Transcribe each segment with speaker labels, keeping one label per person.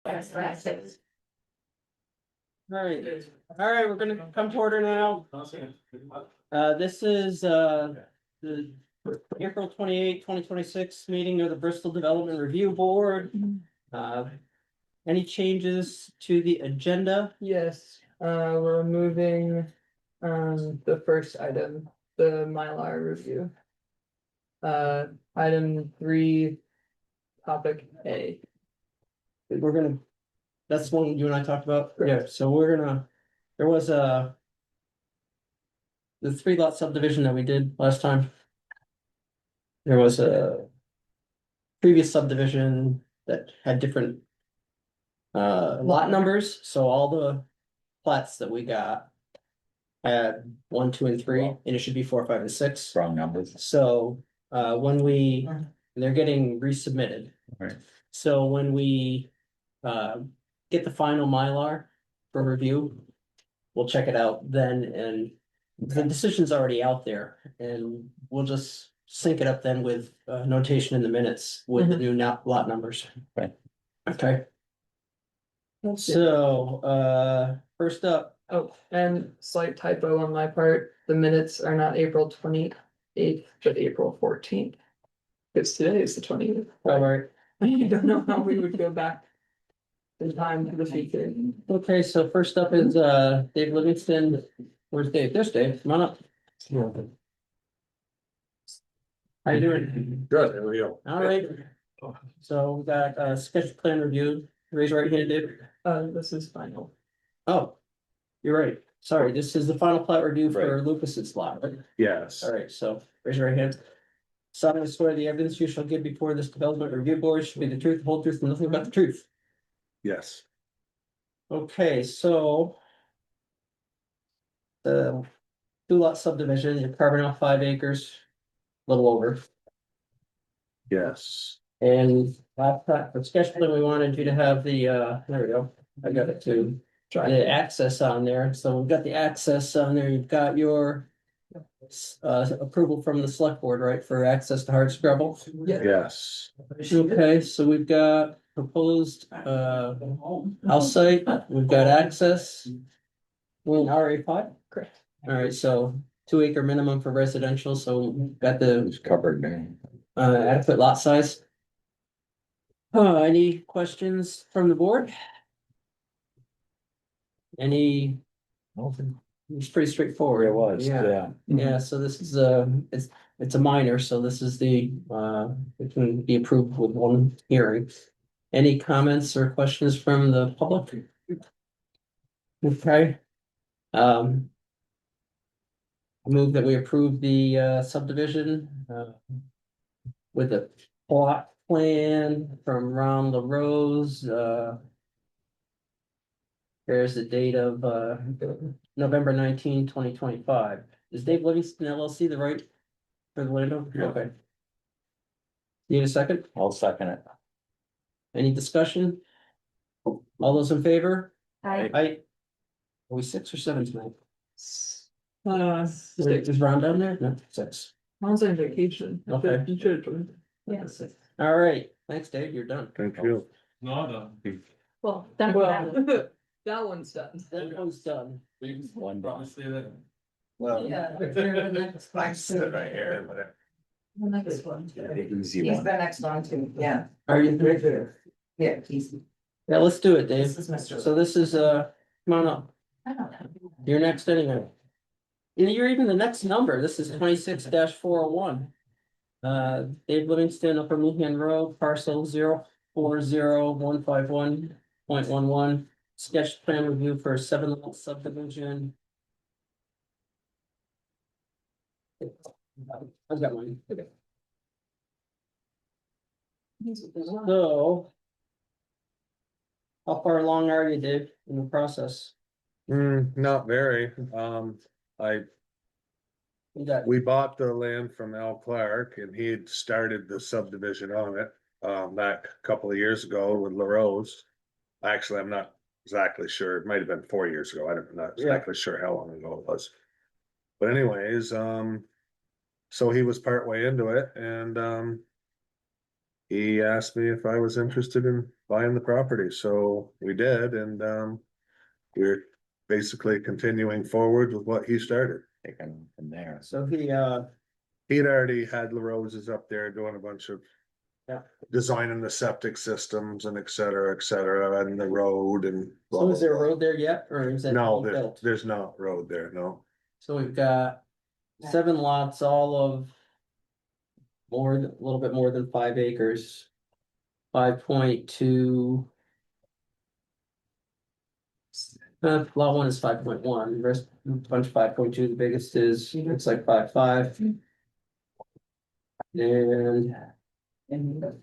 Speaker 1: All right, we're gonna come to order now. This is, the April 28, 2026 meeting of the Bristol Development Review Board. Any changes to the agenda?
Speaker 2: Yes, we're moving, the first item, the Mylar review. Item 3, topic A.
Speaker 1: We're gonna, that's one you and I talked about. Yeah, so we're gonna, there was the 3-lot subdivision that we did last time. There was a previous subdivision that had different lot numbers, so all the plats that we got had 1, 2, and 3, and it should be 4, 5, and 6.
Speaker 3: Wrong numbers.
Speaker 1: So when they're getting resubmitted.
Speaker 3: Right.
Speaker 1: So when we get the final Mylar for review, we'll check it out then, and the decision's already out there, and we'll just sync it up then with notation in the minutes with the new lot numbers.
Speaker 3: Right.
Speaker 1: Okay. So first up.
Speaker 2: Oh, and slight typo on my part, the minutes are not April 28th, but April 14th. Because today is the 20th.
Speaker 1: All right.
Speaker 2: I don't know how we would go back in time to the future.
Speaker 1: Okay, so first up is Dave Livingston. Where's Dave? There's Dave. Come on up. How you doing?
Speaker 3: Good, there we go.
Speaker 1: All right. So we got sketch plan review. Raise your right hand, Dave.
Speaker 2: This is final.
Speaker 1: Oh, you're right. Sorry, this is the final plat review for
Speaker 3: Right.
Speaker 1: Lucas's lot, right?
Speaker 3: Yes.
Speaker 1: All right, so raise your right hand. Solemnly swear the evidence you shall give before this development review board should be the truth, the whole truth, and nothing but the truth.
Speaker 3: Yes.
Speaker 1: Okay, so. The 2-lot subdivision, you're carving out 5 acres, a little over.
Speaker 3: Yes.
Speaker 1: And last time, for sketch plan, we wanted you to have the, there we go, I got it too. The access on there, so we've got the access on there, you've got your. Approval from the select board, right, for access to hard scrabble?
Speaker 3: Yes.
Speaker 1: Okay, so we've got proposed house site, we've got access. We're in RA5?
Speaker 2: Correct.
Speaker 1: All right, so 2-acre minimum for residential, so we've got the
Speaker 3: It's covered there.
Speaker 1: adequate lot size. Any questions from the board? Any? It's pretty straightforward.
Speaker 3: It was,
Speaker 1: Yeah,
Speaker 3: yeah.
Speaker 1: yeah, so this is it's a minor, so this is the it can be approved with one hearing. Any comments or questions from the public? Okay. I move that we approve the subdivision with a plot plan from Ron LaRose. There's the date of November 19, 2025. Is Dave Livingston LLC the right for the landowner?
Speaker 3: Yeah.
Speaker 1: Okay. Need a second?
Speaker 3: I'll second it.
Speaker 1: Any discussion? All those in favor?
Speaker 3: Aye.
Speaker 1: Aye. Are we 6 or 7 tonight?
Speaker 2: Six.
Speaker 1: Is Ron down there? No, 6.
Speaker 2: Ron's on vacation.
Speaker 1: Okay.
Speaker 2: You should have joined.
Speaker 1: Yes. All right, thanks, Dave, you're done.
Speaker 3: Thank you.
Speaker 2: Well,
Speaker 4: Well,
Speaker 2: that one's done.
Speaker 1: That one's done.
Speaker 3: One done.
Speaker 4: well,
Speaker 2: Yeah.
Speaker 4: the next one.
Speaker 3: right here, whatever.
Speaker 4: The next one.
Speaker 3: Easy
Speaker 4: He's
Speaker 3: one.
Speaker 4: the next one too, yeah.
Speaker 1: Are you?
Speaker 4: Yeah, he's.
Speaker 1: Yeah, let's do it,
Speaker 4: This
Speaker 1: Dave.
Speaker 4: is Mr.
Speaker 1: So this is, come on up.
Speaker 4: I don't know.
Speaker 1: You're next anyway. You're even the next number. This is 26-401. Dave Livingston, Upper Luhan Road, parcel 040151.11. Sketch plan review for 7-lot subdivision. I've got mine. Okay. So. How far along are you, Dave, in the process?
Speaker 5: Not very.
Speaker 1: We got,
Speaker 5: We bought the land from Al Clark and he had started the subdivision on it, back a couple of years ago with LaRose. Actually, I'm not exactly sure. It might have been 4 years ago. I'm not exactly sure how long ago it was. But anyways, so he was partway into it and, he asked me if I was interested in buying the property, so we did, and, we're basically continuing forward with what he started.
Speaker 3: Taken from there.
Speaker 1: So
Speaker 5: He'd already had LaRose's up there doing a bunch of.
Speaker 1: Yeah.
Speaker 5: Designing the septic systems and et cetera, and the road and. blah,
Speaker 1: so is there a
Speaker 5: blah, blah.
Speaker 1: road there yet, or is that
Speaker 5: No,
Speaker 1: being built?
Speaker 5: there's no road there, no.
Speaker 1: So we've got 7 lots, all of a little bit more than 5 acres. 5.2. Lot 1 is 5.1, rest bunch 5.2, the biggest is, looks like 5.5. And are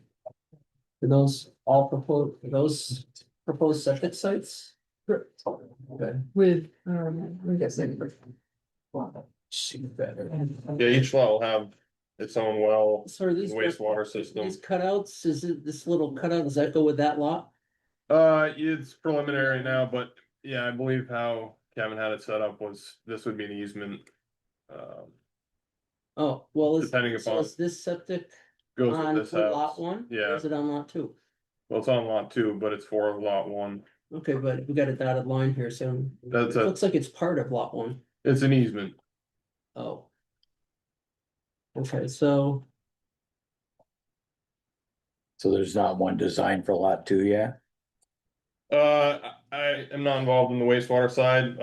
Speaker 1: those all proposed septic sites? Okay.
Speaker 2: With, I'm guessing.
Speaker 1: See better.
Speaker 6: Yeah, each lot will have its own well,
Speaker 1: So are these
Speaker 6: wastewater system.
Speaker 1: these cutouts, is it this little cutout, does that go with that lot?
Speaker 6: It's preliminary now, but yeah, I believe how Kevin had it set up was this would be an easement.
Speaker 1: Oh, well,
Speaker 6: Depending
Speaker 1: so
Speaker 6: upon-
Speaker 1: is this septic
Speaker 6: Goes
Speaker 1: on
Speaker 6: with this
Speaker 1: lot
Speaker 6: house.
Speaker 1: 1? Or
Speaker 6: Yeah,
Speaker 1: is it on lot 2?
Speaker 6: well, it's on lot 2, but it's for lot 1.
Speaker 1: Okay, but we got a dotted line here, so it
Speaker 6: That's
Speaker 1: looks like it's part of lot 1.
Speaker 6: It's an easement.
Speaker 1: Oh. Okay, so,
Speaker 3: So there's not one designed for lot 2 yet?
Speaker 6: I am not involved in the wastewater side.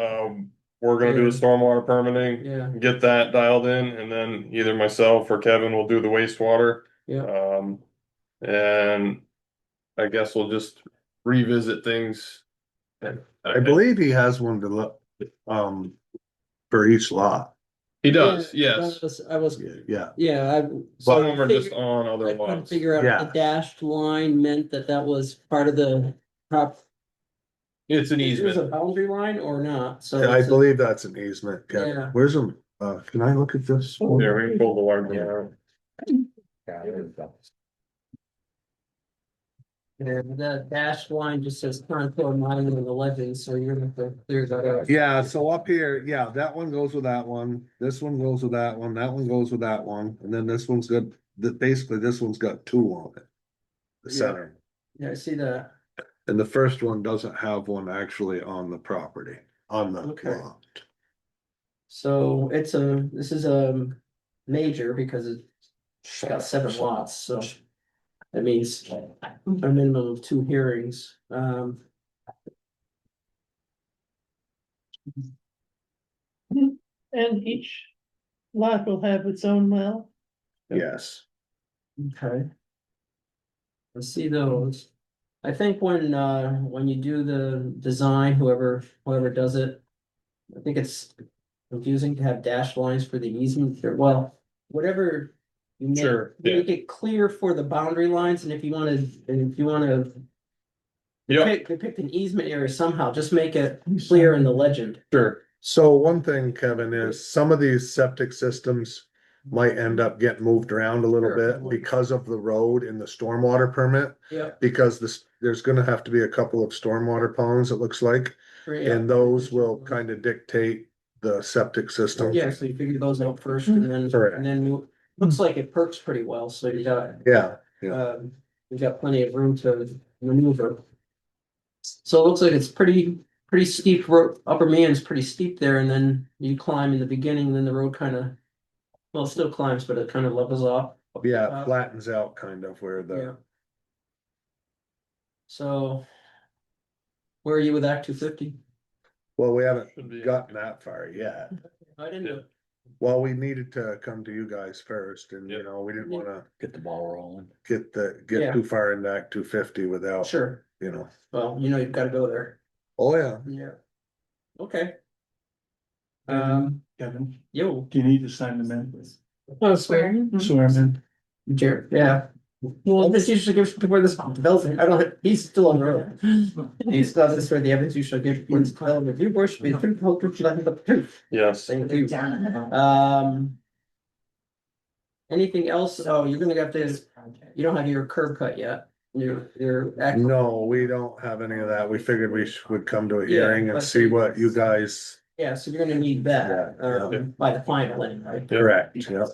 Speaker 6: We're gonna do
Speaker 1: Yeah.
Speaker 6: the stormwater permitting.
Speaker 1: yeah,
Speaker 6: Get that dialed in, and then either myself or Kevin will do the wastewater.
Speaker 1: yeah,
Speaker 6: And I guess we'll just revisit things.
Speaker 5: I believe he has one to look, for each lot,
Speaker 6: He does,
Speaker 1: Yeah,
Speaker 6: yes.
Speaker 1: I was,
Speaker 5: yeah.
Speaker 1: yeah,
Speaker 6: Some
Speaker 1: so
Speaker 6: of them are just on
Speaker 1: I
Speaker 6: other
Speaker 1: couldn't
Speaker 6: lots.
Speaker 1: figure out if
Speaker 5: Yeah.
Speaker 1: the dashed line meant that was part of the prop.
Speaker 6: It's an
Speaker 1: Is it a
Speaker 6: easement.
Speaker 1: boundary line or not? So
Speaker 5: I
Speaker 1: it's a-
Speaker 5: believe that's an easement, Kevin.
Speaker 1: Yeah.
Speaker 5: Where's them, can I look at this?
Speaker 6: Yeah, we can pull the large one out.
Speaker 1: Yeah, the dashed line just says contour line in the legend, so you're gonna have to clear that out.
Speaker 5: Yeah, so up here, yeah, that one goes with that one, this one goes with that one goes with that one, and then this one's got, basically this one's got 2 on it. The
Speaker 1: Yeah.
Speaker 5: center,
Speaker 1: Yeah, I see that.
Speaker 5: and the first one doesn't have one actually on the property, on the
Speaker 1: Okay.
Speaker 5: lot.
Speaker 1: So this is a major because it's got 7 lots, so. That means a minimum of 2 hearings,
Speaker 7: And each lot will have its own well.
Speaker 5: Yes,
Speaker 1: okay. I see those. I think when you do the design, whoever does it. I think it's confusing to have dashed lines for the easement, or well, whatever. You make,
Speaker 6: Sure,
Speaker 1: you
Speaker 6: yeah.
Speaker 1: make it clear for the boundary lines, and if you wanna.
Speaker 6: Yep,
Speaker 1: Depict an easement area somehow, just make it clear in the legend.
Speaker 6: sure.
Speaker 5: so one thing, Kevin, is some of these septic systems might end up getting moved around a little
Speaker 1: Sure.
Speaker 5: bit because of the road and the stormwater permit.
Speaker 1: Yep.
Speaker 5: Because there's gonna have to be a couple of stormwater ponds, it looks like, and those will kind of dictate the septic system.
Speaker 1: Yeah, so you figure those out first and then,
Speaker 5: Correct.
Speaker 1: and then looks like it perks pretty well, so you got.
Speaker 5: Yeah,
Speaker 1: You got plenty of room to maneuver. So it looks like it's pretty steep road, Upper Man's pretty steep there, and then you climb in the beginning, then the road well, it still climbs, but it kind of levels off.
Speaker 5: yeah, it flattens out kind of where
Speaker 1: Yeah.
Speaker 5: the,
Speaker 1: So. Where are you with Act 250?
Speaker 5: well, we haven't
Speaker 6: Should be-
Speaker 5: gotten that far yet.
Speaker 1: I didn't know.
Speaker 5: Well, we needed to come to you guys first, and you
Speaker 6: Yep.
Speaker 5: know, we didn't wanna
Speaker 3: Get the ball rolling.
Speaker 5: get
Speaker 1: Yeah.
Speaker 5: too far into Act 250 without,
Speaker 1: Sure,
Speaker 5: you know.
Speaker 1: well, you've gotta go there.
Speaker 5: Oh, yeah.
Speaker 1: Yeah. Okay.
Speaker 7: Kevin,
Speaker 1: Yo,
Speaker 7: do you need to sign the minutes?
Speaker 2: Oh, swear.
Speaker 7: Swear in.
Speaker 1: Jared, yeah. Well, this usually gives before this development, I don't, he's still on the road. He's not this for the evidence usually give for this development, you worship me, the truth, the whole truth, you nothing but the truth.
Speaker 6: Yes.
Speaker 1: Thank you. Anything else? Oh, you're gonna have to, you don't have your curb cut yet. You're.
Speaker 5: No, we don't have any of that. We figured we would come to a
Speaker 1: Yeah,
Speaker 5: hearing and
Speaker 1: let's
Speaker 5: see
Speaker 1: see.
Speaker 5: what you guys.
Speaker 1: Yeah, so you're gonna need that,
Speaker 5: Yeah.
Speaker 1: by the final anyway.
Speaker 5: Correct, yeah.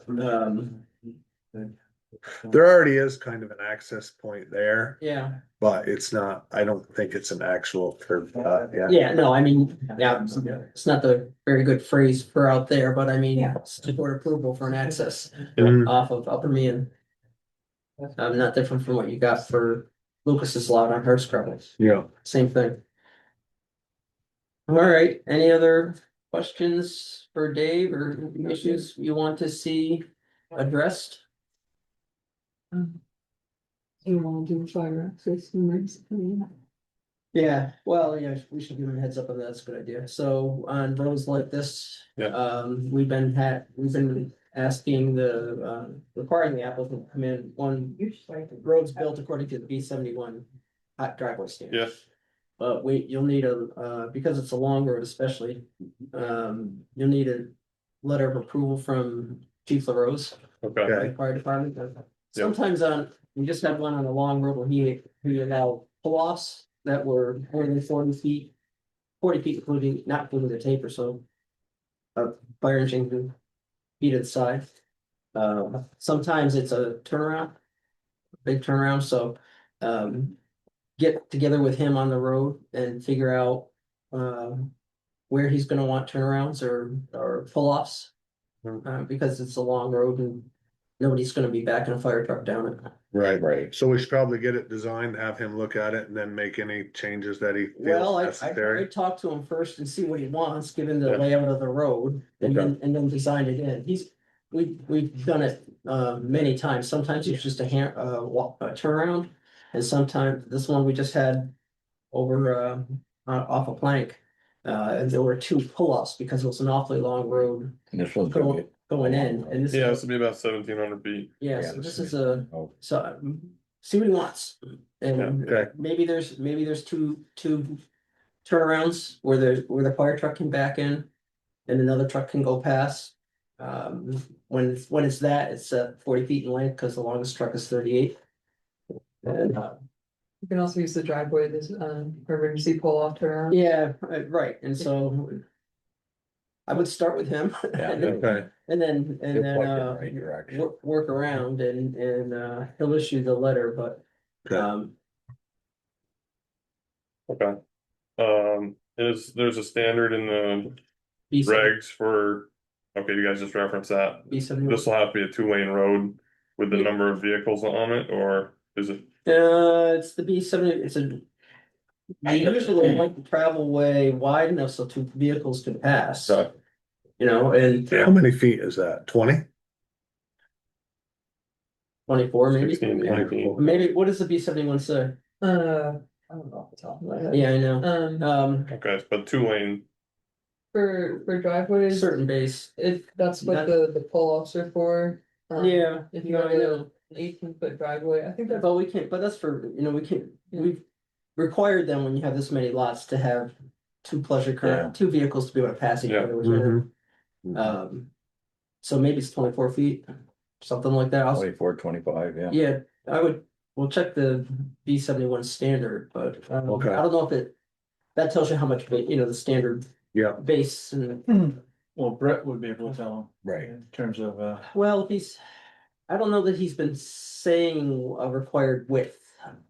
Speaker 5: There already is kind of an access point there,
Speaker 1: Yeah,
Speaker 5: but it's not, I don't think it's an actual curb cut, yeah.
Speaker 1: yeah, no, I mean, yeah, it's not the very good phrase for out there, but I mean,
Speaker 4: Yeah.
Speaker 1: support approval for an access
Speaker 5: Mhm.
Speaker 1: off of Upper Meehan. Not different from what you got for Lucas's lot on her scrubble,
Speaker 5: Yeah,
Speaker 1: same thing. All right, any other questions for Dave or issues you want to see addressed?
Speaker 2: Do you wanna do fire access numbers?
Speaker 1: Yeah, well, yeah, we should give him a heads up on that, that's a good idea. So on roads like this,
Speaker 6: Yeah.
Speaker 1: we've been asking requiring the applicant to come in on roads built according to the B-71 hot driveway standard.
Speaker 6: Yes,
Speaker 1: But you'll need because it's a long road especially, you'll need a letter of approval from Chief LaRose,
Speaker 6: okay,
Speaker 5: okay,
Speaker 1: the fire department. Sometimes we just had one on a long road where he allowed pull-offs that were more than 40 feet. 40 feet including, not including the taper, so. A fire engine can be to the side. Sometimes it's a turnaround. Big turnaround, so, get together with him on the road and figure out, where he's gonna want turnarounds or pull-offs. Because it's a long road and nobody's gonna be backing a fire truck down it.
Speaker 5: right.
Speaker 3: Right.
Speaker 5: So we should probably get it designed, have him look at it and then make any changes that he
Speaker 1: Well,
Speaker 5: feels
Speaker 1: I
Speaker 5: necessary.
Speaker 1: talk to him first and see what he wants, given the
Speaker 6: Yeah.
Speaker 1: layout of the road, and
Speaker 3: Okay.
Speaker 1: then design it in. We've done it, many times. Sometimes it's just a turnaround. And sometimes, this one we just had over, off a plank. And there were two pull-offs because it was an awfully long road
Speaker 3: And this one's gonna
Speaker 1: going
Speaker 3: be.
Speaker 1: in, and this.
Speaker 6: yeah, this would be about 1,700 feet.
Speaker 1: Yeah, so this is a,
Speaker 3: Oh,
Speaker 1: so, see what he wants. And
Speaker 5: Okay.
Speaker 1: maybe there's two turnarounds where the fire truck can back in. And another truck can go past. When it's that, it's 40 feet in length, because the longest truck is 38. And,
Speaker 2: You can also use the driveway, this, emergency pull-off turnaround.
Speaker 1: yeah, right, and so. I would start with him.
Speaker 3: Yeah,
Speaker 1: And then,
Speaker 5: Okay,
Speaker 1: and then,
Speaker 3: He'll point you in the right direction.
Speaker 1: work around and he'll issue the letter, but.
Speaker 5: okay,
Speaker 6: Okay. There's a standard in the
Speaker 1: B
Speaker 6: regs for, okay, you guys just referenced that.
Speaker 1: B-71.
Speaker 6: This will have to be a 2-lane road with the
Speaker 1: Yeah.
Speaker 6: number of vehicles on it, or is it?
Speaker 1: It's the B-70, they usually like the travel way wide enough so two vehicles can pass.
Speaker 3: So,
Speaker 1: You know, and
Speaker 5: how many feet is that? 20?
Speaker 1: 24 maybe.
Speaker 6: 16, 20 feet.
Speaker 1: Maybe, what does the B-71 say?
Speaker 2: I don't know off the top of my head.
Speaker 1: Yeah, I know.
Speaker 6: Okay, but 2-lane,
Speaker 2: For driveways,
Speaker 1: Certain base.
Speaker 2: that's what the pull-offs are for.
Speaker 1: Yeah,
Speaker 2: If you
Speaker 1: no,
Speaker 2: have
Speaker 1: I know.
Speaker 2: an 18-foot driveway, I think that's.
Speaker 1: But we can't, but that's for, we can't, we've required them when you have this many lots to have
Speaker 3: Yeah.
Speaker 1: two vehicles to be able to pass each
Speaker 6: Yeah.
Speaker 1: other within.
Speaker 5: Mhm.
Speaker 1: So maybe it's 24 feet, something like that.
Speaker 3: 24, 25, yeah.
Speaker 1: Yeah, we'll check the B-71 standard, but
Speaker 5: Okay.
Speaker 1: I don't know if that tells you how much, the standard
Speaker 5: Yeah,
Speaker 1: base and,
Speaker 7: Well, Brett would be able to tell
Speaker 3: Right.
Speaker 7: in terms of,
Speaker 1: well, I don't know that he's been saying a required width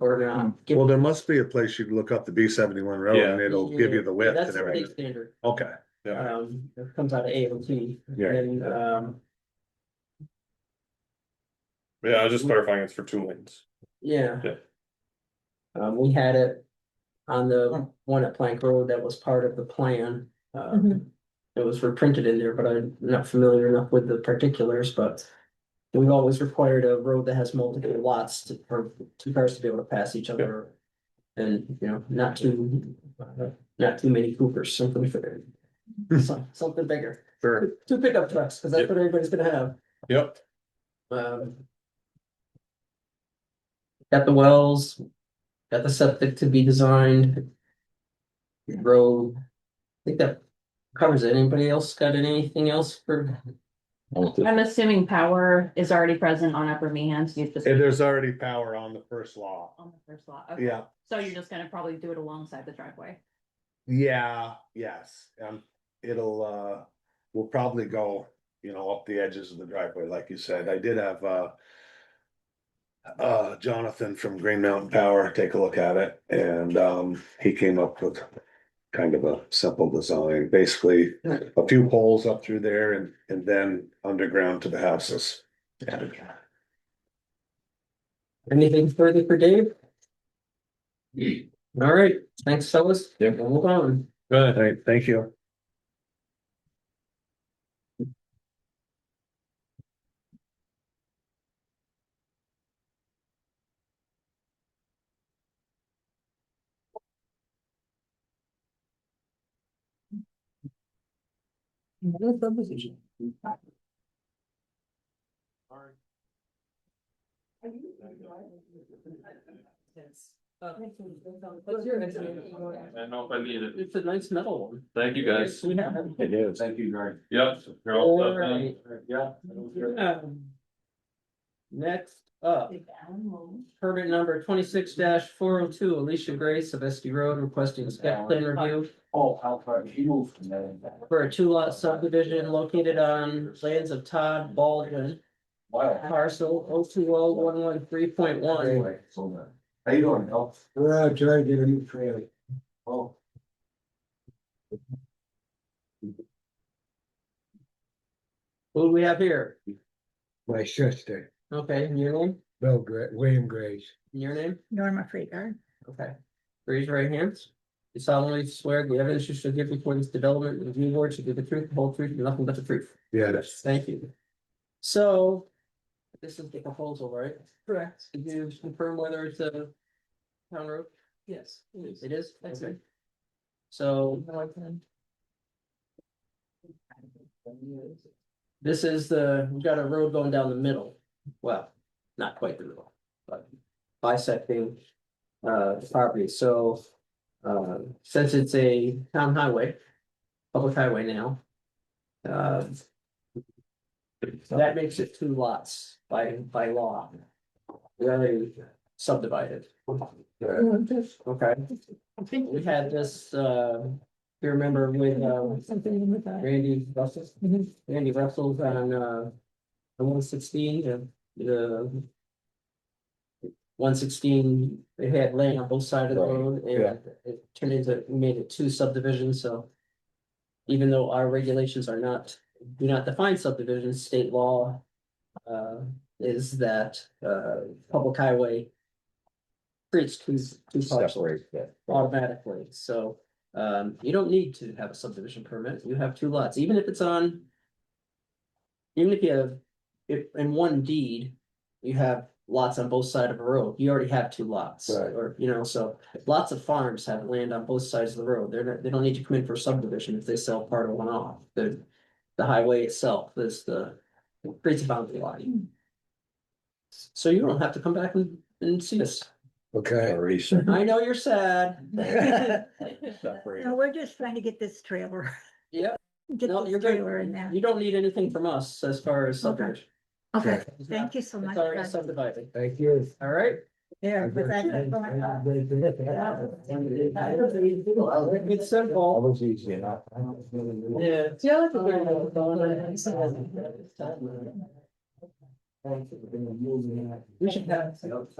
Speaker 1: or not.
Speaker 5: well, there must be a place you can look up the B-71 road and
Speaker 6: Yeah.
Speaker 5: it'll give you the width
Speaker 1: That's
Speaker 5: and
Speaker 1: the
Speaker 5: everything.
Speaker 1: state standard.
Speaker 5: Okay,
Speaker 6: yeah,
Speaker 1: It comes out of AOT.
Speaker 5: Yeah.
Speaker 1: And,
Speaker 6: I was just clarifying it's for 2 lanes.
Speaker 1: yeah.
Speaker 6: Yeah.
Speaker 1: We had it on the one at Plank Road that was part of the plan.
Speaker 2: Mhm.
Speaker 1: It was reprinted in there, but I'm not familiar enough with the particulars, but. We've always required a road that has multiple lots for two cars to be able to pass each other. And, not too many Coopers, something bigger. Something bigger.
Speaker 5: sure.
Speaker 1: Two pickup trucks, because that's
Speaker 6: Yep.
Speaker 1: what everybody's gonna have.
Speaker 6: Yep.
Speaker 1: Got the wells, got the septic to be designed. Road, I think that covers it. Anybody else got anything else for?
Speaker 8: I'm assuming power is already present on Upper Meehan, so you just.
Speaker 5: And there's already power on the first lot.
Speaker 8: On the first lot, okay.
Speaker 5: Yeah,
Speaker 8: So you're just gonna probably do it alongside the driveway.
Speaker 5: yeah, yes, we'll probably go, up the edges of the driveway, like you said. I did have, Jonathan from Green Mountain Power take a look at it, and he came up with kind of a simple design, basically a few poles up through there and then underground to the houses.
Speaker 1: Anything further for Dave? All right, thanks, fellas.
Speaker 3: Yep.
Speaker 1: We'll move on.
Speaker 6: Good.
Speaker 5: All right, thank you.
Speaker 1: What's your
Speaker 6: I don't know if I need it.
Speaker 1: It's a nice metal one.
Speaker 6: Thank you, guys.
Speaker 1: We have.
Speaker 3: It is. Thank you, Greg.
Speaker 6: Yep. You're all set then.
Speaker 1: Alright.
Speaker 3: Yeah.
Speaker 1: Next up, permit number 26-402, Alicia Grace of Esty Road requesting a sketch plan review
Speaker 3: Oh, how far he moved from there.
Speaker 1: for a 2-lot subdivision located on lands of Todd Baldwin,
Speaker 3: Wow.
Speaker 1: parcel 020113.1.
Speaker 3: How you doing, Bill? Trying to get a new trailer. Oh.
Speaker 1: Who do we have here?
Speaker 9: My sister,
Speaker 1: Okay, and your name?
Speaker 9: William Grace.
Speaker 1: And your name?
Speaker 4: Norma Freegar.
Speaker 1: Okay. Raise your right hands. You solemnly swear the evidence you shall give before this development review board should be the truth, the whole truth, and nothing but the truth.
Speaker 9: Yes,
Speaker 1: Thank you. So, this is the proposal, right?
Speaker 2: Correct.
Speaker 1: Did you confirm whether it's a town road?
Speaker 2: Yes. It is.
Speaker 1: It is?
Speaker 2: That's
Speaker 1: Okay.
Speaker 2: it.
Speaker 1: So
Speaker 2: I like that.
Speaker 1: this is we've got a road going down the middle. Well, not quite the middle, but bisecting the property. So since it's a town highway, public highway now, that makes it 2 lots by law. Really subdivided. Okay,
Speaker 2: I think
Speaker 1: we had this, you remember with
Speaker 2: something with that.
Speaker 1: Randy Russell, Randy Russell's on the 116, the 116, they had land on both sides of the
Speaker 3: Right,
Speaker 1: road,
Speaker 3: yeah.
Speaker 1: and it turned into, we made it 2 subdivisions, so. Even though our regulations do not define subdivisions, state law is that public highway creates two parcels
Speaker 3: Separate that.
Speaker 1: automatically, so you don't need to have a subdivision permit, you have 2 lots, even if it's on. Even if you have, if in one deed, you have lots on both sides of a road, you already have 2 lots.
Speaker 3: Right.
Speaker 1: Or, so lots of farms have land on both sides of the road, they don't need to come in for subdivision if they sell part of one off, the highway itself is creates a boundary line. So you don't have to come back and see us.
Speaker 9: okay.
Speaker 3: Already set.
Speaker 1: I know you're sad.
Speaker 3: Separate.
Speaker 4: No, we're just trying to get this trailer,
Speaker 1: Yeah,
Speaker 4: get
Speaker 1: no,
Speaker 4: this
Speaker 1: you're
Speaker 4: trailer
Speaker 1: good.
Speaker 4: in there.
Speaker 1: You don't need anything from us as far as subdivision.
Speaker 4: Okay, thank you so much.
Speaker 1: It's already subdivided,
Speaker 9: Thank you.
Speaker 1: all right?
Speaker 4: Yeah, but that's.
Speaker 1: It's
Speaker 3: That
Speaker 1: simple.
Speaker 3: was easy enough.
Speaker 1: Yeah.
Speaker 2: Yeah, I like the very
Speaker 1: We should have. There's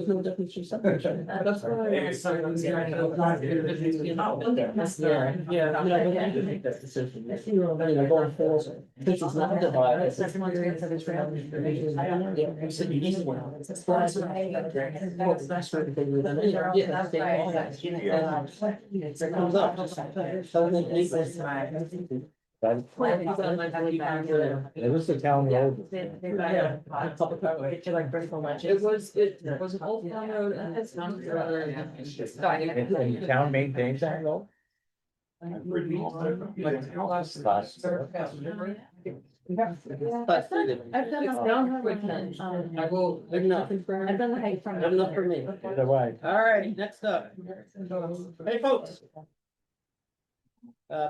Speaker 1: no definition of subdivision.
Speaker 2: That's why.
Speaker 1: Yeah, I mean, I don't need to make that decision. Going forward, this is not divided. Yeah, we said you need one. What's nice for everything, then, yeah, it comes up, just tell them they need this.
Speaker 3: It was the town road.
Speaker 1: Yeah, public highway.
Speaker 2: Like Bristol much. It was an old town road and it's not.
Speaker 3: And town maintains that road?
Speaker 1: But
Speaker 2: I've done the down highway plan.
Speaker 1: I will, enough,
Speaker 2: I've done the hike from.
Speaker 1: enough for me.
Speaker 3: Either way.
Speaker 1: All right, next up. Hey, folks.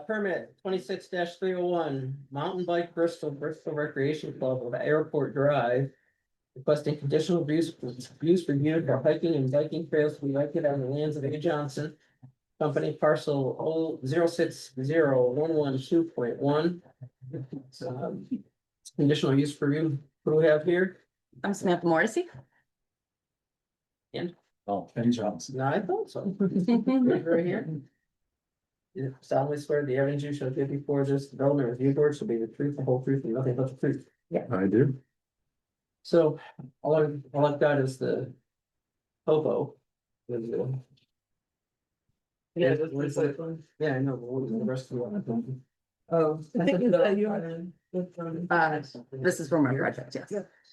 Speaker 1: Permit 26-301, mountain bike Bristol Recreation Club of Airport Drive. Requesting conditional views reviewed for hiking and biking trails to be erected on the lands of A. Johnson. Company parcel 0601112.1. Conditional use review Who we have here?
Speaker 8: I'm Samantha Morrissey.
Speaker 3: Oh,
Speaker 7: Ben Johnson.
Speaker 1: No, I thought so. Right here. You solemnly swear the evidence you shall give before this development review board shall be the truth, the whole truth, and nothing but the truth.
Speaker 5: I do.
Speaker 1: So all I've got is the hobo.
Speaker 2: Yeah,
Speaker 1: Where's
Speaker 2: that's
Speaker 1: the- Yeah, I know, but what is the rest of the one?
Speaker 2: Oh.
Speaker 4: I think it's that you
Speaker 8: This is from my project, yes.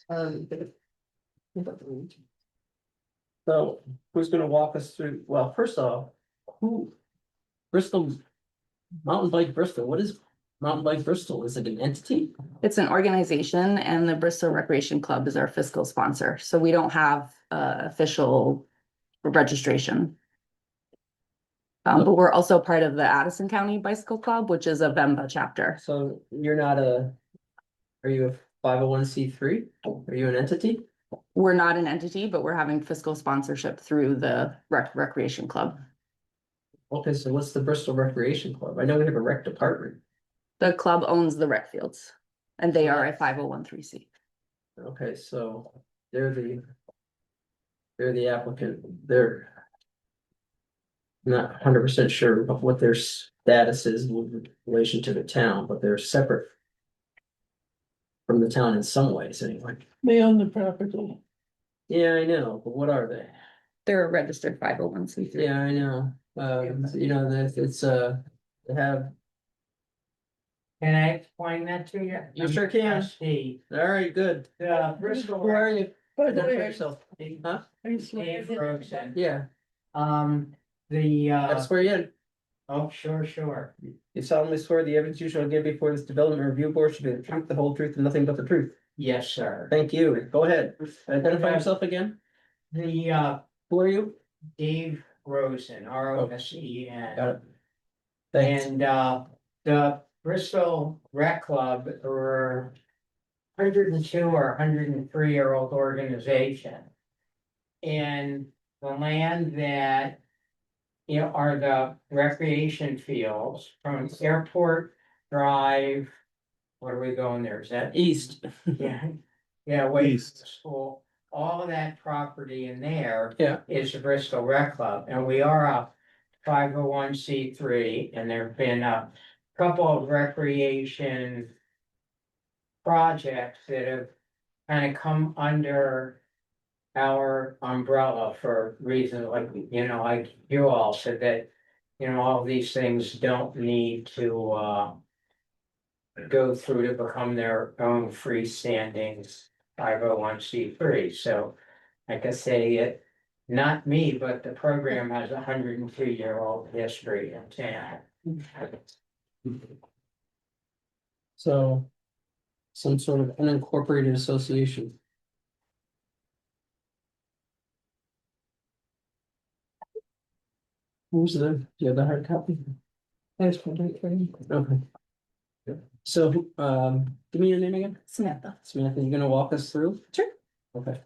Speaker 1: Um, So who's gonna walk us through, well, first off, who? Bristol. Mountain Bike Bristol, what is Mountain Bike Bristol? Is it an entity?
Speaker 8: It's an organization and the Bristol Recreation Club is our fiscal sponsor, so we don't have official registration. But we're also part of the Addison County Bicycle Club, which is a VEMBA chapter.
Speaker 1: So you're not are you a 501c3? Are you an entity?
Speaker 8: We're not an entity, but we're having fiscal sponsorship through the Recreation Club.
Speaker 1: Okay, so what's the Bristol Recreation Club? I know we have a rec department.
Speaker 8: The club owns the rec fields and they are a 501(c)(3).
Speaker 1: Okay, so they're the applicant, they're not 100% sure of what their status is with relation to the town, but they're separate from the town in some ways anyway.
Speaker 2: They own the property.
Speaker 1: Yeah, I know, but what are they?
Speaker 8: They're a registered 501(c)(3).
Speaker 1: Yeah, I know. You know, it's they have,
Speaker 10: Can I explain that to you?
Speaker 1: You sure can.
Speaker 10: Steve,
Speaker 1: all right, good.
Speaker 10: Bristol.
Speaker 1: Who are you?
Speaker 2: By the
Speaker 1: Identify
Speaker 2: way,
Speaker 1: yourself. Huh?
Speaker 10: Dave Rosen.
Speaker 1: Yeah,
Speaker 10: The,
Speaker 1: I swear you in.
Speaker 10: oh, sure.
Speaker 1: You solemnly swear the evidence you shall give before this development review board should be the truth, the whole truth, and nothing but the truth.
Speaker 10: Yes, sir.
Speaker 1: Thank you. Go ahead. Identify yourself again.
Speaker 10: The,
Speaker 1: Who are you?
Speaker 10: Dave Rosen, Rosen.
Speaker 1: Got it. Thanks.
Speaker 10: And, the Bristol Rec Club were 102 or 103-year-old organization. And the land that, you know, are the recreation fields from Airport Drive. What are we going there? Is that?
Speaker 1: East.
Speaker 10: Yeah, yeah, wait,
Speaker 5: East.
Speaker 10: school, all of that property in there.
Speaker 1: Yeah.
Speaker 10: Is the Bristol Rec Club, and we are a 501c3, and there've been a couple of recreation projects that have kind of come under our umbrella for reasons like, you know, like you all said that, you know, all these things don't need to go through to become their own freestanding 501c3. So like I say, it, not me, but the program has 102-year-old history in town.
Speaker 1: So some sort of unincorporated association. Who's do you have the hard copy?
Speaker 2: There's one right for you.
Speaker 1: Okay. So, give me your name again.
Speaker 8: Samantha.
Speaker 1: Samantha, you gonna walk us through?
Speaker 8: Sure.
Speaker 1: Okay.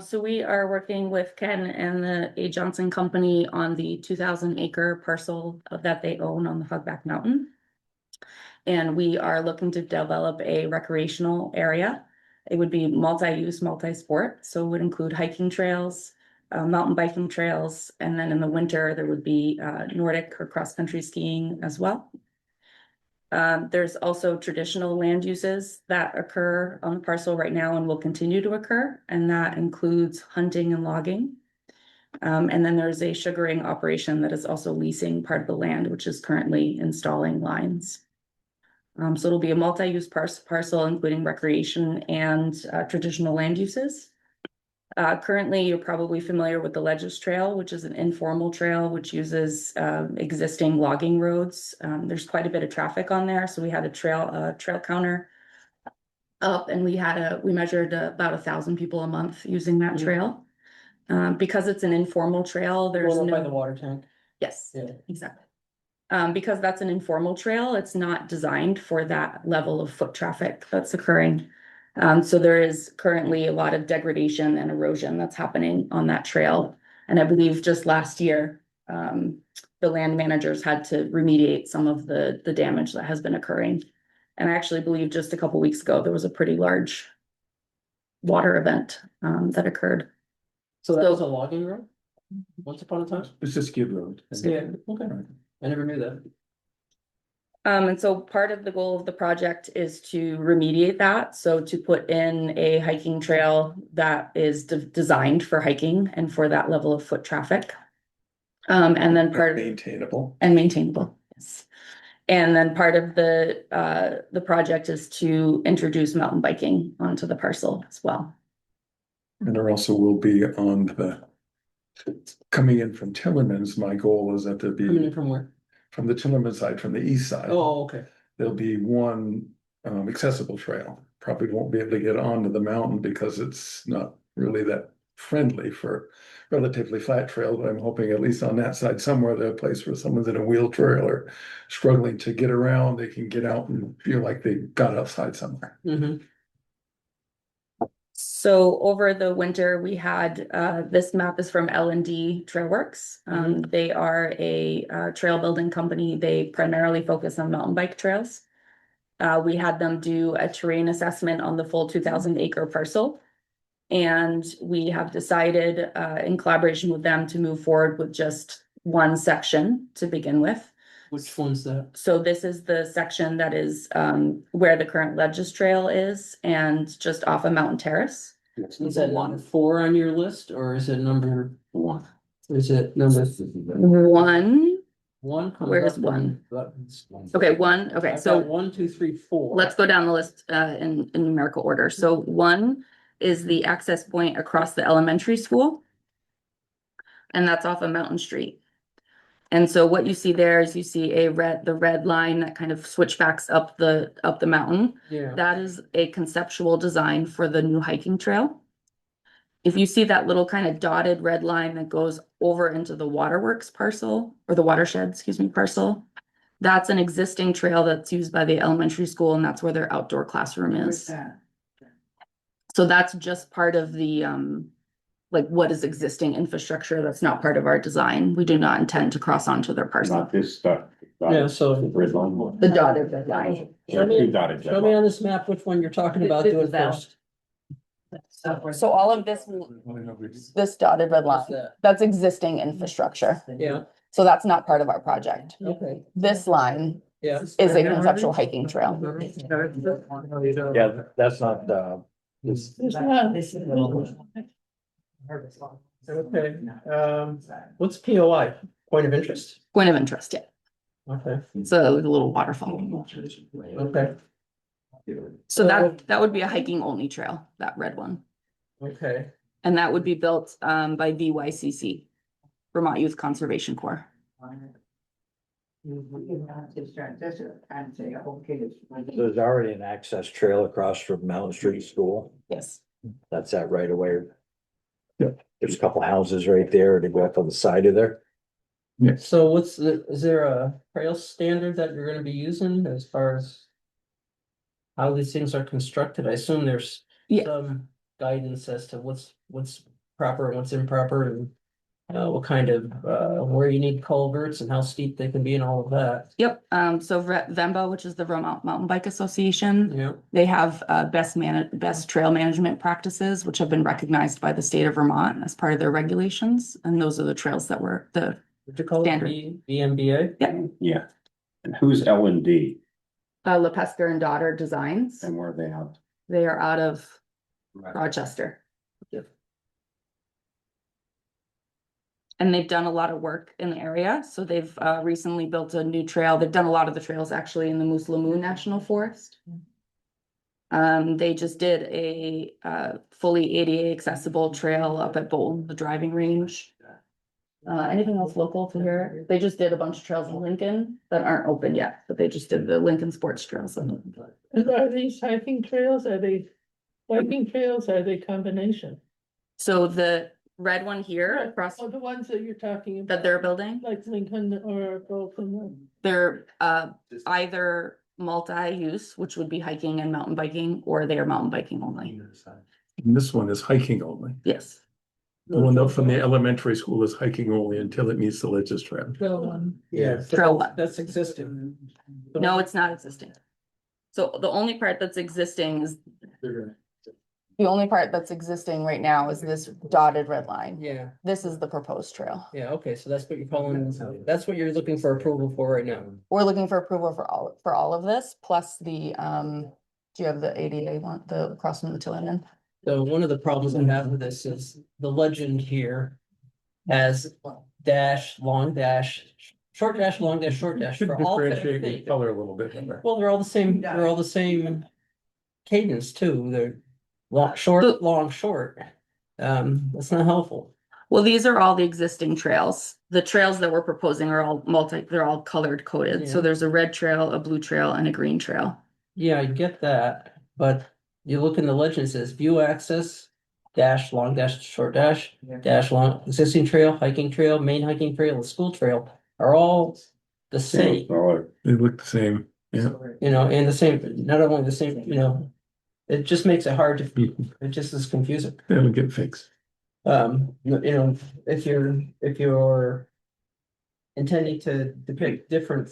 Speaker 8: So we are working with Ken and the A. Johnson Company on the 2,000-acre parcel that they own on the Hogback Mountain. And we are looking to develop a recreational area. It would be multi-use, multi-sport, so it would include hiking trails, mountain biking trails, and then in the winter, there would be Nordic or cross-country skiing as well. There's also traditional land uses that occur on the parcel right now and will continue to occur, and that includes hunting and logging. And then there's a sugaring operation that is also leasing part of the land, which is currently installing lines. So it'll be a multi-use parcel, including recreation and traditional land uses. Currently, you're probably familiar with the Ledges Trail, which is an informal trail which uses existing logging roads. There's quite a bit of traffic on there, so we had a trail counter up, and we measured about 1,000 people a month using that trail. Because it's an informal trail, there's
Speaker 1: Going up by the
Speaker 8: no,
Speaker 1: water tank.
Speaker 8: yes,
Speaker 1: Yeah.
Speaker 8: exactly. Because that's an informal trail, it's not designed for that level of foot traffic that's occurring. So there is currently a lot of degradation and erosion that's happening on that trail. And I believe just last year, the land managers had to remediate some of the damage that has been occurring. And I actually believe just a couple weeks ago, there was a pretty large water event, that occurred.
Speaker 1: So that was a logging road? Once upon a time?
Speaker 7: It's a skid road.
Speaker 1: Yeah, okay. I never knew that.
Speaker 8: And so part of the goal of the project is to remediate that, so to put in a hiking trail that is designed for hiking and for that level of foot traffic. And then
Speaker 7: Maintainable.
Speaker 8: and maintainable, yes. And then part of the project is to introduce mountain biking onto the parcel as well.
Speaker 7: And there also will be on the, coming in from Tillerman's, my goal is that there
Speaker 1: Coming in
Speaker 7: be,
Speaker 1: from where?
Speaker 7: from the Tillerman side, from the east side.
Speaker 1: Oh, okay.
Speaker 7: There'll be one accessible trail. Probably won't be able to get onto the mountain because it's not really that friendly for relatively flat trail, but I'm hoping at least on that side somewhere, there's a place where someone's in a wheel trail or struggling to get around, they can get out and feel like they got outside somewhere.
Speaker 1: Mm-hmm.
Speaker 8: So over the winter, we had, this map is from L&D Trailworks. They are a trail building company. They primarily focus on mountain bike trails. We had them do a terrain assessment on the full 2,000-acre parcel. And we have decided, in collaboration with them, to move forward with just one section to begin with.
Speaker 1: Which one's that?
Speaker 8: So this is the section that is where the current Ledges Trail is and just off of Mountain Terrace.
Speaker 1: Is that number 4 on your list, or is it number 1? Is it number
Speaker 8: One,
Speaker 1: 1?
Speaker 8: Where's one? okay, one, okay,
Speaker 1: I've
Speaker 8: so
Speaker 1: got 1, 2, 3, 4.
Speaker 8: let's go down the list in numerical order. So one is the access point across the elementary school. And that's off of Mountain Street. And so what you see there is you see the red line that kind of switchbacks up the mountain.
Speaker 1: Yeah.
Speaker 8: That is a conceptual design for the new hiking trail. If you see that little kind of dotted red line that goes over into the waterworks parcel, or the watershed, excuse me, parcel, that's an existing trail that's used by the elementary school, and that's where their outdoor classroom is. So that's just part of the like what is existing infrastructure that's not part of our design. We do not intend to cross onto their parcel.
Speaker 3: Not this stuff.
Speaker 1: Yeah, so
Speaker 3: Red line.
Speaker 8: The dotted red line.
Speaker 1: show me,
Speaker 3: Two dotted
Speaker 1: show me on this map which one you're talking about
Speaker 8: This
Speaker 1: doing
Speaker 8: is that.
Speaker 1: first.
Speaker 8: So all of this dotted red line,
Speaker 1: What's that?
Speaker 8: that's existing infrastructure.
Speaker 1: Yeah,
Speaker 8: So that's not part of our project.
Speaker 1: okay,
Speaker 8: This line
Speaker 1: yeah.
Speaker 8: is a conceptual hiking trail.
Speaker 3: Yeah, that's not,
Speaker 1: Okay, what's POI? Point of interest?
Speaker 8: Point of interest, yeah.
Speaker 1: Okay,
Speaker 8: It's a little waterfall.
Speaker 1: okay,
Speaker 8: So that would be a hiking only trail, that red one.
Speaker 1: okay.
Speaker 8: And that would be built by VYCC, Vermont Youth Conservation Corps.
Speaker 3: there's already an access trail across from Mountain Street School.
Speaker 8: Yes.
Speaker 3: That's that right away. There's a couple houses right there to go up on the side of there.
Speaker 1: So is there a trail standard that you're gonna be using as far as how these things are constructed? I assume there's
Speaker 8: Yeah.
Speaker 1: some guidance as to what's proper and what's improper, and what kind of, where you need culverts and how steep they can be and all of that.
Speaker 8: Yep, so VEMBA, which is the Vermont Mountain Bike Association,
Speaker 1: Yeah,
Speaker 8: they have best trail management practices, which have been recognized by the state of Vermont as part of their regulations. And those are the trails that were
Speaker 1: what do you call it?
Speaker 8: Standard.
Speaker 1: VMBA?
Speaker 3: Yeah. And who's L&D
Speaker 8: LePesker and Daughter Designs.
Speaker 3: and where are they out?
Speaker 8: They are out of Rochester. And they've done a lot of work in the area. So they've recently built a new trail. They've done a lot of the trails actually in the Moose Lamoon National Forest. They just did a fully ADA accessible trail up at Bolton, the driving range. Anything else local to here? They just did a bunch of trails in Lincoln that aren't open yet, but they just did the Lincoln Sports Trails.
Speaker 11: And are these hiking trails, are they biking trails, are they combination?
Speaker 8: So the red one here across
Speaker 11: Or the ones that you're talking about?
Speaker 8: that they're building,
Speaker 11: Like Lincoln or Bolton?
Speaker 8: they're either multi-use, which would be hiking and mountain biking, or they are mountain biking only.
Speaker 7: And this one is hiking only.
Speaker 8: Yes.
Speaker 7: The one up from the elementary school is hiking only until it meets the Ledges Trail.
Speaker 1: Yeah.
Speaker 8: Trail what?
Speaker 1: That's existing.
Speaker 8: No, it's not existing. So the only part that's existing is The only part that's existing right now is this dotted red line.
Speaker 1: Yeah,
Speaker 8: This is the proposed trail.
Speaker 1: yeah, okay, so that's what you're calling, that's what you're looking for approval for right now.
Speaker 8: We're looking for approval for all of this, plus the, do you have the ADA one, the crossing the Tillman?
Speaker 1: So one of the problems I have with this is the legend here has dash, long dash, short dash, long dash, short dash
Speaker 7: Should
Speaker 1: for all.
Speaker 7: differentiate the
Speaker 1: 50.
Speaker 7: color a little bit. Better.
Speaker 1: Well, they're all the same cadence too. They're long, short, long, short. That's not helpful.
Speaker 8: Well, these are all the existing trails. The trails that we're proposing are all they're all colored coded. So
Speaker 1: Yeah.
Speaker 8: there's a red trail, a blue trail, and a green trail.
Speaker 1: Yeah, I get that, but you look in the legend, it says view access, dash, long dash, short dash, dash, long, existing trail, hiking trail, main hiking trail, and school trail are all the same,
Speaker 7: They look the same. Yeah.
Speaker 1: you know, and the same, not only the same, you know, it just makes it hard to, it just is confusing.
Speaker 7: That'll get fixed.
Speaker 1: You know, if you're intending to depict different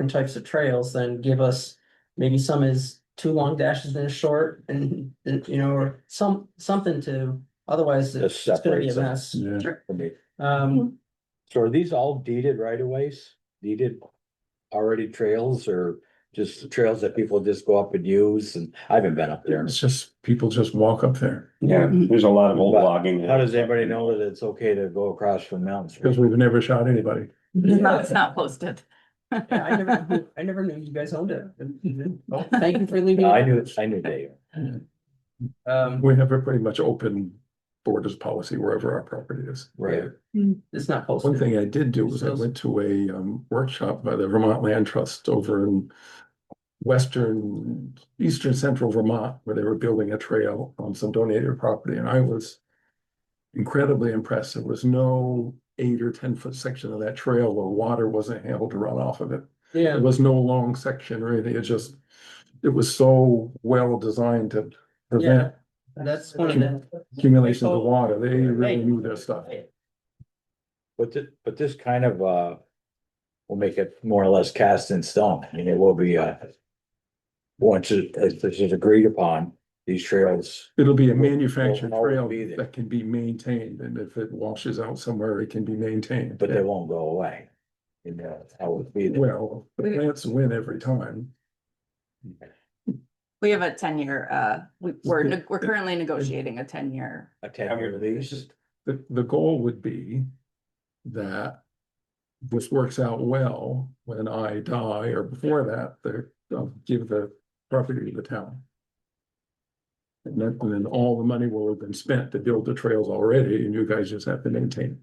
Speaker 1: types of trails, then give us maybe some is two long dashes and a short and, you know, or something to, otherwise
Speaker 3: Just
Speaker 1: it's gonna be a
Speaker 3: separates it.
Speaker 1: mess.
Speaker 7: Yeah.
Speaker 3: Okay.
Speaker 1: Um,
Speaker 3: So are these all deeded right of ways? Deeded already trails or just the trails that people just go up and use? And I haven't been up there.
Speaker 7: It's just, people just walk up there
Speaker 12: Yeah, there's a lot of old
Speaker 3: But
Speaker 12: logging.
Speaker 3: How does anybody know that it's okay to go across from mountains?
Speaker 7: because we've never shot anybody.
Speaker 8: It's not posted.
Speaker 1: yeah, I never knew you guys owned it. Well, thank you for leaving.
Speaker 3: I knew Dave.
Speaker 7: We have a pretty much open borders policy wherever our property is.
Speaker 3: Right.
Speaker 1: It's not
Speaker 7: One
Speaker 1: posted.
Speaker 7: thing I did do was I went to a workshop by the Vermont Land Trust over in eastern central Vermont, where they were building a trail on some donated property, and I was incredibly impressed. There was no 8 or 10 foot section of that trail where water wasn't able to run off of it.
Speaker 1: Yeah,
Speaker 7: There was no long section or anything. It was so well designed to prevent
Speaker 1: that's one of the.
Speaker 7: accumulation of water. They really knew their stuff.
Speaker 3: But this kind of, will make it more or less cast in stone. I mean, it will be, once it's agreed upon, these trails.
Speaker 7: It'll be a
Speaker 3: Will- will
Speaker 7: manufactured
Speaker 3: always
Speaker 7: trail
Speaker 3: be there.
Speaker 7: that can be maintained, and if it washes out somewhere, it can be maintained.
Speaker 3: But they won't go away. You know, how would be there.
Speaker 7: Well, the plants win every time.
Speaker 8: We have a 10-year, we're currently negotiating a 10-year.
Speaker 3: A 10-year lease.
Speaker 7: The goal would be that this works out well when I die or before that, they'll give the property to the town. And then all the money will have been spent to build the trails already, and you guys just have to maintain.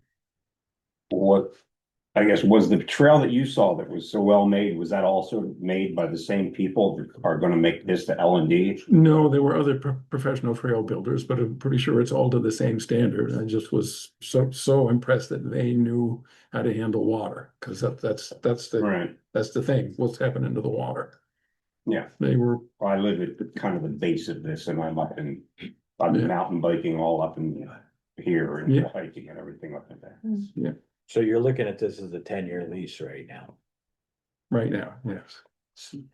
Speaker 12: What, I guess, was the trail that you saw that was so well made, was that also made by the same people that are gonna make this the L&D?
Speaker 7: No, there were other professional trail builders, but I'm pretty sure it's all to the same standard. I just was so impressed that they knew how to handle water, because that's
Speaker 12: Right,
Speaker 7: the thing, what's happening to the water.
Speaker 12: yeah.
Speaker 7: They were,
Speaker 12: I live at kind of the base of this and I'm up in, I'm
Speaker 7: Yeah.
Speaker 12: mountain biking all up in here and
Speaker 7: Yeah.
Speaker 12: hiking and everything up in there.
Speaker 3: So you're looking at this as a 10-year lease right now.
Speaker 7: right now, yes.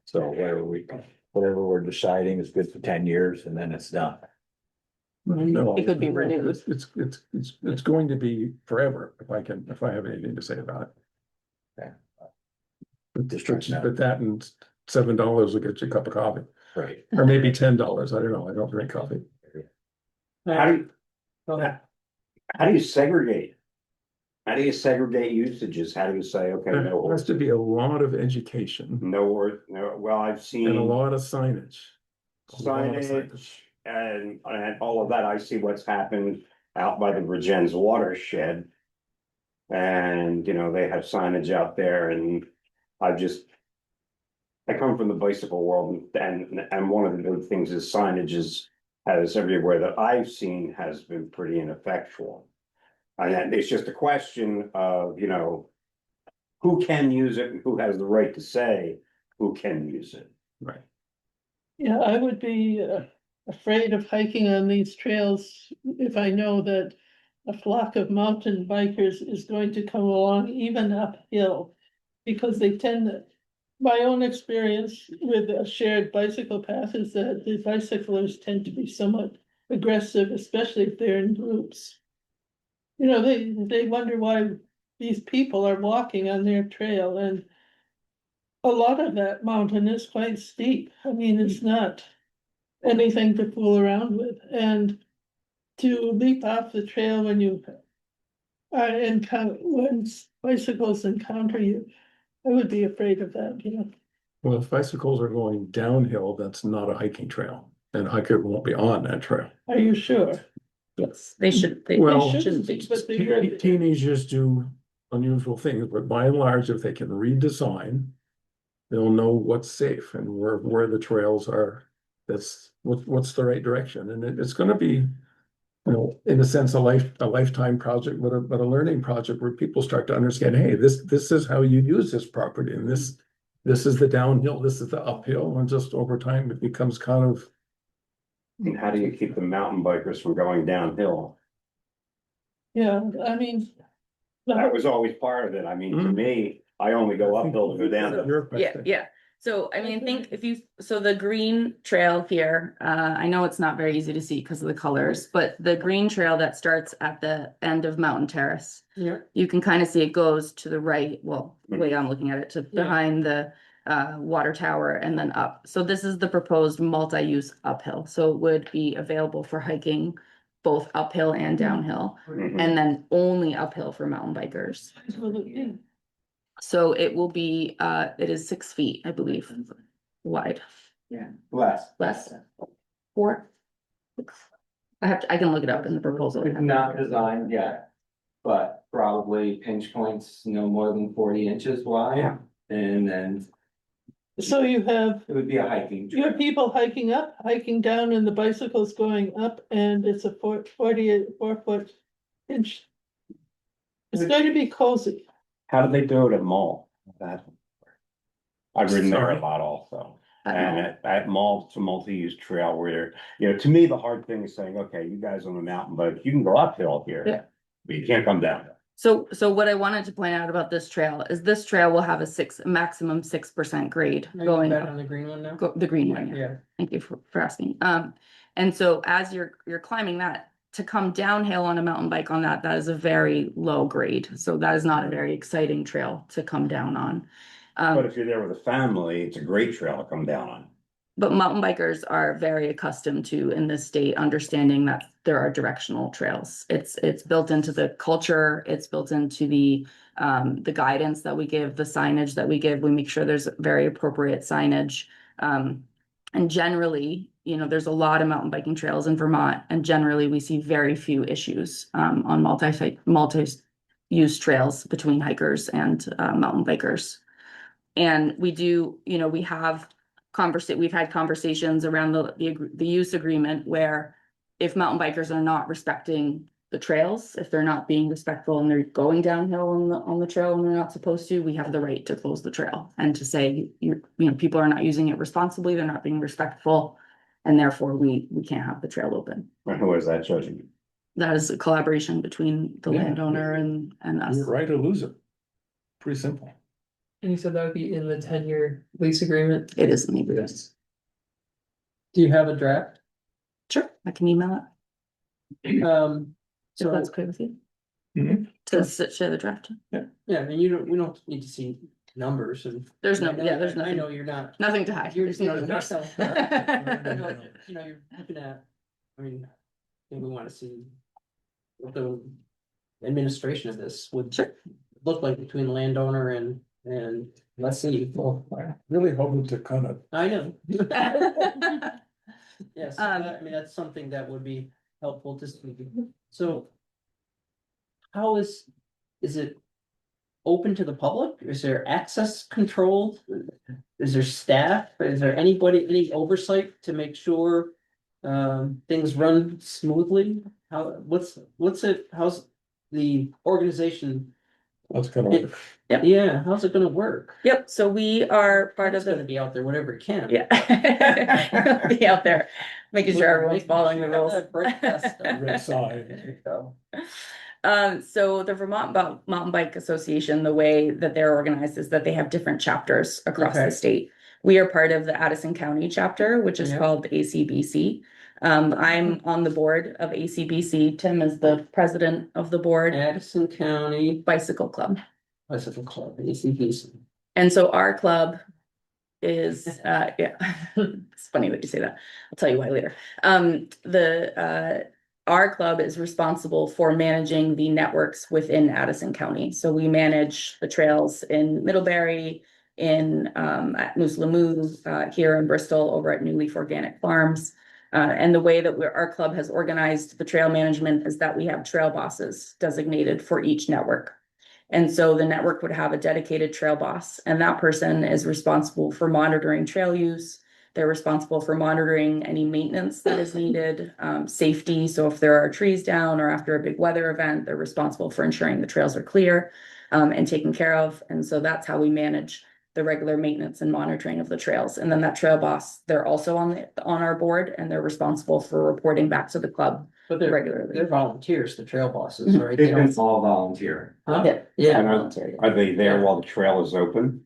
Speaker 3: So whatever we're deciding is good for 10 years and then it's done.
Speaker 7: No.
Speaker 8: It could be renewed.
Speaker 7: It's going to be forever if I have anything to say about it.
Speaker 3: Okay.
Speaker 7: But that and $7 will get you a cup of coffee,
Speaker 3: Right.
Speaker 7: or maybe $10. I don't know. I don't drink coffee.
Speaker 12: How do
Speaker 1: Go ahead.
Speaker 12: how do you segregate? How do you segregate usages? How do you say, okay,
Speaker 7: There
Speaker 12: no,
Speaker 7: has to be a lot of education
Speaker 12: no, well, I've
Speaker 7: and a
Speaker 12: seen
Speaker 7: lot of signage. A lot of
Speaker 12: signage and all of that. I see what's happened out by the Virgins watershed. And, you know, they have signage out there and I come from the bicycle world and one of the big things is signage has everywhere that I've seen has been pretty ineffectual. And it's just a question of, you know, who can use it and who has the right to say who can use it.
Speaker 7: Right.
Speaker 11: Yeah, I would be afraid of hiking on these trails if I know that a flock of mountain bikers is going to come along even uphill. Because they tend to, my own experience with a shared bicycle path is that the bicyclers tend to be somewhat aggressive, especially if they're in groups. You know, they wonder why these people are walking on their trail, and a lot of that mountain is quite steep. I mean, it's not anything to fool around with, and to leap off the trail when you are when bicycles encounter you, I would be afraid of that, you know.
Speaker 7: Well, if bicycles are going downhill, that's not a hiking trail, and hiker won't be on that trail.
Speaker 11: Are you sure?
Speaker 8: Yes, they should, they
Speaker 7: Well,
Speaker 8: shouldn't be.
Speaker 11: But they will.
Speaker 7: Teenagers do unusual things, but by and large, if they can read the sign, they'll know what's safe and where the trails are. That's what's the right direction, and it's gonna be, you know, in a sense, a lifetime project, but a learning project where people start to understand, hey, this is how you use this property, and this is the downhill, this is the uphill, and just over time, it becomes kind of.
Speaker 12: And how do you keep the mountain bikers from going downhill?
Speaker 11: Yeah, I mean.
Speaker 12: That was always part of it. I mean, to me, I only go uphill to go downhill.
Speaker 7: Your
Speaker 8: Yeah,
Speaker 7: question.
Speaker 8: yeah. So I mean, think if you, so the green trail here, I know it's not very easy to see because of the colors, but the green trail that starts at the end of Mountain Terrace.
Speaker 1: Yeah.
Speaker 8: You can kind of see it goes to the right, well, the way I'm looking at it, to
Speaker 1: Yeah.
Speaker 8: behind the water tower and then up. So this is the proposed multi-use uphill. So it would be available for hiking both uphill and downhill,
Speaker 12: Mhm.
Speaker 8: and then only uphill for mountain bikers. So it will be, it is 6 feet, I believe, wide.
Speaker 12: Less.
Speaker 8: Less? 4? 6? I can look it up in the proposal.
Speaker 13: Not designed yet, but probably pinch points no more than 40 inches wide. And then
Speaker 11: So you have,
Speaker 13: it would be a hiking
Speaker 11: you have
Speaker 13: trail.
Speaker 11: people hiking up, hiking down, and the bicycles going up, and it's a 4 foot inch. It's going to be cozy.
Speaker 12: How do they do it at mall? That. I've ridden there
Speaker 7: Sorry?
Speaker 12: a lot also.
Speaker 8: I
Speaker 12: And
Speaker 8: don't know.
Speaker 12: at mall, it's a multi-use trail where, you know, to me, the hard thing is saying, okay, you guys on the mountain bike, you can go uphill
Speaker 8: Yeah.
Speaker 12: here. But you can't come down.
Speaker 8: So what I wanted to point out about this trail is this trail will have a maximum 6% grade
Speaker 1: Are you
Speaker 8: going
Speaker 1: back
Speaker 8: up.
Speaker 1: on the green one now?
Speaker 8: The green one, yeah.
Speaker 1: Yeah.
Speaker 8: Thank you for asking. And so as you're climbing that, to come downhill on a mountain bike on that is a very low grade. So that is not a very exciting trail to come down on.
Speaker 12: But if you're there with a family, it's a great trail to come down on.
Speaker 8: But mountain bikers are very accustomed to, in this state, understanding that there are directional trails. It's built into the culture, it's built into the guidance that we give, the signage that we give. We make sure there's very appropriate signage. And generally, you know, there's a lot of mountain biking trails in Vermont, and generally we see very few issues on multi-use trails between hikers and mountain bikers. And we do, you know, we've had conversations around the use agreement where if mountain bikers are not respecting the trails, if they're not being respectful and they're going downhill on the trail when they're not supposed to, we have the right to close the trail and to say, you know, people are not using it responsibly, they're not being respectful, and therefore we can't have the trail open.
Speaker 12: And who is that judging?
Speaker 8: That is a collaboration between the
Speaker 7: Yeah.
Speaker 8: landowner and us.
Speaker 7: You're right or lose it. Pretty simple.
Speaker 2: And you said that would be in the 10-year lease agreement?
Speaker 8: It is in the agreement.
Speaker 1: Do you have a draft?
Speaker 8: Sure, I can email it,
Speaker 1: So
Speaker 8: if that's okay with you.
Speaker 7: Mhm.
Speaker 8: To share the draft.
Speaker 1: yeah, I mean, we don't need to see numbers and.
Speaker 8: There's no,
Speaker 1: I know-
Speaker 8: yeah, there's
Speaker 1: I
Speaker 8: nothing,
Speaker 1: know you're not.
Speaker 8: nothing to hide.
Speaker 1: You're,
Speaker 8: There's
Speaker 1: you
Speaker 8: no
Speaker 1: know,
Speaker 8: divorce.
Speaker 1: you know, you're looking at, I mean, I think we wanna see. What the administration of this would
Speaker 8: Sure.
Speaker 1: look like between the landowner and let's see, well,
Speaker 7: Really hoping to kind of.
Speaker 1: I know. Yes, I mean, that's something that would be helpful to see. So. How is it? Open to the public? Is there access controlled? Is there staff? Is there any oversight to make sure? Things run smoothly? How's the organization?
Speaker 7: That's kind of.
Speaker 1: Yeah, how's it gonna work?
Speaker 8: Yep, so we are part of
Speaker 1: It's gonna
Speaker 8: the,
Speaker 1: be out there whatever it can.
Speaker 8: yeah. Be out there, making sure everyone's following the rules.
Speaker 7: Red side.
Speaker 8: So the Vermont Mountain Bike Association, the way that they're organized is that they have different chapters across
Speaker 1: Okay.
Speaker 8: the state. We are part of the Addison County chapter, which is
Speaker 1: Yeah.
Speaker 8: called the ACBC. I'm on the board of ACBC. Tim is the president of the board,
Speaker 1: Addison County
Speaker 8: Bicycle Club.
Speaker 1: Bicycle Club, ACPC.
Speaker 8: And so our club is, yeah, it's funny that you say that. I'll tell you why later. Our club is responsible for managing the networks within Addison County. So we manage the trails in Middlebury, at Moose Lamou, here in Bristol, over at New Leaf Organic Farms. And the way that our club has organized the trail management is that we have trail bosses designated for each network. And so the network would have a dedicated trail boss, and that person is responsible for monitoring trail use. They're responsible for monitoring any maintenance that is needed, safety. So if there are trees down or after a big weather event, they're responsible for ensuring the trails are clear, and taken care of. And so that's how we manage the regular maintenance and monitoring of the trails. And then that trail boss, they're also on our board, and they're responsible for reporting back to the club
Speaker 1: But they're
Speaker 8: regularly.
Speaker 1: volunteers, the trail bosses, right? They
Speaker 13: It's
Speaker 1: don't.
Speaker 13: all volunteer.
Speaker 1: Huh?
Speaker 8: Yeah.
Speaker 1: Yeah.
Speaker 12: And
Speaker 8: Voluntary.
Speaker 12: Are they there while the trail is open?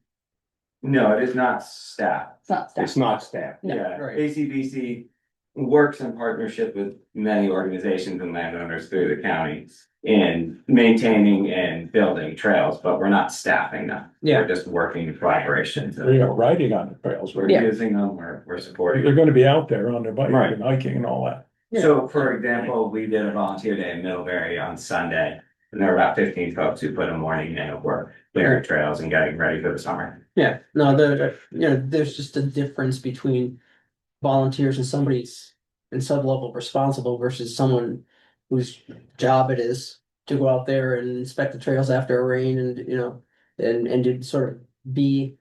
Speaker 13: No, it is not staff.
Speaker 8: It's not staff.
Speaker 12: It's not staff.
Speaker 8: No.
Speaker 13: Yeah,
Speaker 1: Right.
Speaker 13: ACBC works in partnership with many organizations and landowners through the county in maintaining and building trails, but we're not staffing them.
Speaker 1: Yeah.
Speaker 13: We're just working in collaboration.
Speaker 7: They are riding on the trails,
Speaker 13: We're
Speaker 7: right?
Speaker 13: using them, we're supporting.
Speaker 7: They're gonna be out there on their bike
Speaker 12: Right.
Speaker 7: and hiking and all that.
Speaker 13: So for example, we did a volunteer day in Middlebury on Sunday. And there were about 15 folks who put a morning in of work, clearing trails and getting ready for the summer.
Speaker 1: Yeah, no, there's just a difference between volunteers and somebody's in sub-level responsible versus someone whose job it is to go out there and inspect the trails after a rain and, and to sort of be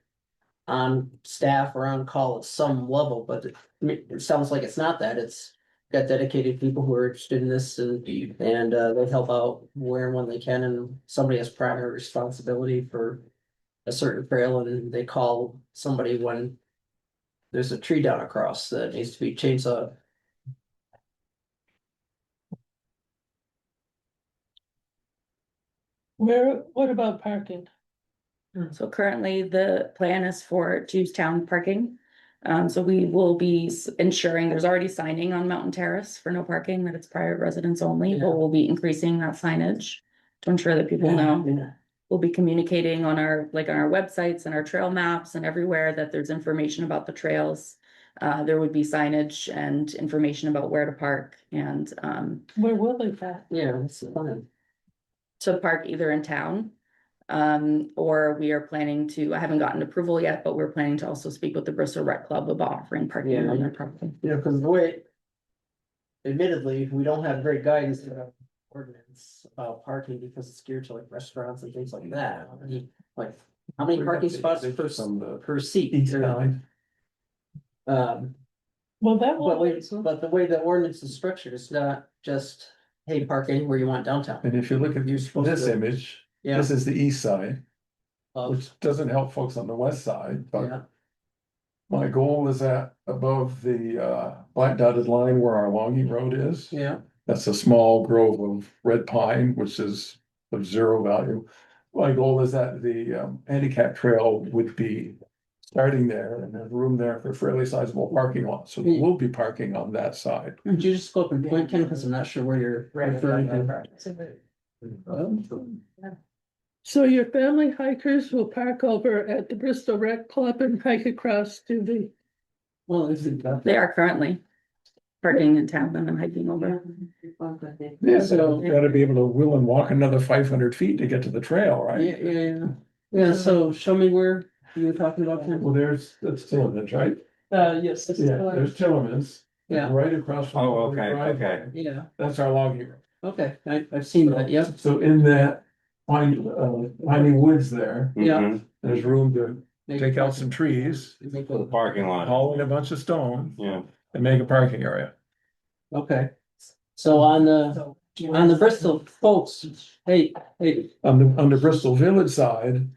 Speaker 1: on staff or on call at some level, but it sounds like it's not that. It's got dedicated people who are interested in this and they help out where and when they can, and somebody has primary responsibility for a certain trail, and they call somebody when there's a tree down across that needs to be chainsawed.
Speaker 11: What about parking?
Speaker 8: So currently the plan is for Jewstown parking. So we will be ensuring there's already signing on Mountain Terrace for no parking, that it's private residents only,
Speaker 1: Yeah.
Speaker 8: but we'll be increasing that signage to ensure that people know.
Speaker 1: Yeah.
Speaker 8: We'll be communicating on our websites and our trail maps and everywhere that there's information about the trails. There would be signage and information about where to park and,
Speaker 11: Where will they park?
Speaker 1: Yeah, that's the plan.
Speaker 8: to park either in town. Or we are planning to, I haven't gotten approval yet, but we're planning to also speak with the Bristol Rec Club about offering parking on their property.
Speaker 1: Because the way, admittedly, we don't have great guidance in our ordinance about parking because it's geared to like restaurants and things like that. How many parking spots per seat?
Speaker 7: East side.
Speaker 11: Well, that
Speaker 1: But the way the ordinance is structured, it's not just, hey, park anywhere you want downtown.
Speaker 7: And if you look at
Speaker 1: You're supposed
Speaker 7: this
Speaker 1: to-
Speaker 7: image,
Speaker 1: Yeah.
Speaker 7: this is the east side,
Speaker 1: Of-
Speaker 7: which doesn't help folks on the west side,
Speaker 1: Yeah.
Speaker 7: but my goal is at above the black dotted line where our logging road is.
Speaker 1: Yeah,
Speaker 7: That's a small grove of red pine, which is of zero value. My goal is that the handicap trail would be starting there and there's room there for fairly sizable parking lot. So we'll be parking on that side.
Speaker 1: could you just go up and point, Ken, because I'm not sure where you're referring to.
Speaker 11: So your family hikers will park over at the Bristol Rec Club and hike across to the.
Speaker 1: Well, is it?
Speaker 8: They are currently parking in town and then hiking over.
Speaker 7: Yeah, so you gotta be able to will and walk another 500 feet to get to the trail,
Speaker 1: Yeah,
Speaker 7: right?
Speaker 1: yeah, yeah, so show me where you were talking about, Ken.
Speaker 7: Well, that's Tillerman's, right?
Speaker 11: Yes.
Speaker 7: Yeah, there's Tillerman's.
Speaker 1: Yeah.
Speaker 7: Right across from.
Speaker 12: Oh,
Speaker 7: the
Speaker 12: okay,
Speaker 7: driveway.
Speaker 12: okay.
Speaker 1: Yeah,
Speaker 7: That's our logging road.
Speaker 1: okay, I've seen that, yep,
Speaker 7: So in that piney woods there,
Speaker 1: Yeah.
Speaker 12: Mhm.
Speaker 7: there's room to take out some trees,
Speaker 12: For the parking lot,
Speaker 7: haul in a bunch of stone
Speaker 12: yeah.
Speaker 7: and make a parking area.
Speaker 1: Okay, so on the Bristol folks, hey,
Speaker 7: On the Bristol Village side,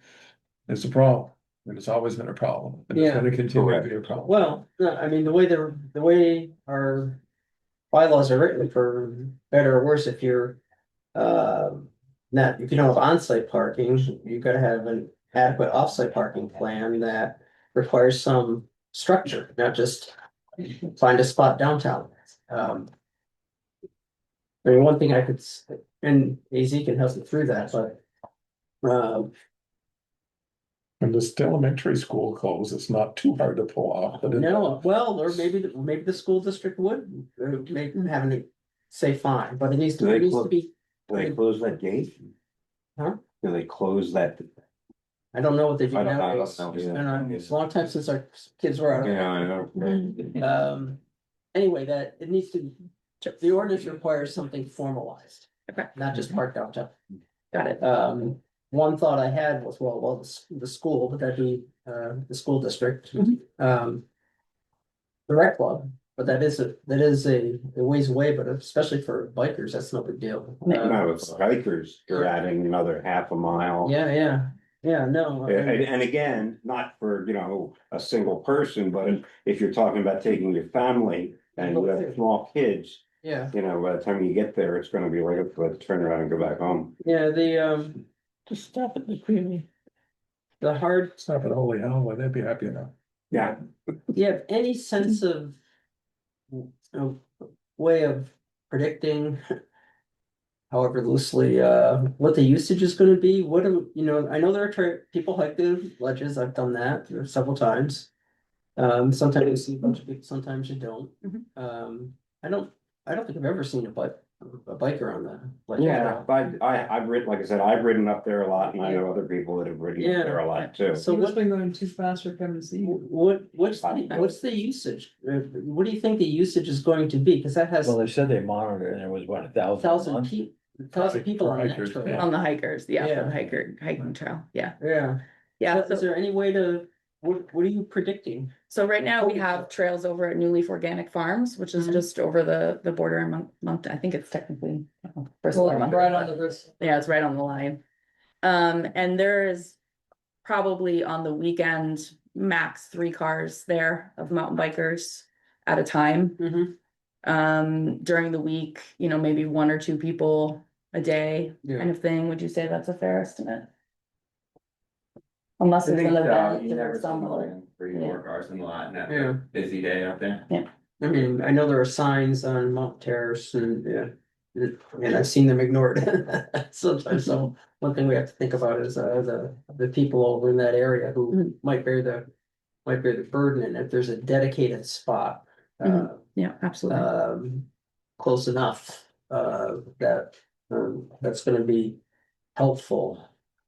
Speaker 7: it's a problem, and it's always been a problem, and it's
Speaker 1: Yeah.
Speaker 7: gonna continue to be a problem.
Speaker 1: well, no, I mean, the way our bylaws are written, for better or worse, if you're if you don't have on-site parking, you gotta have an adequate off-site parking plan that requires some structure, not just find a spot downtown. I mean, one thing I could, and AZ can help me through that, but.
Speaker 7: And this elementary school closed, it's not too hard to pull off, but it.
Speaker 1: No, well, or maybe the school district would, maybe having to say fine, but it needs
Speaker 12: Do
Speaker 1: to,
Speaker 12: they
Speaker 1: it needs to
Speaker 12: clo-
Speaker 1: be.
Speaker 12: Do they close that gate?
Speaker 1: Huh?
Speaker 12: Do they close that?
Speaker 1: I don't know what they do
Speaker 12: I don't know,
Speaker 1: nowadays.
Speaker 12: I don't know
Speaker 1: It's
Speaker 12: either.
Speaker 1: been it's a long time since our kids were out.
Speaker 12: Yeah, I know.
Speaker 1: Anyway, that it needs to, the ordinance requires something formalized.
Speaker 8: Okay.
Speaker 1: Not just park downtown.
Speaker 8: Got it.
Speaker 1: One thought I had was, well, the school, but that'd be, the school district. The rec club, but that is a ways away, but especially for bikers, that's no big deal.
Speaker 12: No, it's hikers, you're adding another half a mile.
Speaker 1: Yeah, no.
Speaker 12: And again, not for, a single person, but if you're talking about taking your family and you have small kids,
Speaker 1: Yeah,
Speaker 12: by the time you get there, it's gonna be like, let's turn around and go back home.
Speaker 1: yeah, the,
Speaker 11: Just stop at the creamy.
Speaker 1: the hard,
Speaker 7: It's not, but holy hell, well, they'd be happy enough.
Speaker 12: Yeah,
Speaker 1: do you have any sense of way of predicting, however loosely, what the usage is gonna be? What do, I know there are people hike the ledges, I've done that several times. Sometimes you see a bunch of people, sometimes you don't. I don't think I've ever seen a biker on the ledge.
Speaker 12: yeah, but I've ridden, like I said, I've ridden up there a lot, and I know other people that have ridden up there a lot too.
Speaker 1: So
Speaker 2: He must
Speaker 1: what,
Speaker 2: been going too fast for Kevin to see.
Speaker 1: what's the usage? What do you think the usage is going to be? Cause that has
Speaker 3: Well, they said they monitored and it was what, 1,000 a
Speaker 1: thousand
Speaker 3: month?
Speaker 1: people on that
Speaker 7: Hikers,
Speaker 1: trail.
Speaker 7: yeah.
Speaker 8: On the hikers, yeah,
Speaker 1: Yeah.
Speaker 8: for the hiking trail, yeah.
Speaker 1: Yeah.
Speaker 8: Yeah,
Speaker 1: So is there any way to, what are you predicting?
Speaker 8: so right now we have trails over at New Leaf Organic Farms, which is
Speaker 1: Mhm.
Speaker 8: just over the border in Moncton. I think it's technically Bristol or Moncton.
Speaker 2: Right on the wrist.
Speaker 8: Yeah, it's right on the line. And there is probably on the weekend, max 3 cars there of mountain bikers at a time. During the week, maybe 1 or 2 people a day
Speaker 1: Yeah.
Speaker 8: kind of thing. Would you say that's a fair estimate? Unless there's an event
Speaker 13: You
Speaker 8: or
Speaker 13: never see
Speaker 8: some,
Speaker 13: more than 3 or 4 cars in the lot, and that's
Speaker 1: Yeah.
Speaker 13: a busy day out there.
Speaker 1: I mean, I know there are signs on Mount Terrace and, and I've seen them ignored sometimes, so one thing we have to think about is, the people over in that area who might bear the burden, and if there's a dedicated spot.
Speaker 8: yeah, absolutely.
Speaker 1: Close enough, that's gonna be helpful.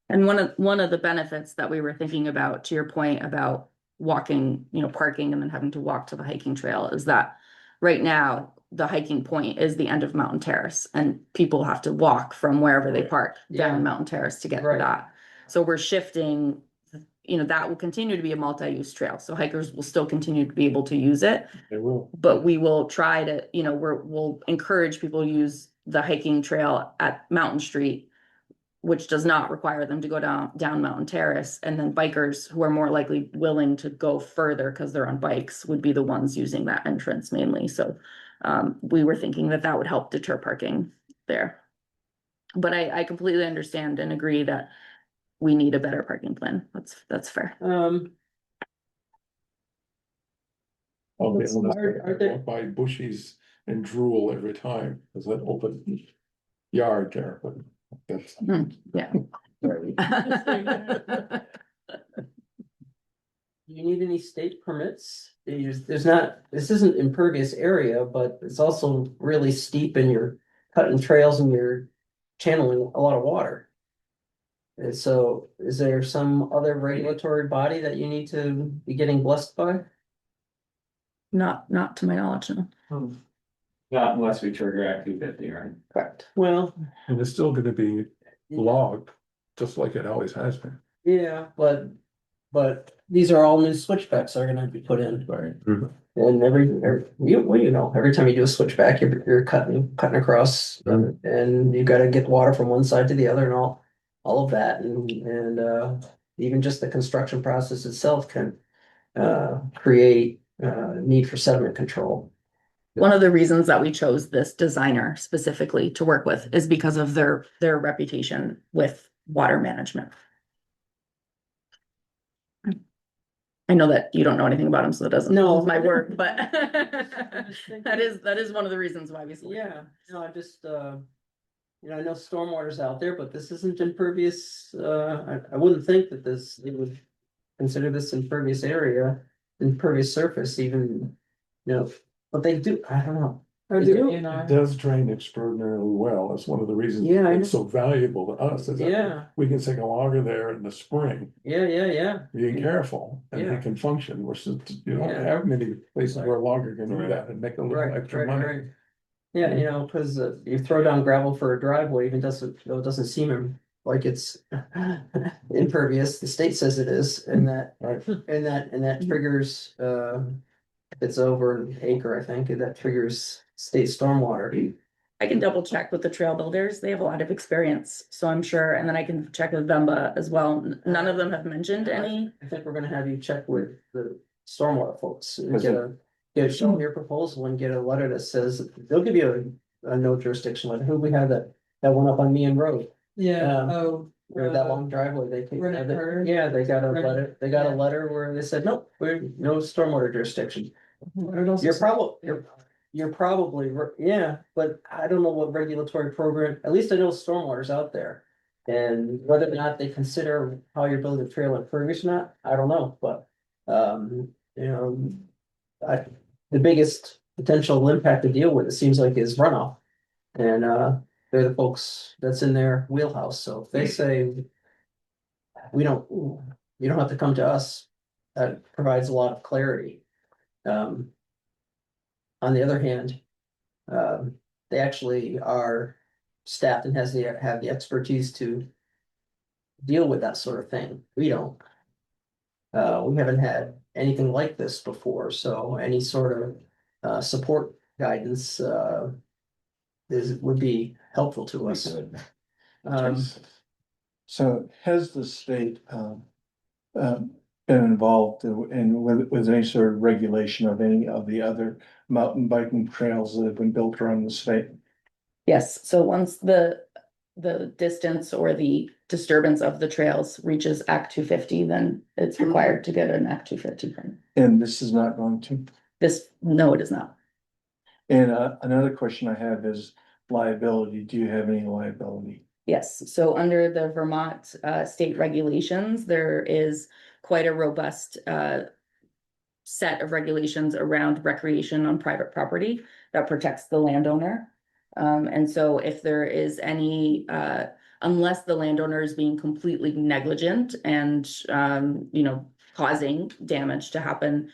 Speaker 8: And one of the benefits that we were thinking about, to your point about walking, parking and then having to walk to the hiking trail, is that right now, the hiking point is the end of Mountain Terrace, and people have to walk from wherever they park down
Speaker 1: Yeah.
Speaker 8: Mountain Terrace to get to
Speaker 1: Right.
Speaker 8: that. So we're shifting, that will continue to be a multi-use trail, so hikers will still continue to be able to use it.
Speaker 7: They will.
Speaker 8: But we will try to, we'll encourage people to use the hiking trail at Mountain Street, which does not require them to go down Mountain Terrace. And then bikers who are more likely willing to go further because they're on bikes would be the ones using that entrance mainly. So we were thinking that would help deter parking there. But I completely understand and agree that we need a better parking plan. That's fair.
Speaker 7: I'll be
Speaker 1: That's
Speaker 7: honest,
Speaker 1: hard,
Speaker 7: I
Speaker 1: aren't they?
Speaker 7: walk by bushes and drool every time, there's that open yard there, but that's.
Speaker 8: Yeah.
Speaker 1: Do you need any state permits? This isn't impervious area, but it's also really steep and you're cutting trails and you're channeling a lot of water. And so is there some other regulatory body that you need to be getting blessed by?
Speaker 8: Not to my knowledge, no.
Speaker 13: Not unless we trigger Act 250, right?
Speaker 1: Correct. Well,
Speaker 7: And it's still gonna be logged, just like it always has been.
Speaker 1: yeah, but these are all new switchbacks that are gonna be put in.
Speaker 7: Right.
Speaker 1: And every time you do a switchback, you're cutting across, and you gotta get water from one side to the other and all of that, and even just the construction process itself can create need for sediment control.
Speaker 8: One of the reasons that we chose this designer specifically to work with is because of their reputation with water management. I know that you don't know anything about them, so that doesn't
Speaker 1: No.
Speaker 8: hold my word, but that is one of the reasons why we.
Speaker 1: Yeah, no, I just, I know stormwater's out there, but this isn't impervious, I wouldn't think that they would consider this impervious area, impervious surface even, but they do, I don't know.
Speaker 2: Or
Speaker 1: They
Speaker 2: the
Speaker 1: do.
Speaker 2: DNR.
Speaker 7: It does drain extraordinarily well. That's one of the reasons
Speaker 1: Yeah, I
Speaker 7: it's so valuable to us, is that
Speaker 1: Yeah,
Speaker 7: we can sink a logger there in the spring,
Speaker 1: yeah.
Speaker 7: being careful, and
Speaker 1: Yeah.
Speaker 7: it can function, which is, you don't
Speaker 1: Yeah.
Speaker 7: have many places where a logger can do that and make a little
Speaker 1: Right,
Speaker 7: extra
Speaker 1: right,
Speaker 7: money.
Speaker 1: right. Yeah, cause you throw down gravel for a driveway, even it doesn't seem like it's impervious, the state says it is, and that,
Speaker 7: Right.
Speaker 1: and that triggers, it's over an acre, I think, and that triggers state stormwater.
Speaker 8: I can double check with the trail builders. They have a lot of experience, so I'm sure, and then I can check with Vemba as well. None of them have mentioned any.
Speaker 1: I think we're gonna have you check with the stormwater folks, and
Speaker 12: Was
Speaker 1: show them your proposal and get a letter that says, they'll give you a no jurisdiction letter. Who we have that one up on Meehan Road?
Speaker 2: Yeah,
Speaker 1: Or that long driveway,
Speaker 2: Rennet Carter?
Speaker 1: yeah, they got a
Speaker 2: Rennet,
Speaker 1: letter, they got a
Speaker 2: yeah.
Speaker 1: letter where they said, nope, we're no stormwater jurisdiction.
Speaker 2: What else
Speaker 1: You're
Speaker 2: is-
Speaker 1: you're probably, yeah, but I don't know what regulatory program, at least I know stormwater's out there. And whether or not they consider how you're building a trail impervious or not, I don't know, but, the biggest potential impact to deal with, it seems like, is runoff. And, they're the folks that's in their wheelhouse, so if they say, you don't have to come to us, that provides a lot of clarity. On the other hand, they actually are staffed and have the expertise to deal with that sort of thing. We don't. We haven't had anything like this before, so any sort of support guidance would be helpful to us.
Speaker 14: So has the state been involved with any sort of regulation of any of the other mountain biking trails that have been built around the state?
Speaker 8: Yes, so once the distance or the disturbance of the trails reaches Act 250, then it's required to get an Act 250 permit.
Speaker 14: And this is not going to?
Speaker 8: No, it is not.
Speaker 14: And another question I have is liability. Do you have any liability?
Speaker 8: Yes, so under the Vermont state regulations, there is quite a robust set of regulations around recreation on private property that protects the landowner. And so if there is any, unless the landowner is being completely negligent and, causing damage to happen,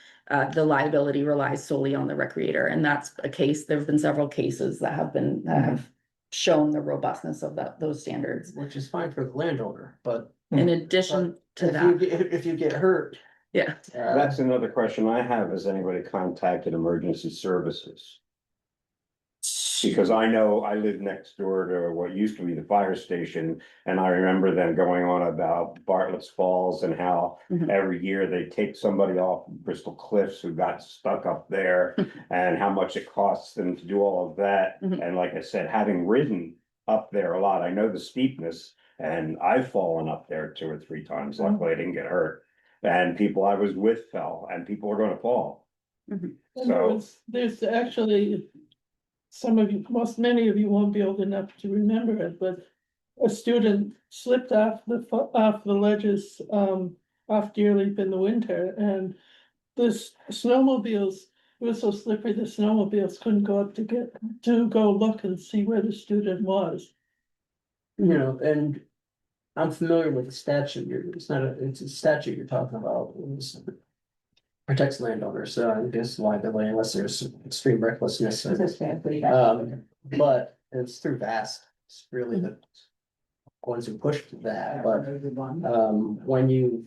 Speaker 8: the liability relies solely on the recreator. And that's a case, there've been several cases that have shown the robustness of those standards.
Speaker 1: Which is fine for the landowner, but.
Speaker 8: In addition to that,
Speaker 1: If you get hurt.
Speaker 8: yeah.
Speaker 12: That's another question I have. Has anybody contacted emergency services? Because I know I live next door to what used to be the fire station, and I remember them going on about Bartlett's Falls and how
Speaker 8: Mhm.
Speaker 12: every year they take somebody off Bristol Cliffs who got stuck up there and how much it costs them to do all of that.
Speaker 8: Mhm.
Speaker 12: And like I said, having ridden up there a lot, I know the steepness, and I've fallen up there 2 or 3 times. Luckily, I didn't get hurt. And people I was with fell, and people are gonna fall.
Speaker 11: And
Speaker 12: So,
Speaker 11: there's actually, many of you won't be old enough to remember it, but a student slipped off the ledges, off Deer Leap in the winter, and this snowmobiles, it was so slippery, the snowmobiles couldn't go up to go look and see where the student was.
Speaker 1: And I'm familiar with the statute, it's a statute you're talking about. Protects landowners, so I guess liability unless there's extreme recklessness. But it's through VAST, it's really the ones who pushed that, but, when you,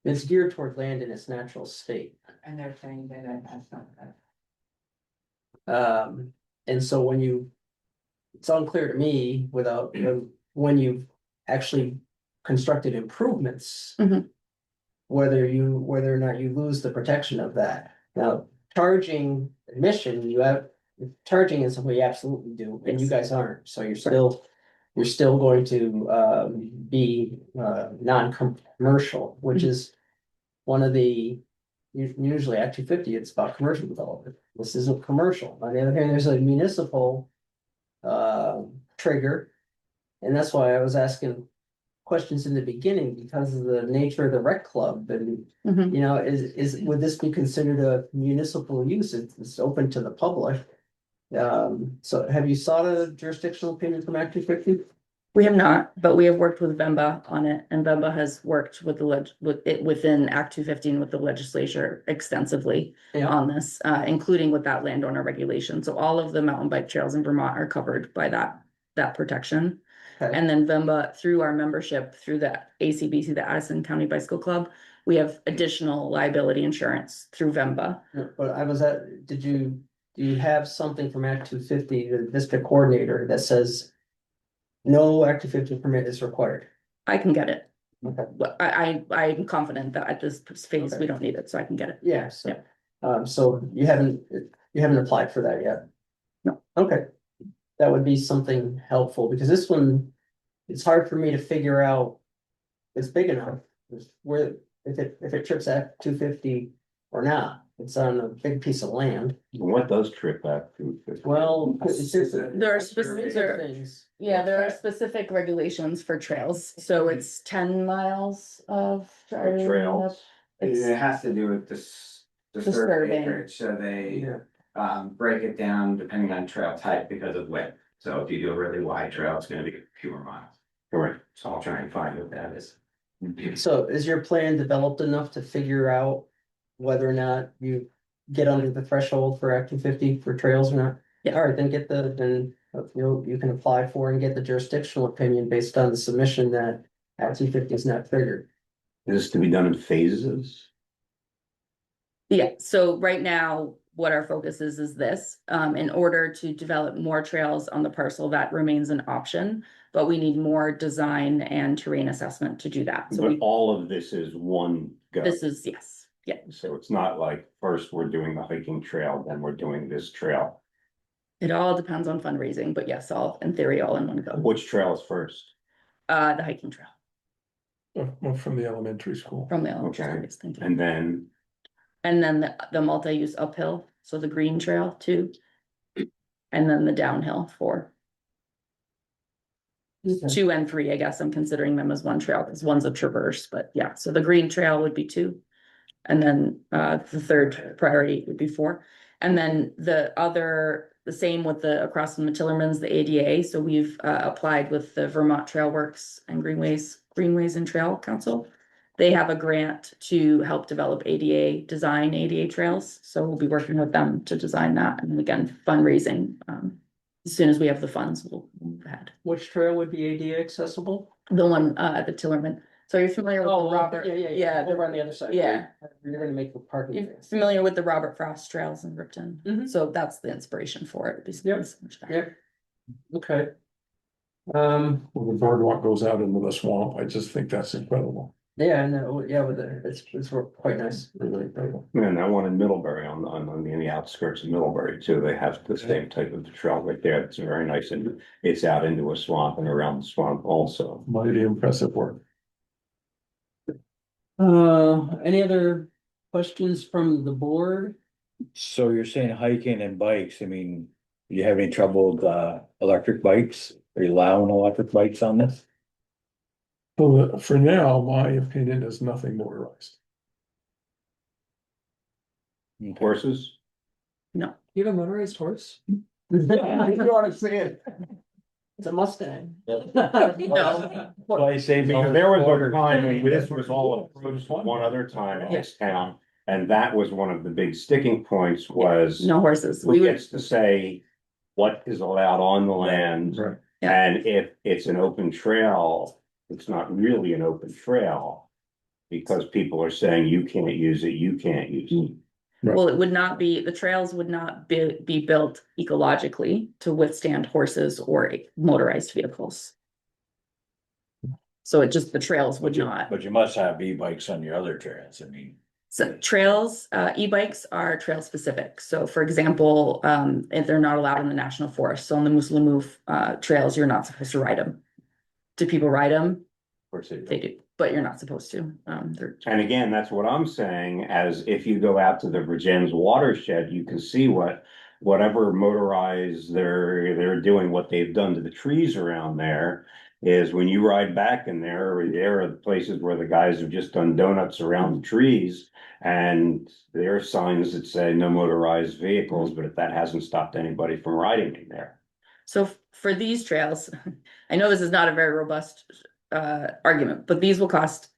Speaker 1: it's geared toward land in its natural state.
Speaker 10: And they're saying that that's not that.
Speaker 1: And so it's unclear to me when you've actually constructed improvements.
Speaker 8: Mhm.
Speaker 1: Whether or not you lose the protection of that. Now, charging admission, charging is something we absolutely do, and you guys aren't, so you're still going to be non-commercial, which is one of the, usually Act 250, it's about commercial development. This isn't commercial. On the other hand, there's a municipal trigger. And that's why I was asking questions in the beginning, because of the nature of the rec club and,
Speaker 8: Mhm.
Speaker 1: you know, would this be considered a municipal use? It's open to the public. So have you sought a jurisdictional opinion from Act 250?
Speaker 8: We have not, but we have worked with Vemba on it, and Vemba has worked with with it within Act 215 with the legislature extensively
Speaker 1: Yeah.
Speaker 8: on this, including with that landowner regulation. So all of the mountain bike trails in Vermont are covered by that protection.
Speaker 1: Okay.
Speaker 8: And then Vemba, through our membership, through the ACBC, the Addison County Bicycle Club, we have additional liability insurance through Vemba.
Speaker 1: But do you have something from Act 250, the district coordinator, that says no Act 250 permit is required?
Speaker 8: I can get it.
Speaker 1: Okay.
Speaker 8: But I'm confident that at this phase,
Speaker 1: Okay.
Speaker 8: we don't need it, so I can get it.
Speaker 1: Yeah, so you haven't applied for that yet?
Speaker 8: No.
Speaker 1: Okay. That would be something helpful, because this one, it's hard for me to figure out. It's big enough, where, if it trips Act 250 or not, it's on a big piece of land.
Speaker 12: What does trip Act 250?
Speaker 1: Well, it's just.
Speaker 8: There are specific
Speaker 1: things.
Speaker 8: Yeah, there are specific regulations for trails, so it's 10 miles of.
Speaker 12: trails?
Speaker 8: It's,
Speaker 13: It has to do with this disturbed
Speaker 8: Disturbing.
Speaker 13: acreage, so they
Speaker 1: Yeah.
Speaker 13: break it down depending on trail type because of width. So if you do a really wide trail, it's gonna be fewer miles.
Speaker 12: Correct.
Speaker 13: So I'll try and find what that is.
Speaker 1: So is your plan developed enough to figure out whether or not you get under the threshold for Act 250 for trails or not?
Speaker 8: Yeah.
Speaker 1: All right, then you can apply for and get the jurisdictional opinion based on the submission that Act 250 is not triggered.
Speaker 12: Is this to be done in phases?
Speaker 8: Yeah, so right now, what our focus is this, in order to develop more trails on the parcel, that remains an option. But we need more design and terrain assessment to do that. So
Speaker 12: But all of this is one go.
Speaker 8: this is, yes, yeah.
Speaker 12: So it's not like first we're doing the hiking trail, then we're doing this trail.
Speaker 8: It all depends on fundraising, but yes, all, in theory, all in one go.
Speaker 12: Which trail is first?
Speaker 8: The hiking trail
Speaker 7: Well, from the elementary school.
Speaker 8: from the elementary
Speaker 12: Okay.
Speaker 8: school, yes, thank you.
Speaker 12: And then
Speaker 8: And then the multi-use uphill, so the green trail 2. And then the downhill 4. 2 and 3, I guess I'm considering them as one trail, because one's a traverse, but yeah, so the green trail would be 2. And then the third priority would be 4. And then the same with the across from the Tillermans, the ADA, so we've applied with the Vermont Trail Works and Greenways and Trail Council. They have a grant to help develop design ADA trails, so we'll be working with them to design that, and again, fundraising. As soon as we have the funds, we'll move ahead.
Speaker 1: Which trail would be ADA accessible?
Speaker 8: The one, the Tillerman, so you're familiar with the Robert?
Speaker 1: Yeah, over on the other side.
Speaker 8: Yeah.
Speaker 1: You're gonna make the parking.
Speaker 8: You're familiar with the Robert Frost trails in Ripton,
Speaker 1: Mhm.
Speaker 8: so that's the inspiration for it.
Speaker 1: Yep. Yeah. Okay.
Speaker 7: Well, the boardwalk goes out into the swamp. I just think that's incredible.
Speaker 1: Yeah, no, yeah, it's quite nice. Really.
Speaker 12: and that one in Middlebury on the outskirts of Middlebury too. They have the same type of trail right there. It's very nice and it's out into a swamp and around the swamp also.
Speaker 7: Mighty impressive work.
Speaker 1: Any other questions from the board?
Speaker 3: So you're saying hiking and bikes, I mean, you have any trouble with electric bikes? Are you allowing electric bikes on this?
Speaker 7: Well, for now, my opinion is nothing motorized.
Speaker 12: Horses?
Speaker 8: No,
Speaker 1: You have a motorized horse?
Speaker 7: You ought to see it.
Speaker 1: It's a Mustang.
Speaker 8: no,
Speaker 3: Well, I say
Speaker 12: Because there was a time, when this was all approved one other time in this town, and that was one of the big sticking points was.
Speaker 8: no horses.
Speaker 12: Who
Speaker 8: We would,
Speaker 12: gets to say what is allowed on the land?
Speaker 7: Right.
Speaker 8: Yeah.
Speaker 12: And if it's an open trail, it's not really an open trail. Because people are saying you can't use it, you can't use it.
Speaker 8: well, it would not be, the trails would not be built ecologically to withstand horses or motorized vehicles. So the trails would not.
Speaker 3: But you must have e-bikes on your other trails, I mean.
Speaker 8: So trails, e-bikes are trail specific. So for example, if they're not allowed in the national forest, so on the Muslimoof trails, you're not supposed to ride them. Do people ride them?
Speaker 3: Of course they do.
Speaker 8: They do. but you're not supposed to.
Speaker 12: And again, that's what I'm saying, as if you go out to the Virgins watershed, you can see whatever motorized they're doing, what they've done to the trees around there. Is when you ride back in there are the places where the guys have just done donuts around the trees. And there are signs that say no motorized vehicles, but that hasn't stopped anybody from riding in there.
Speaker 8: So for these trails, I know this is not a very robust argument, but these will cost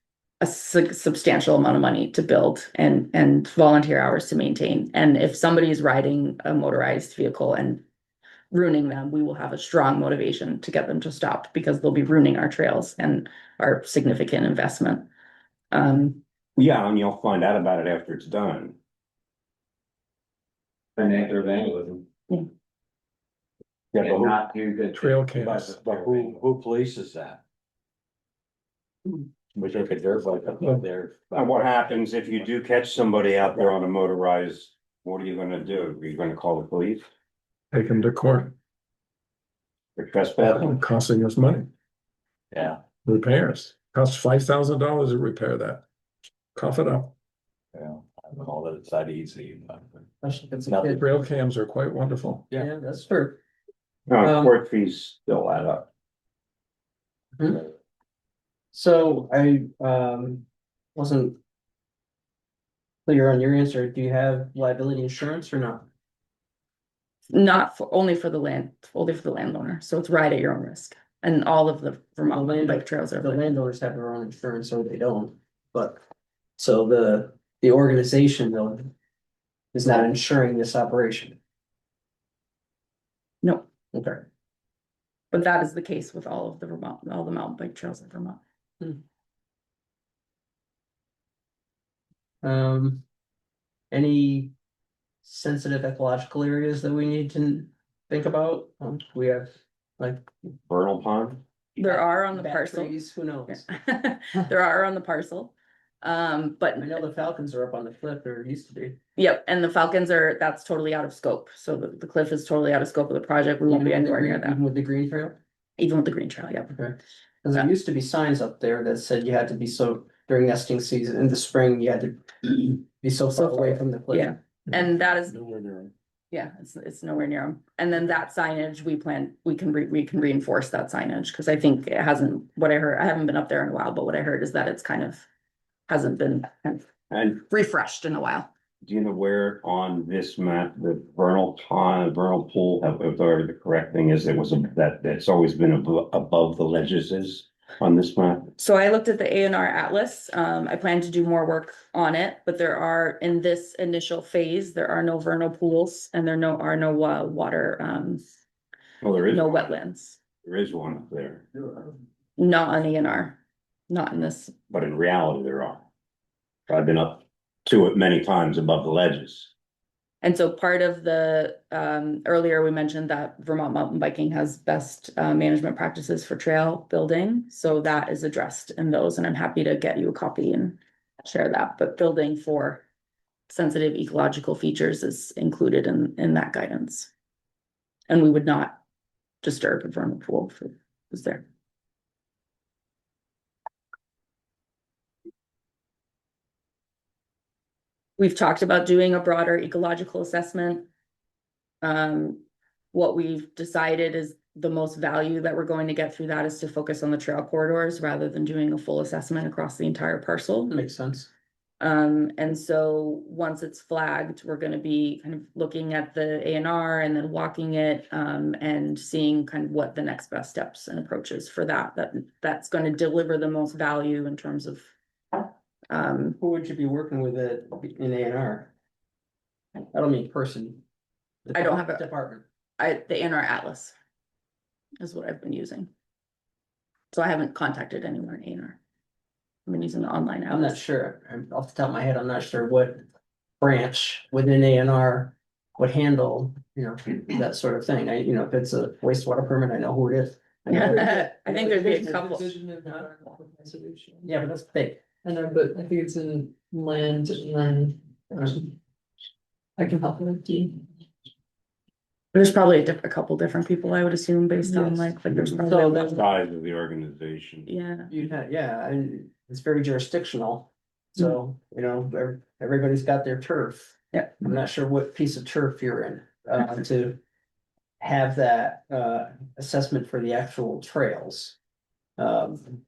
Speaker 8: a substantial amount of money to build and volunteer hours to maintain. And if somebody is riding a motorized vehicle and ruining them, we will have a strong motivation to get them to stop because they'll be ruining our trails and our significant investment.
Speaker 12: Yeah, and you'll find out about it after it's done.
Speaker 13: Financial vandalism.
Speaker 12: Yeah, but
Speaker 13: And not do the.
Speaker 7: Trail cams.
Speaker 3: But who polices that? We took a dirt bike up there.
Speaker 12: And what happens if you do catch somebody out there on a motorized, what are you gonna do? Are you gonna call the police
Speaker 7: Take them to court,
Speaker 12: for trespassing?
Speaker 7: costing us money,
Speaker 3: Yeah,
Speaker 7: repairs, costs $5,000 to repair that. Cough it up.
Speaker 3: yeah, I don't know that it's that easy, but.
Speaker 1: Especially if it's a
Speaker 3: Nothing.
Speaker 1: kid.
Speaker 7: Trail cams are quite wonderful.
Speaker 1: Yeah, that's true.
Speaker 12: No, court fees still add up.
Speaker 1: So I wasn't clear on your answer. Do you have liability insurance or not?
Speaker 8: Not for, only for the landowner. So it's ride at your own risk. And all of the Vermont bike trails are.
Speaker 1: The landowners have their own insurance or they don't, but so the organization though is not insuring this operation.
Speaker 8: No,
Speaker 1: Okay.
Speaker 8: but that is the case with all of the mountain bike trails in Vermont.
Speaker 1: Any sensitive ecological areas that we need to think about? We have like
Speaker 12: Vernal Pond?
Speaker 8: There are on the
Speaker 1: bat
Speaker 8: parcel.
Speaker 1: trees, who knows?
Speaker 8: There are on the parcel. But
Speaker 1: I know the falcons are up on the cliff, or it used to be.
Speaker 8: yep, and the falcons that's totally out of scope. So the cliff is totally out of scope of the project. We won't be anywhere near that.
Speaker 1: Even with the green trail?
Speaker 8: Even with the green trail, yep.
Speaker 1: Okay. Cause there used to be signs up there that said you had to be during nesting season, in the spring, you had to be so far away from the cliff.
Speaker 8: Yeah, and that is,
Speaker 3: Nowhere near 'em.
Speaker 8: yeah, it's nowhere near them. And then that signage, we can reinforce that signage, because I think it hasn't, what I heard, I haven't been up there in a while, but what I heard is that it's kind of hasn't been kind of
Speaker 12: And
Speaker 8: refreshed in a while.
Speaker 12: do you know where on this map, the vernal pond, vernal pool, if the correct thing is, it was that's always been above the ledges is on this map?
Speaker 8: So I looked at the A&R Atlas. I plan to do more work on it, but there are, in this initial phase, there are no vernal pools and there are no water,
Speaker 12: Well, there is.
Speaker 8: no
Speaker 12: one.
Speaker 8: wetlands,
Speaker 12: There is one up there,
Speaker 8: not on A&R, not in this.
Speaker 12: but in reality there are. I've been up to it many times above the ledges.
Speaker 8: And so part of the, earlier we mentioned that Vermont mountain biking has best management practices for trail building. So that is addressed in those, and I'm happy to get you a copy and share that. But building for sensitive ecological features is included in that guidance. And we would not disturb a vernal pool if it was there. We've talked about doing a broader ecological assessment. What we've decided is the most value that we're going to get through that is to focus on the trail corridors rather than doing a full assessment across the entire parcel.
Speaker 1: Makes sense.
Speaker 8: And so once it's flagged, we're gonna be kind of looking at the A&R and then walking it, and seeing kind of what the next best steps and approaches for that's gonna deliver the most value in terms of.
Speaker 1: Who would you be working with in A&R? I don't mean person.
Speaker 8: I don't have a-
Speaker 1: Department.
Speaker 8: The A&R Atlas is what I've been using. So I haven't contacted anyone in A&R. I've been using the online
Speaker 1: I'm not
Speaker 8: atlas.
Speaker 1: sure, off the top of my head, I'm not sure what branch within A&R would handle, that sort of thing. If it's a wastewater permit, I know who it is.
Speaker 8: I think there'd be a couple.
Speaker 2: Division of Environmental Conservation.
Speaker 1: Yeah, but that's big.
Speaker 2: I know, but I think it's in land and then, I can help with you.
Speaker 8: There's probably a couple different people, I would assume, based on
Speaker 1: Yes.
Speaker 8: like there's
Speaker 1: So
Speaker 8: probably,
Speaker 1: there's,
Speaker 12: Size of the organization.
Speaker 8: yeah.
Speaker 1: yeah, and it's very jurisdictional. So, you know, everybody's got their turf.
Speaker 8: Yeah.
Speaker 1: I'm not sure what piece of turf you're in, to have that, assessment for the actual trails. And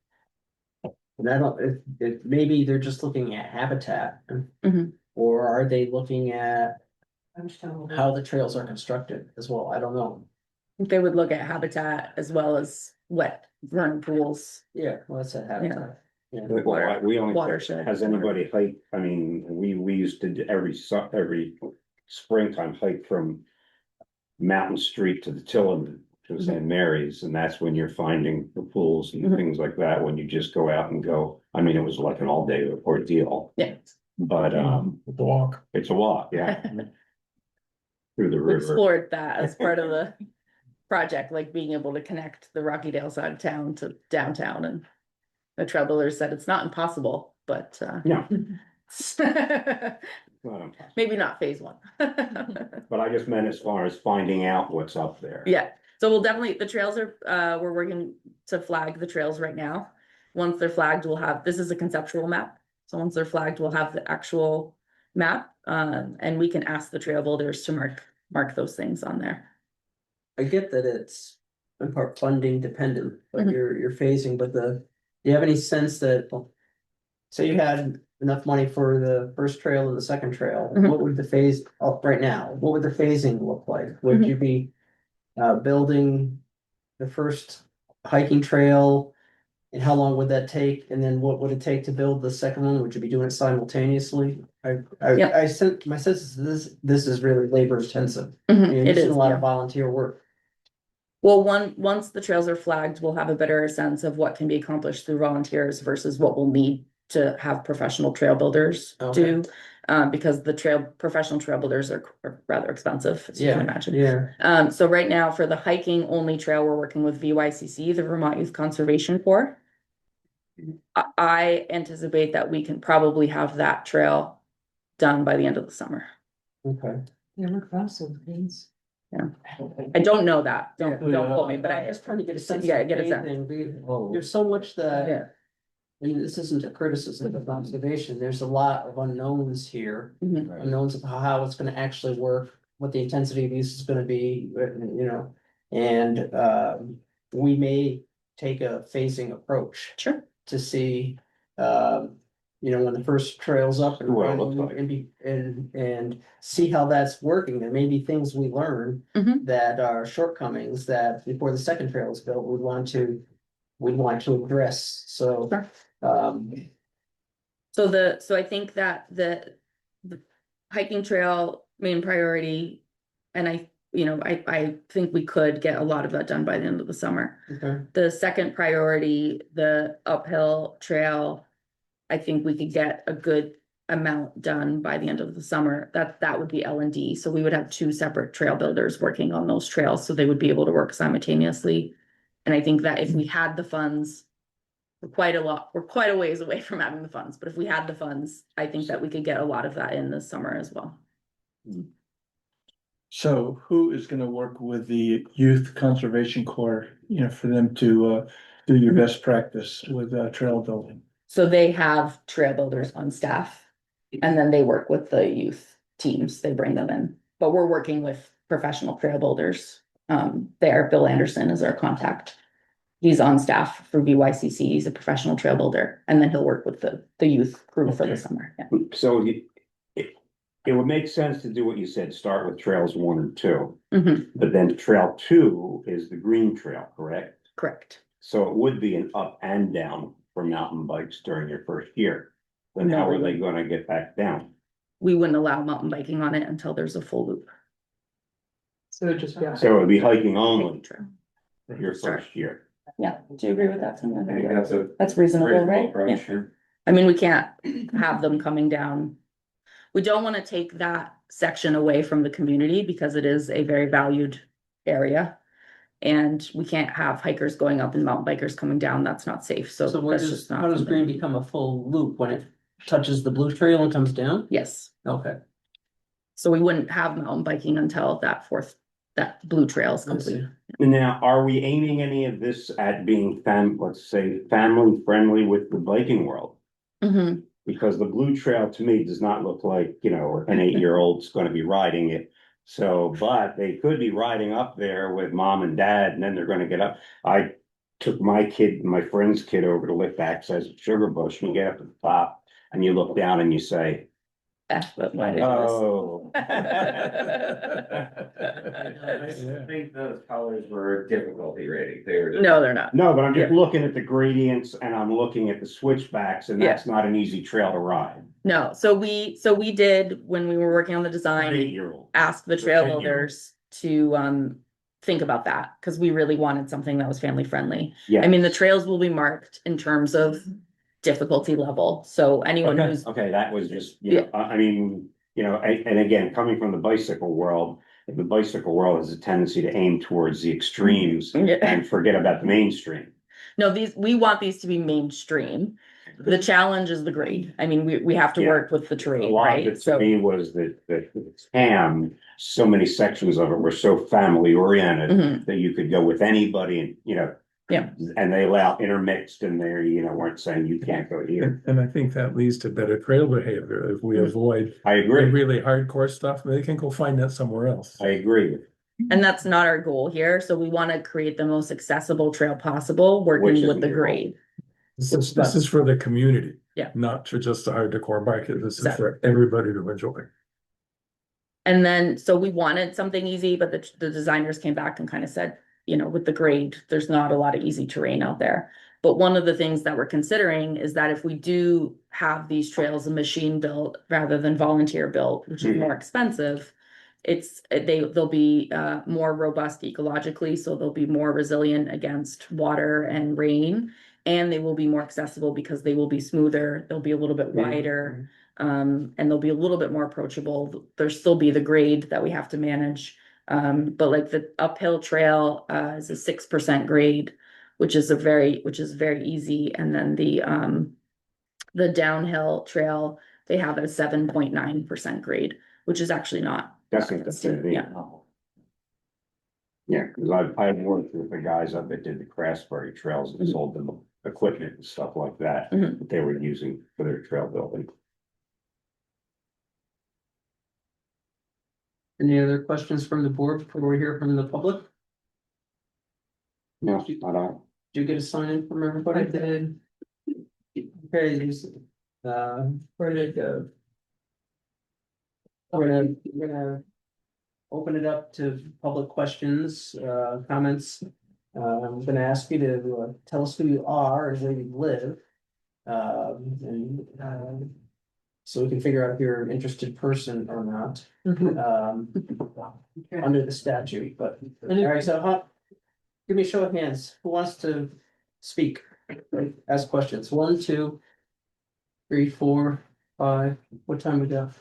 Speaker 1: I don't, maybe they're just looking at habitat.
Speaker 8: Mhm.
Speaker 1: Or are they looking at how the trails are constructed as well? I don't know.
Speaker 8: They would look at habitat as well as wet vernal pools.
Speaker 1: Yeah, well, that's a habitat. Yeah.
Speaker 12: Well, we only,
Speaker 8: Watershed.
Speaker 12: has anybody hiked, I mean, we used to do every springtime hike from Mountain Street to the Tilland to St. Mary's, and that's when you're finding the pools and
Speaker 8: Mhm.
Speaker 12: things like that, when you just go out and go. I mean, it was like an all-day ordeal,
Speaker 8: Yeah.
Speaker 12: but
Speaker 7: The walk.
Speaker 12: it's a walk, yeah. Through the
Speaker 8: We
Speaker 12: river.
Speaker 8: explored that as part of the project, like being able to connect the Rocky Dale side of town to downtown, and the trail builders said it's not impossible, but
Speaker 12: Yeah.
Speaker 8: maybe not phase one.
Speaker 12: But I just meant as far as finding out what's up there.
Speaker 8: Yeah, so we'll definitely, the trails are, we're working to flag the trails right now. Once they're flagged, we'll have, this is a conceptual map, so once they're flagged, we'll have the actual map, and we can ask the trail builders to mark those things on there.
Speaker 1: I get that it's in part funding dependent, but
Speaker 8: Mhm.
Speaker 1: you're phasing, but do you have any sense that? Say you had enough money for the first trail and the second trail,
Speaker 8: Mhm.
Speaker 1: what would the phase, right now, what would the phasing look like? Would
Speaker 8: Mhm.
Speaker 1: you be? Building the first hiking trail? And how long would that take? And then what would it take to build the second one? Would you be doing it simultaneously?
Speaker 8: Yeah.
Speaker 1: I sent, my sense is this is really labor intensive.
Speaker 8: Mhm,
Speaker 1: You're
Speaker 8: it
Speaker 1: using
Speaker 8: is,
Speaker 1: a lot
Speaker 8: yeah.
Speaker 1: of volunteer work.
Speaker 8: Well, once the trails are flagged, we'll have a better sense of what can be accomplished through volunteers versus what we'll need to have professional trail builders do. Because the professional trail builders are rather expensive, as you can imagine.
Speaker 1: Yeah.
Speaker 8: So right now for the hiking only trail, we're working with VYCC, the Vermont Youth Conservation Corps. I anticipate that we can probably have that trail done by the end of the summer.
Speaker 1: Okay.
Speaker 2: Never crossed those things.
Speaker 8: Yeah, I don't know that, don't
Speaker 1: Yeah.
Speaker 8: quote me, but
Speaker 1: I'm just trying to get a sense.
Speaker 8: Yeah,
Speaker 1: of
Speaker 8: get a sense.
Speaker 1: phasing. There's so much that.
Speaker 8: Yeah.
Speaker 1: And this isn't a criticism of observation, there's a lot of unknowns here.
Speaker 8: Mhm.
Speaker 1: Unknowns of how it's gonna actually work, what the intensity of use is gonna be, you know. And we may take a phasing approach.
Speaker 8: Sure.
Speaker 1: To see, you know, when the first trail's up and
Speaker 12: Well, it
Speaker 1: running
Speaker 12: looks
Speaker 1: and see how that's working. There may be things we learn
Speaker 8: Mhm.
Speaker 1: that are shortcomings that before the second trail is built, we'd want to address, so.
Speaker 8: Sure.
Speaker 1: Um,
Speaker 8: So I think that the hiking trail main priority, and I think we could get a lot of that done by the end of the summer.
Speaker 1: okay,
Speaker 8: The second priority, the uphill trail, I think we could get a good amount done by the end of the summer. That would be L&D. So we would have two separate trail builders working on those trails, so they would be able to work simultaneously. And I think that if we had the funds, we're quite a ways away from having the funds, but if we had the funds, I think that we could get a lot of that in this summer as well.
Speaker 14: So who is gonna work with the Youth Conservation Corps, you know, for them to do your best practice with trail building?
Speaker 8: So they have trail builders on staff, and then they work with the youth teams, they bring them in, but we're working with professional trail builders. There, Bill Anderson is our contact. He's on staff for VYCC, he's a professional trail builder, and then he'll work with the youth crew for the summer, yeah.
Speaker 12: So it would make sense to do what you said, start with trails 1 and 2,
Speaker 8: Mhm,
Speaker 12: but then trail 2 is the green trail, correct?
Speaker 8: correct.
Speaker 12: So it would be an up and down for mountain bikes during your first year. Then
Speaker 8: No,
Speaker 12: how
Speaker 8: we
Speaker 12: are they
Speaker 8: wouldn't.
Speaker 12: gonna get back down?
Speaker 8: We wouldn't allow mountain biking on it until there's a full loop.
Speaker 2: So it'd just be. a
Speaker 12: So it would be hiking only
Speaker 8: Hiking trail.
Speaker 12: your
Speaker 8: Sure.
Speaker 12: first year.
Speaker 8: Yeah, do you agree with that, Tim?
Speaker 13: I think that's a
Speaker 8: That's reasonable,
Speaker 13: reasonable
Speaker 8: right?
Speaker 13: approach
Speaker 8: Yeah.
Speaker 13: here.
Speaker 8: I mean, we can't have them coming down. We don't want to take that section away from the community because it is a very valued area. And we can't have hikers going up and mountain bikers coming down. That's not safe. So
Speaker 1: so where
Speaker 8: that's just not.
Speaker 1: how does
Speaker 8: something-
Speaker 1: green become a full loop when it touches the blue trail and comes down?
Speaker 8: Yes.
Speaker 1: Okay,
Speaker 8: So we wouldn't have mountain biking until that that blue trail is
Speaker 1: I see.
Speaker 8: complete.
Speaker 12: Now, are we aiming any of this at being let's say, family friendly with the biking world?
Speaker 8: Mhm.
Speaker 12: Because the blue trail to me does not look like, an 8-year-old's gonna be riding it. So, but they could be riding up there with mom and dad, and then they're gonna get up. I took my friend's kid over to lift access at Sugar Bush, and you get up at the top, and you look down and you say,
Speaker 8: But why did
Speaker 12: oh.
Speaker 13: I think those colors were difficulty rating. They were.
Speaker 8: No, they're not.
Speaker 12: No, but I'm just looking at the gradients and I'm looking at the switchbacks, and that's not an easy trail to ride.
Speaker 8: No, so we did, when we were working on the
Speaker 12: An
Speaker 8: design,
Speaker 12: 8-year-old.
Speaker 8: ask the trail
Speaker 12: 10-year-old.
Speaker 8: builders to think about that, because we really wanted something that was family friendly.
Speaker 12: Yeah.
Speaker 8: I mean, the trails will be marked in terms of difficulty level, so anyone
Speaker 12: Okay,
Speaker 8: who's,
Speaker 12: okay, that was just, I mean, and again, coming from the bicycle world, the bicycle world has a tendency to aim towards the extremes and forget about the mainstream.
Speaker 8: no, we want these to be mainstream. The challenge is the grade. I mean, we have to work with the
Speaker 12: A
Speaker 8: terrain,
Speaker 12: lot of
Speaker 8: right?
Speaker 12: it to
Speaker 8: So,
Speaker 12: me was that so many sections of it were so family oriented
Speaker 8: Mhm.
Speaker 12: that you could go with anybody and,
Speaker 8: Yeah.
Speaker 12: and they allow intermixed in there, weren't saying you can't go here.
Speaker 7: And I think that leads to better trail behavior if we avoid
Speaker 12: I
Speaker 7: the
Speaker 12: agree,
Speaker 7: really hardcore stuff. They can go find that somewhere else.
Speaker 12: I agree.
Speaker 8: and that's not our goal here, so we want to create the most accessible trail possible,
Speaker 12: Which
Speaker 8: working
Speaker 12: isn't
Speaker 8: with the
Speaker 12: your goal.
Speaker 8: grade.
Speaker 7: This is for the community.
Speaker 8: Yeah.
Speaker 7: Not for just the hardcore biker. This is
Speaker 8: Exactly.
Speaker 7: for everybody to enjoy.
Speaker 8: And then, so we wanted something easy, but the designers came back and kind of said, with the grade, there's not a lot of easy terrain out there. But one of the things that we're considering is that if we do have these trails machine built rather than volunteer built, which is more expensive, they'll be more robust ecologically, so they'll be more resilient against water and rain. And they will be more accessible because they will be smoother, they'll be a little bit wider. And they'll be a little bit more approachable. There'll still be the grade that we have to manage. But like the uphill trail is a 6% grade, which is very easy. And then the downhill trail, they have a 7.9% grade, which is actually not.
Speaker 12: That's not the
Speaker 8: Yeah.
Speaker 12: Yeah, because I've worked with the guys up that did the Craftsbury trails and sold them equipment and stuff like that,
Speaker 8: Mhm.
Speaker 12: that they were using for their trail building.
Speaker 1: Any other questions from the board before we hear from the public?
Speaker 12: No, not all.
Speaker 1: Did you get a sign in from everybody?
Speaker 2: I did.
Speaker 1: Okay, where did it go? We're gonna open it up to public questions, comments. I'm gonna ask you to tell us who you are and where you live. So we can figure out if you're an interested person or not, under the statute, but, all right, so, give me a show of hands, who wants to speak, ask questions, 1, 2, 3, 4, 5, what time we got?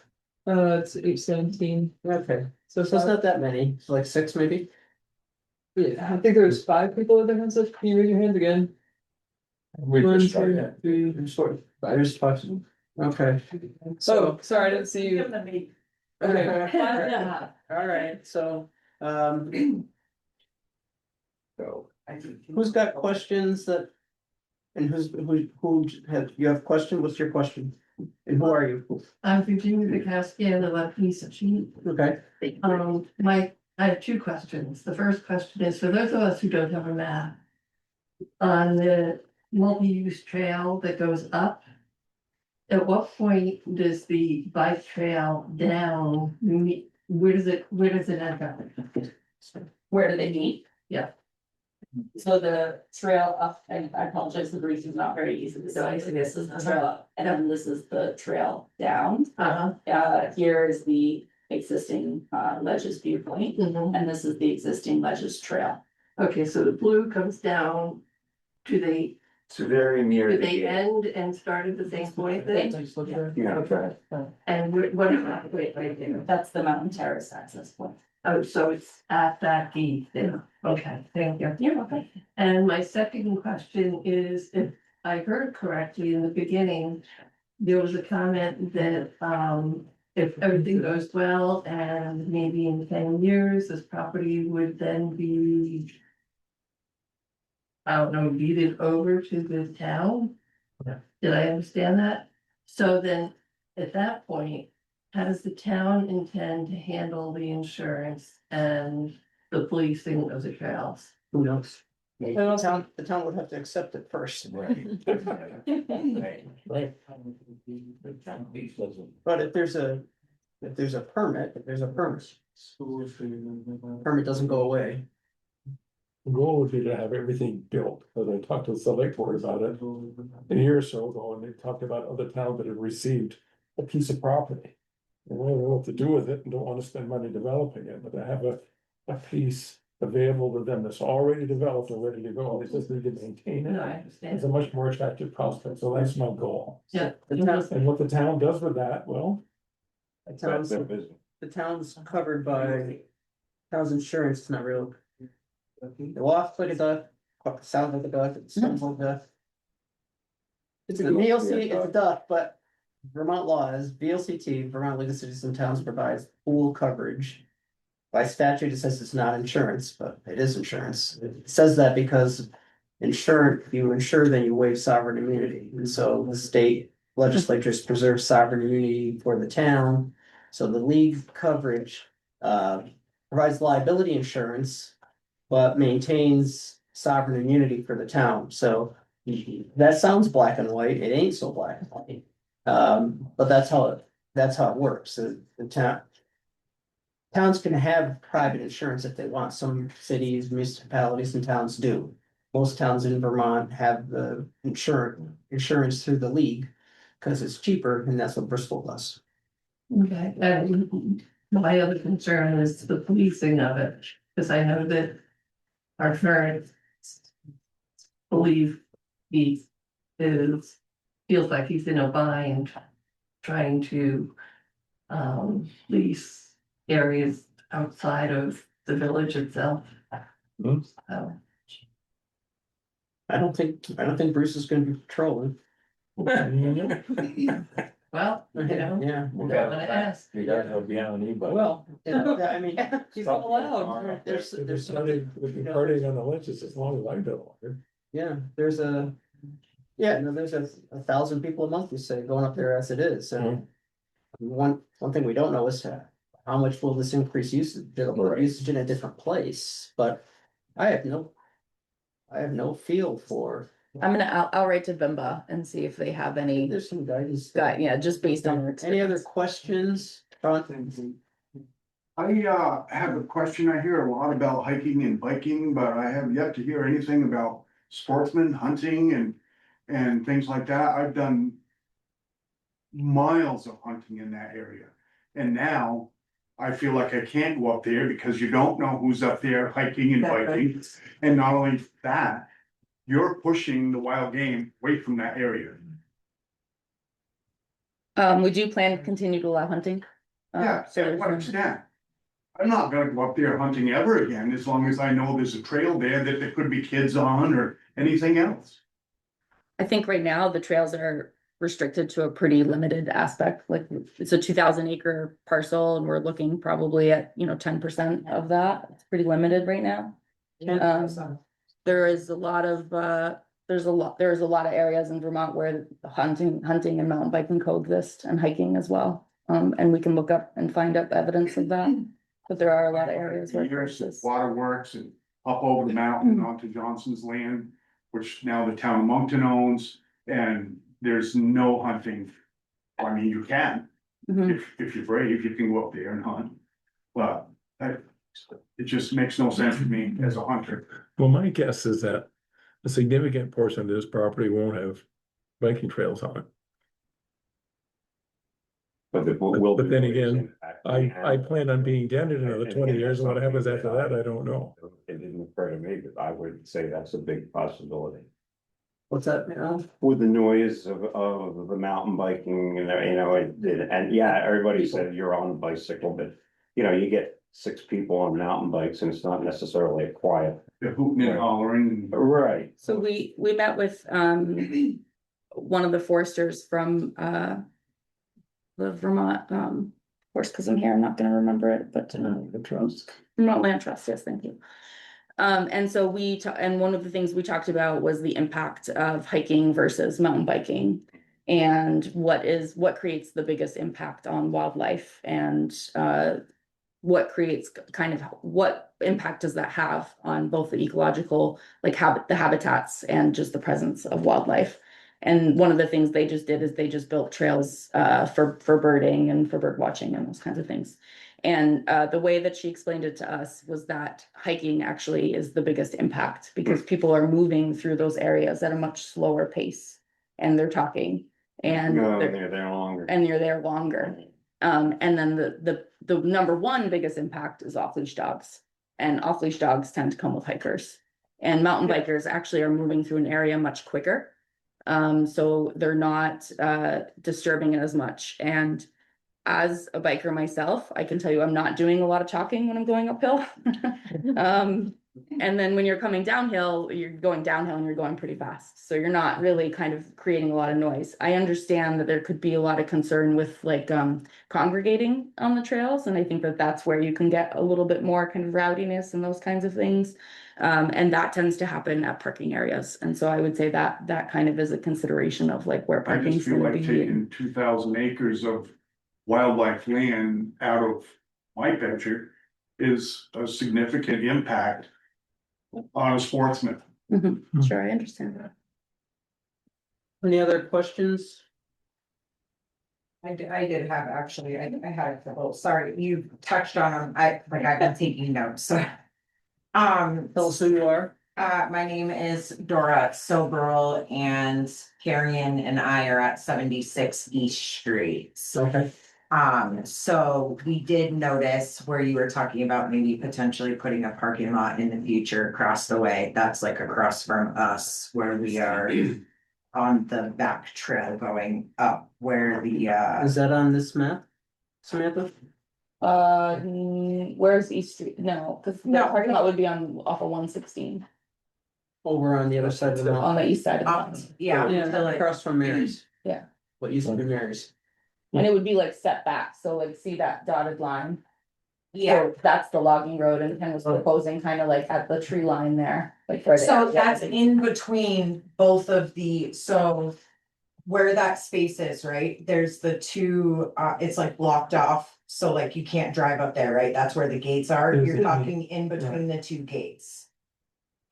Speaker 2: It's 8:17.
Speaker 1: Okay, so it's not that many, it's like 6 maybe?
Speaker 2: Yeah, I think there's 5 people with their hands up. Can you raise your hands again?
Speaker 7: We
Speaker 2: 1,
Speaker 7: just
Speaker 2: 2,
Speaker 7: started.
Speaker 2: 3.
Speaker 1: There's 5, okay.
Speaker 2: Oh, sorry, I didn't see you.
Speaker 1: Okay. All right, so, who's got questions that? And you have question, what's your question? And who are you?
Speaker 11: I'm Virginia Bukowski, I live on Piece Street.
Speaker 1: Okay,
Speaker 11: I have 2 questions. The first question is, for those of us who don't have a map. On the multi-use trail that goes up. At what point does the bike trail down meet, where does it end up?
Speaker 8: Where do they meet?
Speaker 11: Yeah.
Speaker 8: So the trail up, and I apologize, the bridge is not very easy. So I see this is the trail up, and then this is the trail down. Here is the existing ledges viewpoint, and this is the existing ledges trail.
Speaker 11: Okay, so the blue comes down.
Speaker 13: It's very near.
Speaker 11: Do they end and start at the same point then?
Speaker 12: Yeah.
Speaker 11: And what about, wait, right there?
Speaker 8: That's the mountain terrace access point.
Speaker 11: Oh, so it's at that gate then. Okay, thank you.
Speaker 8: You're welcome.
Speaker 11: And my second question is, if I heard correctly in the beginning, there was a comment that, if everything goes well and maybe in 10 years, this property would then be, I don't know, deeded over to the town?
Speaker 1: Yeah.
Speaker 11: Did I understand that? So then, at that point, how does the town intend to handle the insurance and the policing of the trails?
Speaker 1: Who knows? The town would have to accept it first.
Speaker 3: Right.
Speaker 1: Right. But if there's a permit, permit doesn't go away.
Speaker 7: The goal would be to have everything built, but I talked to the select board about it a year or so ago, and they talked about other towns that have received a piece of property. And they don't know what to do with it and don't wanna spend money developing it, but to have a piece available to them that's already developed and ready to go, they just need to maintain
Speaker 11: No, I
Speaker 7: it.
Speaker 11: understand.
Speaker 7: It's a much more attractive prospect, so that's my goal.
Speaker 11: Yeah.
Speaker 1: The town,
Speaker 7: And what the town does with that, well,
Speaker 1: the
Speaker 12: That's
Speaker 1: town's,
Speaker 12: their business.
Speaker 1: the town's covered by town's insurance, it's not real. It walks like a duck, sounds like a duck, it sounds like a duck. It's a VLC, it's a duck, but Vermont law is VLCT, Vermont League of Cities and Towns provides full coverage. By statute, it says it's not insurance, but it is insurance. It says that because you insure, then you waive sovereign immunity. And so the state legislatures preserve sovereign immunity for the town. So the league coverage provides liability insurance, but maintains sovereign immunity for the town. So that sounds black and white. It ain't so black and white. But that's how it works. The towns can have private insurance if they want. Some cities, municipalities and towns do. Most towns in Vermont have the insurance through the league because it's cheaper, and that's what Bristol does.
Speaker 11: Okay, and my other concern is the policing of it, because I know that our parents believe he feels like he's in a bind trying to lease areas outside of the village itself.
Speaker 7: Hmm.
Speaker 11: So,
Speaker 1: I don't think Bruce is gonna be patrolling.
Speaker 11: well, you know,
Speaker 1: Yeah.
Speaker 11: I'm gonna ask.
Speaker 3: You gotta have beyond but.
Speaker 1: Well, I mean, he's not allowed. There's
Speaker 7: They've been partying on the lynches as long as I know.
Speaker 1: yeah, there's a 1,000 people a month, you say, going up there as it is, so. One thing we don't know is how much will this increase usage, it'll put
Speaker 3: Right.
Speaker 1: usage in a different place, but I have no feel for.
Speaker 8: I'll write to Vimba and see if they have any,
Speaker 1: There's some guidance.
Speaker 8: yeah, just based on their
Speaker 1: Any other
Speaker 8: experience.
Speaker 1: questions? Sean?
Speaker 15: I have a question. I hear a lot about hiking and biking, but I have yet to hear anything about sportsmen hunting and things like that. I've done miles of hunting in that area. And now I feel like I can't go up there because you don't know who's up there hiking and biking. And not only that, you're pushing the wild game away from that area.
Speaker 8: Would you plan to continue to allow hunting?
Speaker 15: Yeah,
Speaker 8: So
Speaker 15: to
Speaker 8: there's
Speaker 15: what
Speaker 8: no-
Speaker 15: extent? I'm not gonna go up there hunting ever again, as long as I know there's a trail there that there could be kids on or anything else.
Speaker 8: I think right now the trails are restricted to a pretty limited aspect, like it's a 2,000 acre parcel and we're looking probably at, 10% of that. It's pretty limited right now. There is a lot of, there's a lot of areas in Vermont where hunting and mountain biking coexist and hiking as well. And we can look up and find out evidence of that, but there are a lot of areas where.
Speaker 15: Years
Speaker 8: there's this.
Speaker 15: waterworks and up over the mountain onto Johnson's land, which now the town of Moncton owns, and there's no hunting. I mean, you can,
Speaker 8: Mhm.
Speaker 15: if you're brave, you can go up there and hunt, but it just makes no sense to me as a hunter.
Speaker 7: Well, my guess is that a significant portion of this property won't have biking trails on it.
Speaker 12: But
Speaker 7: But then again, I plan on being dead in another 20 years, and what happens after that, I don't know.
Speaker 12: It didn't occur to me, but I would say that's a big possibility.
Speaker 1: What's that, now?
Speaker 12: With the noise of the mountain biking and, and yeah, everybody said you're on a bicycle, but you get 6 people on mountain bikes and it's not necessarily a quiet.
Speaker 15: The hooting and hollering.
Speaker 12: Right.
Speaker 8: So we met with one of the foresters from the Vermont course, because I'm here, I'm not gonna remember it, but
Speaker 14: The trust.
Speaker 8: Vermont Land Trust, yes, thank you. And so and one of the things we talked about was the impact of hiking versus mountain biking. And what creates the biggest impact on wildlife, and what creates what impact does that have on both the ecological, like the habitats and just the presence of wildlife. And one of the things they just did is they just built trails for birding and for bird watching and those kinds of things. And the way that she explained it to us was that hiking actually is the biggest impact, because people are moving through those areas at a much slower pace, and they're talking, and
Speaker 12: No,
Speaker 8: they're
Speaker 12: they're there longer.
Speaker 8: and you're there longer. And then the number one biggest impact is off-leash dogs. And off-leash dogs tend to come with hikers. And mountain bikers actually are moving through an area much quicker. So they're not disturbing it as much. And as a biker myself, I can tell you I'm not doing a lot of talking when I'm going uphill. And then when you're coming downhill, you're going downhill and you're going pretty fast. So you're not really kind of creating a lot of noise. I understand that there could be a lot of concern with like congregating on the trails. And I think that that's where you can get a little bit more kind of rowdiness and those kinds of things. And that tends to happen at parking areas. And so I would say that that kind of is a consideration of like where
Speaker 15: I
Speaker 8: parking
Speaker 15: just
Speaker 8: is
Speaker 15: feel
Speaker 8: going to
Speaker 15: like
Speaker 8: be.
Speaker 15: taking 2,000 acres of wildlife land out of my picture is a significant impact on a sportsman.
Speaker 8: Mhm. Sure, I understand that.
Speaker 1: Any other questions?
Speaker 16: I did have, actually, I had a couple, sorry, you touched on them, I've been taking notes, so.
Speaker 1: Tell us who you are.
Speaker 16: My name is Dora Soberl, and Carrion and I are at 76 East Street.
Speaker 1: Okay.
Speaker 16: So we did notice where you were talking about maybe potentially putting a parking lot in the future across the way. That's like across from us where we are on the back trail going up where the
Speaker 1: Is that on this map, Samantha?
Speaker 8: Where's East Street? No, because the
Speaker 16: No.
Speaker 8: parking lot would be off of 116
Speaker 1: Over on the other side of the
Speaker 8: on
Speaker 1: mountain.
Speaker 8: the east side of the mountain.
Speaker 16: yeah,
Speaker 1: Yeah,
Speaker 16: so like-
Speaker 1: across from Mary's.
Speaker 8: Yeah.
Speaker 1: What used to be Mary's.
Speaker 8: And it would be like set back, so like see that dotted line?
Speaker 16: yeah.
Speaker 8: So that's the logging road, and Ken was proposing kind of like at the tree line there, like right.
Speaker 16: So that's in between both of the, so where that space is, right? There's the two, it's like blocked off, so like you can't drive up there, right? That's where the gates are.
Speaker 14: Is
Speaker 16: You're
Speaker 14: it-
Speaker 16: talking in between the two gates.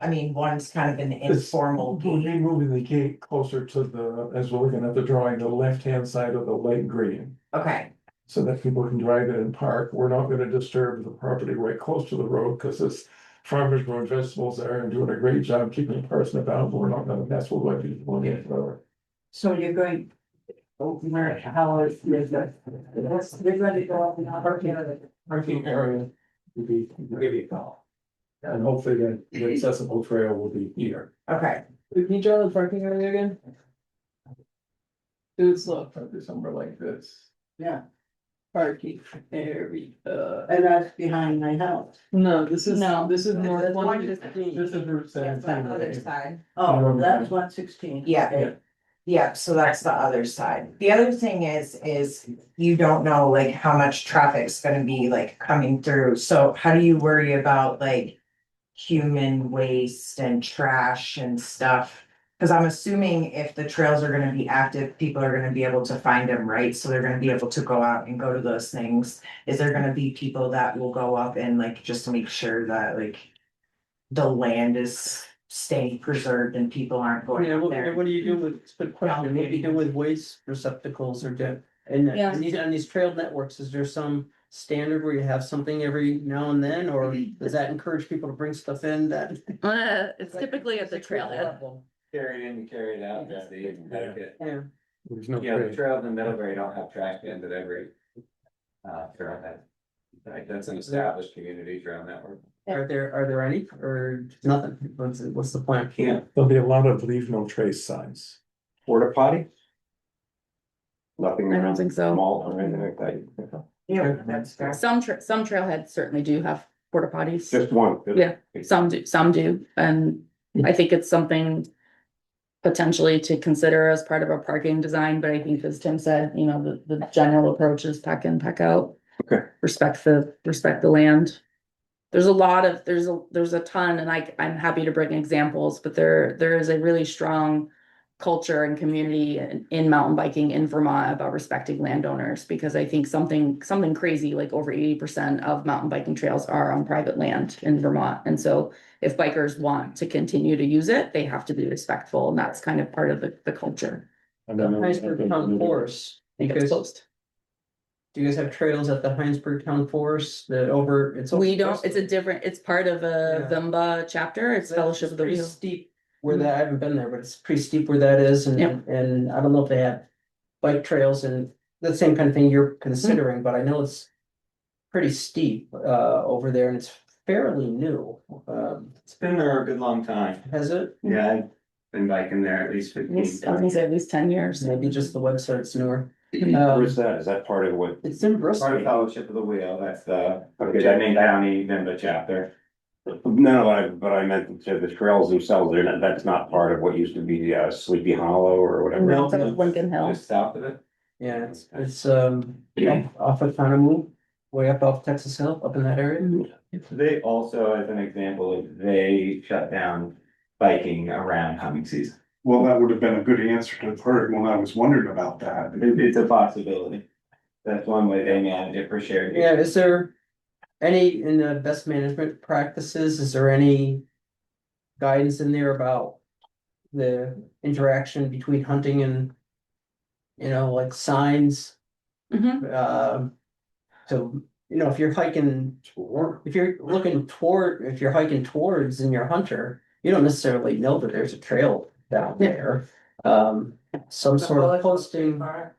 Speaker 16: I mean, one's kind of an informal
Speaker 14: We'll be
Speaker 16: gate.
Speaker 14: moving the gate closer to the, as we're looking at the drawing, the left-hand side of the light green.
Speaker 16: Okay,
Speaker 14: So that people can drive in and park. We're not gonna disturb the property right close to the road, because it's farmers growing vegetables there and doing a great job keeping the person about, but we're not gonna mess with what people want to.
Speaker 16: so you're going. Where, how is that? They're going to go up in the
Speaker 14: Parking area would be, give you a call. And hopefully the accessible trail will be here.
Speaker 16: Okay,
Speaker 2: Can you draw the parking area again? Dudes, look,
Speaker 14: Probably somewhere like this.
Speaker 2: yeah. Parking area.
Speaker 11: And that's behind my house.
Speaker 2: No, this is
Speaker 8: No.
Speaker 2: north one.
Speaker 14: This is Route
Speaker 16: that's the other
Speaker 14: 17.
Speaker 16: side.
Speaker 11: Oh, that's 116.
Speaker 16: Yeah. Yeah, so that's the other side. The other thing is you don't know like how much traffic's gonna be like coming through. So how do you worry about like human waste and trash and stuff? Cause I'm assuming if the trails are gonna be active, people are gonna be able to find them, right? So they're gonna be able to go out and go to those things. Is there gonna be people that will go up and like just make sure that like the land is staying preserved and people aren't going
Speaker 1: Yeah,
Speaker 16: up
Speaker 1: what
Speaker 16: there?
Speaker 1: do you do with, it's a good question, what do you do with waste receptacles or and
Speaker 8: Yeah.
Speaker 1: on these trail networks, is there some standard where you have something every now and then, or does that encourage people to bring stuff in that?
Speaker 8: It's typically at the trailhead.
Speaker 13: Carry it in, you carry it out, that's the etiquette.
Speaker 1: Yeah.
Speaker 14: There's no.
Speaker 13: Yeah, the trails in Middlebury don't have trash cans at every trailhead. Like, that's an established community trail network.
Speaker 1: Are there any, or nothing? What's the plan?
Speaker 13: Yeah.
Speaker 14: There'll be a lot of leave no trace signs.
Speaker 12: Porta potty? Nothing.
Speaker 8: I don't think so.
Speaker 12: Small or anything like that.
Speaker 16: Yeah, that's fair.
Speaker 8: Some trailheads certainly do have porta potties.
Speaker 12: Just one.
Speaker 8: Yeah. Some do, and I think it's something potentially to consider as part of a parking design, but I think as Tim said, you know, the general approach is pack in, pack out.
Speaker 3: Okay.
Speaker 8: Respect the land. There's a lot of, there's a ton, and I'm happy to bring examples, but there is a really strong culture and community in mountain biking in Vermont about respecting landowners, because I think something crazy, like over 80% of mountain biking trails are on private land in Vermont. And so if bikers want to continue to use it, they have to be respectful, and that's kind of part of the culture.
Speaker 1: The Heinsberg Town Forest,
Speaker 8: I think it's closed.
Speaker 1: do you guys have trails at the Heinsberg Town Forest it's over?
Speaker 8: We don't, it's part of a
Speaker 1: Yeah.
Speaker 8: VIMBA chapter, it's Fellowship of the
Speaker 1: Pretty
Speaker 8: Wheel.
Speaker 1: steep where that, I haven't been there, but it's pretty steep where that is, and,
Speaker 8: Yep.
Speaker 1: and I don't know if they have bike trails and the same kind of thing you're considering, but I know it's pretty steep, over there, and it's fairly new.
Speaker 13: It's been there a good long time.
Speaker 1: Has it?
Speaker 13: Yeah, I've been biking there at least
Speaker 8: I was gonna say at least 10 years.
Speaker 1: Maybe just the website's newer.
Speaker 12: Where's that? Is that part of what?
Speaker 1: It's in Bristol.
Speaker 13: Part of Fellowship of the Wheel, that's the, okay, I named Downey Nimba chapter.
Speaker 12: No, but I meant the trails themselves, that's not part of what used to be Sleepy Hollow or whatever.
Speaker 8: No, it's up Lincoln Hill.
Speaker 13: Just south of it.
Speaker 1: Yeah, it's off of Conomoo, way up off Texas Hill, up in that area.
Speaker 13: They also, as an example, they shut down biking around hunting season.
Speaker 15: Well, that would have been a good answer to her when I was wondering about that.
Speaker 13: It's a possibility. That's one way they manage it for shared.
Speaker 1: Yeah, is there any, in the best management practices, is there any guidance in there about the interaction between hunting and, like signs?
Speaker 8: Mhm.
Speaker 1: So, if you're hiking, if you're hiking towards and you're a hunter, you don't necessarily know that there's a trail down there. Some sort of posting, I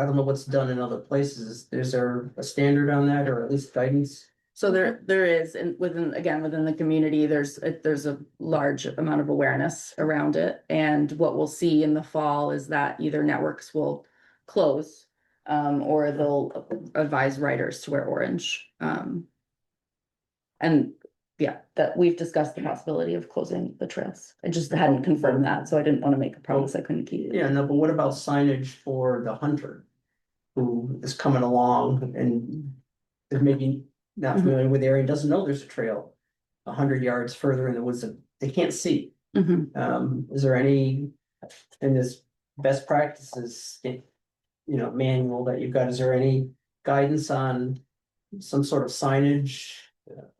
Speaker 1: don't know what's done in other places. Is there a standard on that, or at least guidance?
Speaker 8: So there is, and within the community, there's a large amount of awareness around it. And what we'll see in the fall is that either networks will close, or they'll advise riders to wear orange. And yeah, that we've discussed the possibility of closing the trails. I just hadn't confirmed that, so I didn't want to make a promise I couldn't keep.
Speaker 1: Yeah, no, but what about signage for the hunter who is coming along and is maybe not familiar with the area, doesn't know there's a trail 100 yards further in the woods that they can't see? Is there any, in this best practices, manual that you've got, is there any guidance on some sort of signage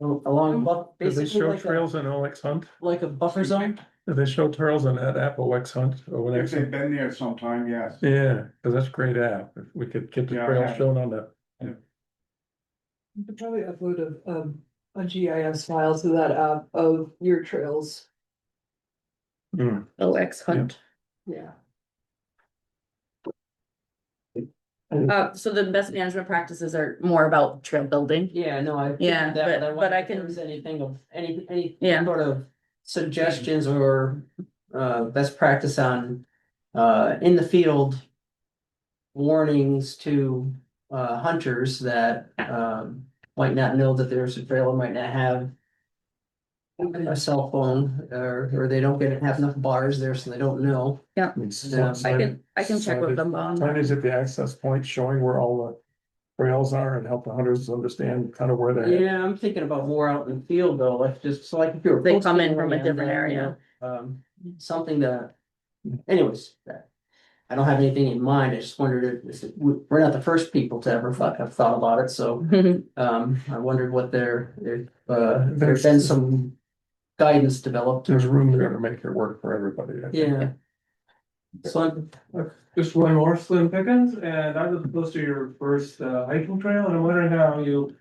Speaker 1: along,
Speaker 7: Do they
Speaker 1: basically
Speaker 7: show
Speaker 1: like
Speaker 7: trails in OX Hunt?
Speaker 1: like a buffer zone?
Speaker 7: Do they show trails on that app, OX Hunt? Or
Speaker 15: If they've been there sometime, yes.
Speaker 7: Yeah, because that's a great app. If we could get the
Speaker 15: Yeah, I
Speaker 7: trail
Speaker 15: have.
Speaker 7: shown on the.
Speaker 2: You could probably upload a GIS file to that app of your trails.
Speaker 8: OX Hunt.
Speaker 1: Yeah.
Speaker 8: So the best management practices are more about trail building.
Speaker 1: Yeah, no, I.
Speaker 8: Yeah,
Speaker 1: that,
Speaker 8: but
Speaker 1: wondered
Speaker 8: I
Speaker 1: if there
Speaker 8: can-
Speaker 1: was anything of any
Speaker 8: Yeah.
Speaker 1: sort of suggestions or best practice on in the field warnings to hunters that might not know that there's a trail, or might not have a cell phone, or they don't have enough bars there, so they don't know.
Speaker 8: Yeah,
Speaker 1: Yeah.
Speaker 8: I can check with them on.
Speaker 7: Signage at the access point showing where all the trails are and help the hunters understand kind of where they're at.
Speaker 1: Yeah, I'm thinking about more out in the field though, like just so like if you're.
Speaker 8: They come in
Speaker 1: posting
Speaker 8: from a
Speaker 1: land,
Speaker 8: different
Speaker 1: then,
Speaker 8: area.
Speaker 1: Something that, anyways, I don't have anything in mind. I just wondered if we're not the first people to ever have thought about it, so I wondered what there's been some guidance developed.
Speaker 7: There's room there to make it work for everybody. I think.
Speaker 1: Yeah. So
Speaker 17: Just one more, Slim Pickens, and I was close to your first hiking trail, and I'm wondering how you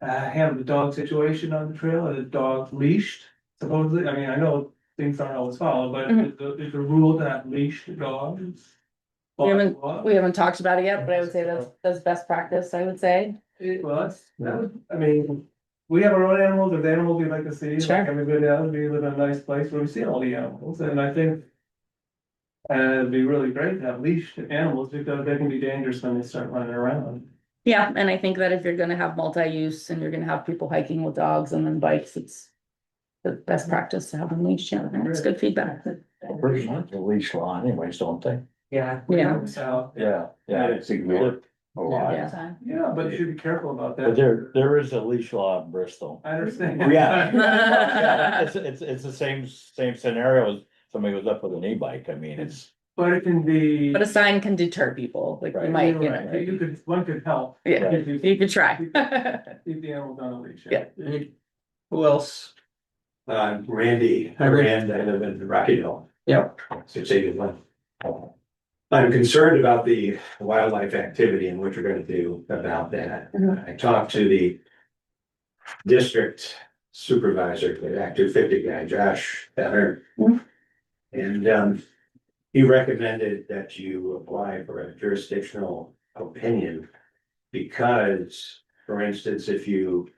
Speaker 17: handle the dog situation on the trail. Are the dogs leashed supposedly? I mean, I know things aren't always followed, but is the rule that leash the dogs?
Speaker 8: We haven't talked about it yet, but I would say that's best practice, I would say.
Speaker 17: I mean, we have our own animals, or the animals we like to see,
Speaker 8: Sure.
Speaker 17: like everybody else, we live in a nice place where we see all the animals, and I think. It'd be really great to have leashed animals, because they can be dangerous when they start running around.
Speaker 8: Yeah, and I think that if you're gonna have multi-use and you're gonna have people hiking with dogs and then bikes, it's the best practice to have them leashed, yeah, and it's good feedback.
Speaker 3: Pretty much a leash law anyways, don't they?
Speaker 1: yeah.
Speaker 8: Yeah.
Speaker 17: So,
Speaker 3: Yeah,
Speaker 12: Yeah, it's ignored.
Speaker 3: a lot.
Speaker 8: Yeah.
Speaker 17: Yeah, but you should be careful about
Speaker 3: But
Speaker 17: that.
Speaker 3: there is a leash law in Bristol.
Speaker 17: I understand.
Speaker 3: Yeah. It's the same scenario as somebody goes up with an e-bike. I mean, it's.
Speaker 17: But it can be.
Speaker 8: But a sign can deter people, like you
Speaker 3: Right.
Speaker 8: might, you
Speaker 17: Right,
Speaker 8: know.
Speaker 17: you could, one could help.
Speaker 8: Yeah,
Speaker 17: If
Speaker 8: you could try.
Speaker 17: Keep the animals on a leash.
Speaker 8: Yeah.
Speaker 1: Who else?
Speaker 18: Randy,
Speaker 1: Hi, Randy.
Speaker 18: and I live in Rocky Hill.
Speaker 1: Yep.
Speaker 18: 681. I'm concerned about the wildlife activity and what you're gonna do about that. I talked to the district supervisor, the Act 250 guy, Josh Benner. And he recommended that you apply for a jurisdictional opinion. Because, for instance, if you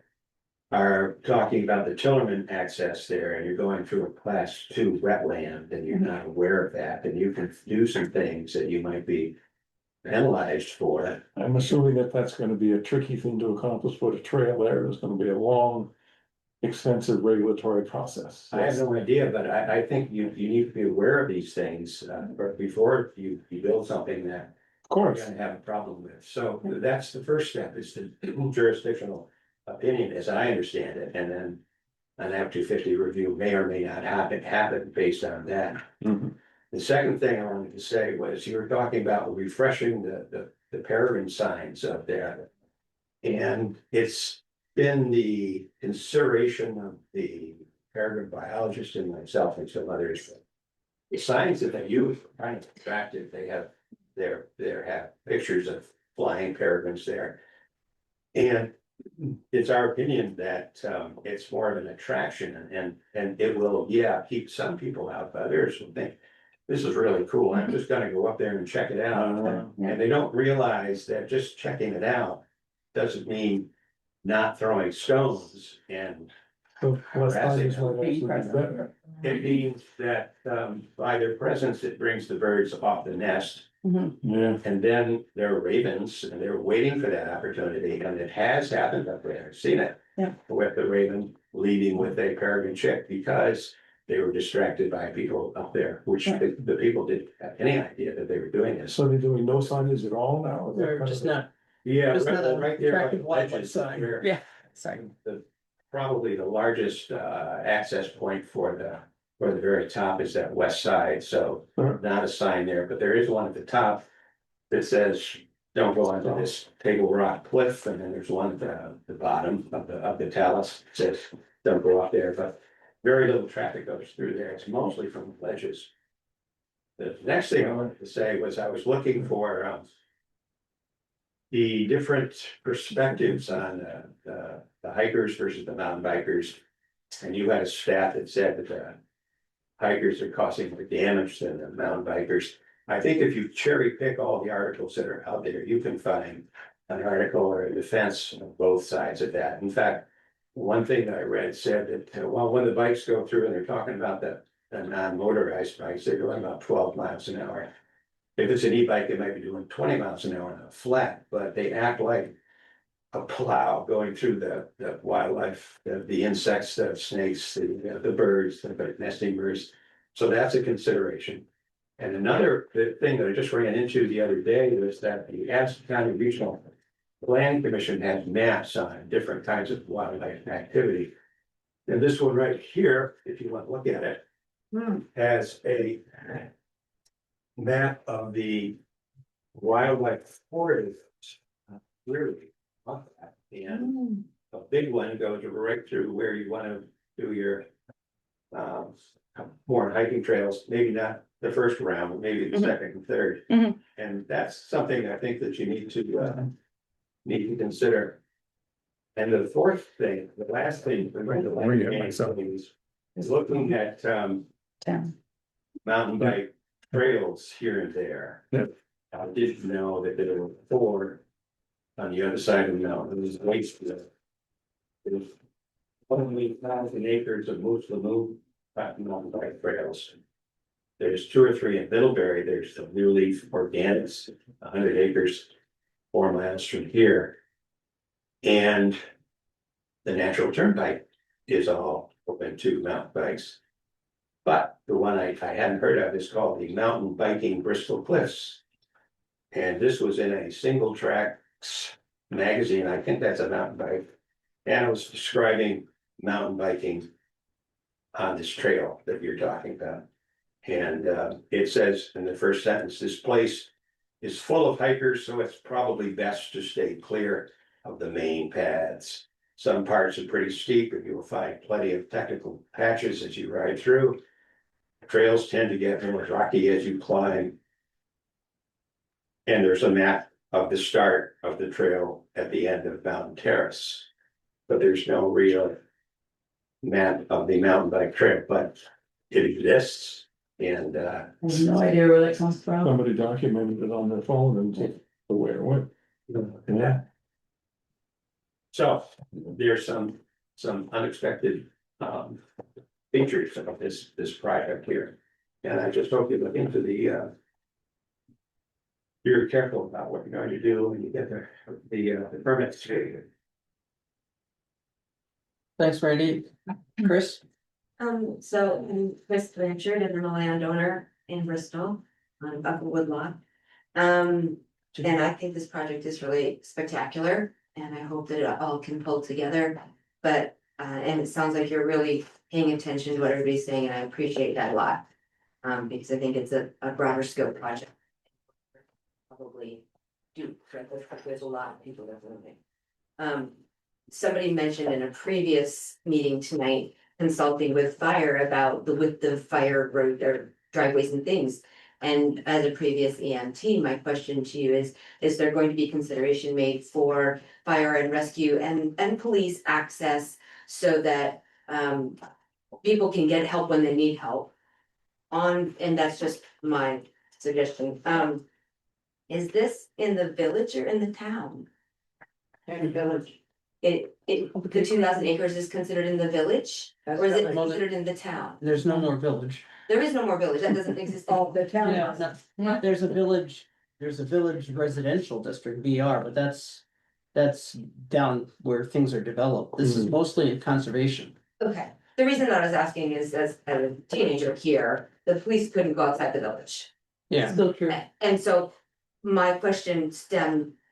Speaker 18: are talking about the Tillerman access there and you're going through a class 2 wetland and you're not aware of that, then you can do some things that you might be penalized for.
Speaker 7: I'm assuming that that's gonna be a tricky thing to accomplish for the trail there. There's gonna be a long, extensive regulatory process.
Speaker 18: I have no idea, but I think you need to be aware of these things, before you build something that
Speaker 7: Of course.
Speaker 18: you're gonna have a problem with. So that's the first step, is the jurisdictional opinion, as I understand it, and then an Act 250 review may or may not happen based on that.
Speaker 7: Mhm.
Speaker 18: The second thing I wanted to say was, you were talking about refreshing the peregrine signs up there. And it's been the consideration of the peregrine biologist and myself and some others. The signs that they use are kind of attractive. They have pictures of flying peregrines there. And it's our opinion that it's more of an attraction, and it will, keep some people out, but others will think, this is really cool, I'm just gonna go up there and check it out. And they don't realize that just checking it out doesn't mean not throwing stones and harassing them. It means that by their presence, it brings the birds off the nest.
Speaker 7: Yeah.
Speaker 18: And then there are ravens, and they're waiting for that opportunity, and it has happened up there, I've seen it.
Speaker 8: Yeah.
Speaker 18: With the raven leading with a peregrine chick, because they were distracted by people up there, which the people didn't have any idea that they were doing this.
Speaker 7: So they're doing no signage at all now? Is that
Speaker 1: They're
Speaker 7: kind
Speaker 1: just
Speaker 7: of-
Speaker 1: not,
Speaker 18: Yeah,
Speaker 1: Just not a
Speaker 18: right there. by the
Speaker 1: attractive wildlife
Speaker 18: ledges
Speaker 1: sign.
Speaker 18: where
Speaker 8: Yeah, sorry.
Speaker 18: probably the largest access point for the very top is that west side, so not a sign there, but there is one at the top that says, don't go onto this table rock cliff, and then there's one at the bottom of the talus, that says, don't go up there, but very little traffic goes through there. It's mostly from ledges. The next thing I wanted to say was, I was looking for the different perspectives on the hikers versus the mountain bikers. And you had a stat that said that the hikers are causing more damage than the mountain bikers. I think if you cherry pick all the articles that are out there, you can find an article or a defense of both sides of that. In fact, one thing that I read said that, well, when the bikes go through and they're talking about the non-motorized bikes, they're going about 12 miles an hour. If it's an e-bike, it might be doing 20 miles an hour on a flat, but they act like a plow going through the wildlife, the insects, the snakes, the birds, the nesting birds. So that's a consideration. And another thing that I just ran into the other day was that the Addison County Regional Planning Commission has maps on different kinds of wildlife activity. And this one right here, if you want to look at it, has a map of the wildlife corridors. Really, and a big one goes right through where you want to do your more hiking trails, maybe not the first round, but maybe the second and third. And that's something I think that you need to consider. And the fourth thing, the last thing, is looking at mountain bike trails here and there. I didn't know that there were 4 on the other side of the mountain. There's waste. There's 1,000 acres of moose mountain bike trails. There's 2 or 3 in Middlebury. There's the New Leaf Organics, 100 acres, 4 miles from here. And the Natural Turnpike is all open to mountain bikes. But the one I hadn't heard of is called the Mountain Biking Bristol Cliffs. And this was in a single track magazine, I think that's a mountain bike. And it was describing mountain biking on this trail that you're talking about. And it says in the first sentence, this place is full of hikers, so it's probably best to stay clear of the main paths. Some parts are pretty steep, and you will find plenty of technical patches as you ride through. Trails tend to get more rocky as you climb. And there's a map of the start of the trail at the end of Mountain Terrace. But there's no real map of the mountain bike trail, but it exists. And
Speaker 2: I have no idea where that comes from.
Speaker 7: Somebody documented it on their phone and took the way it went.
Speaker 18: yeah. So there's some unexpected features of this project here. And I just hope you look into the you're careful about what you're going to do when you get the permits.
Speaker 1: Thanks, Randy. Chris?
Speaker 19: So I'm Chris Blanchard, and I'm a landowner in Bristol on Upper Woodlawn. And I think this project is really spectacular, and I hope that it all can pull together. But, and it sounds like you're really paying attention to what everybody's saying, and I appreciate that a lot. Because I think it's a broader scope project. Probably do, there's a lot of people that are moving. Somebody mentioned in a previous meeting tonight, consulting with fire about the width of fire road or driveways and things. And as a previous EMT, my question to you is there going to be consideration made for fire and rescue and police access so that people can get help when they need help? And that's just my suggestion. Is this in the village or in the town?
Speaker 2: In the village.
Speaker 19: The 2,000 acres is considered in the village, or is it considered in the town?
Speaker 1: There's no more village.
Speaker 19: There is no more village, that doesn't exist.
Speaker 4: Oh, the town.
Speaker 1: Yeah, there's a village residential district, VR, but that's down where things are developed. This is mostly conservation.
Speaker 19: Okay, the reason that I was asking is as a teenager here, the police couldn't go outside the village.
Speaker 1: Yeah.
Speaker 2: Still true.
Speaker 19: And so my question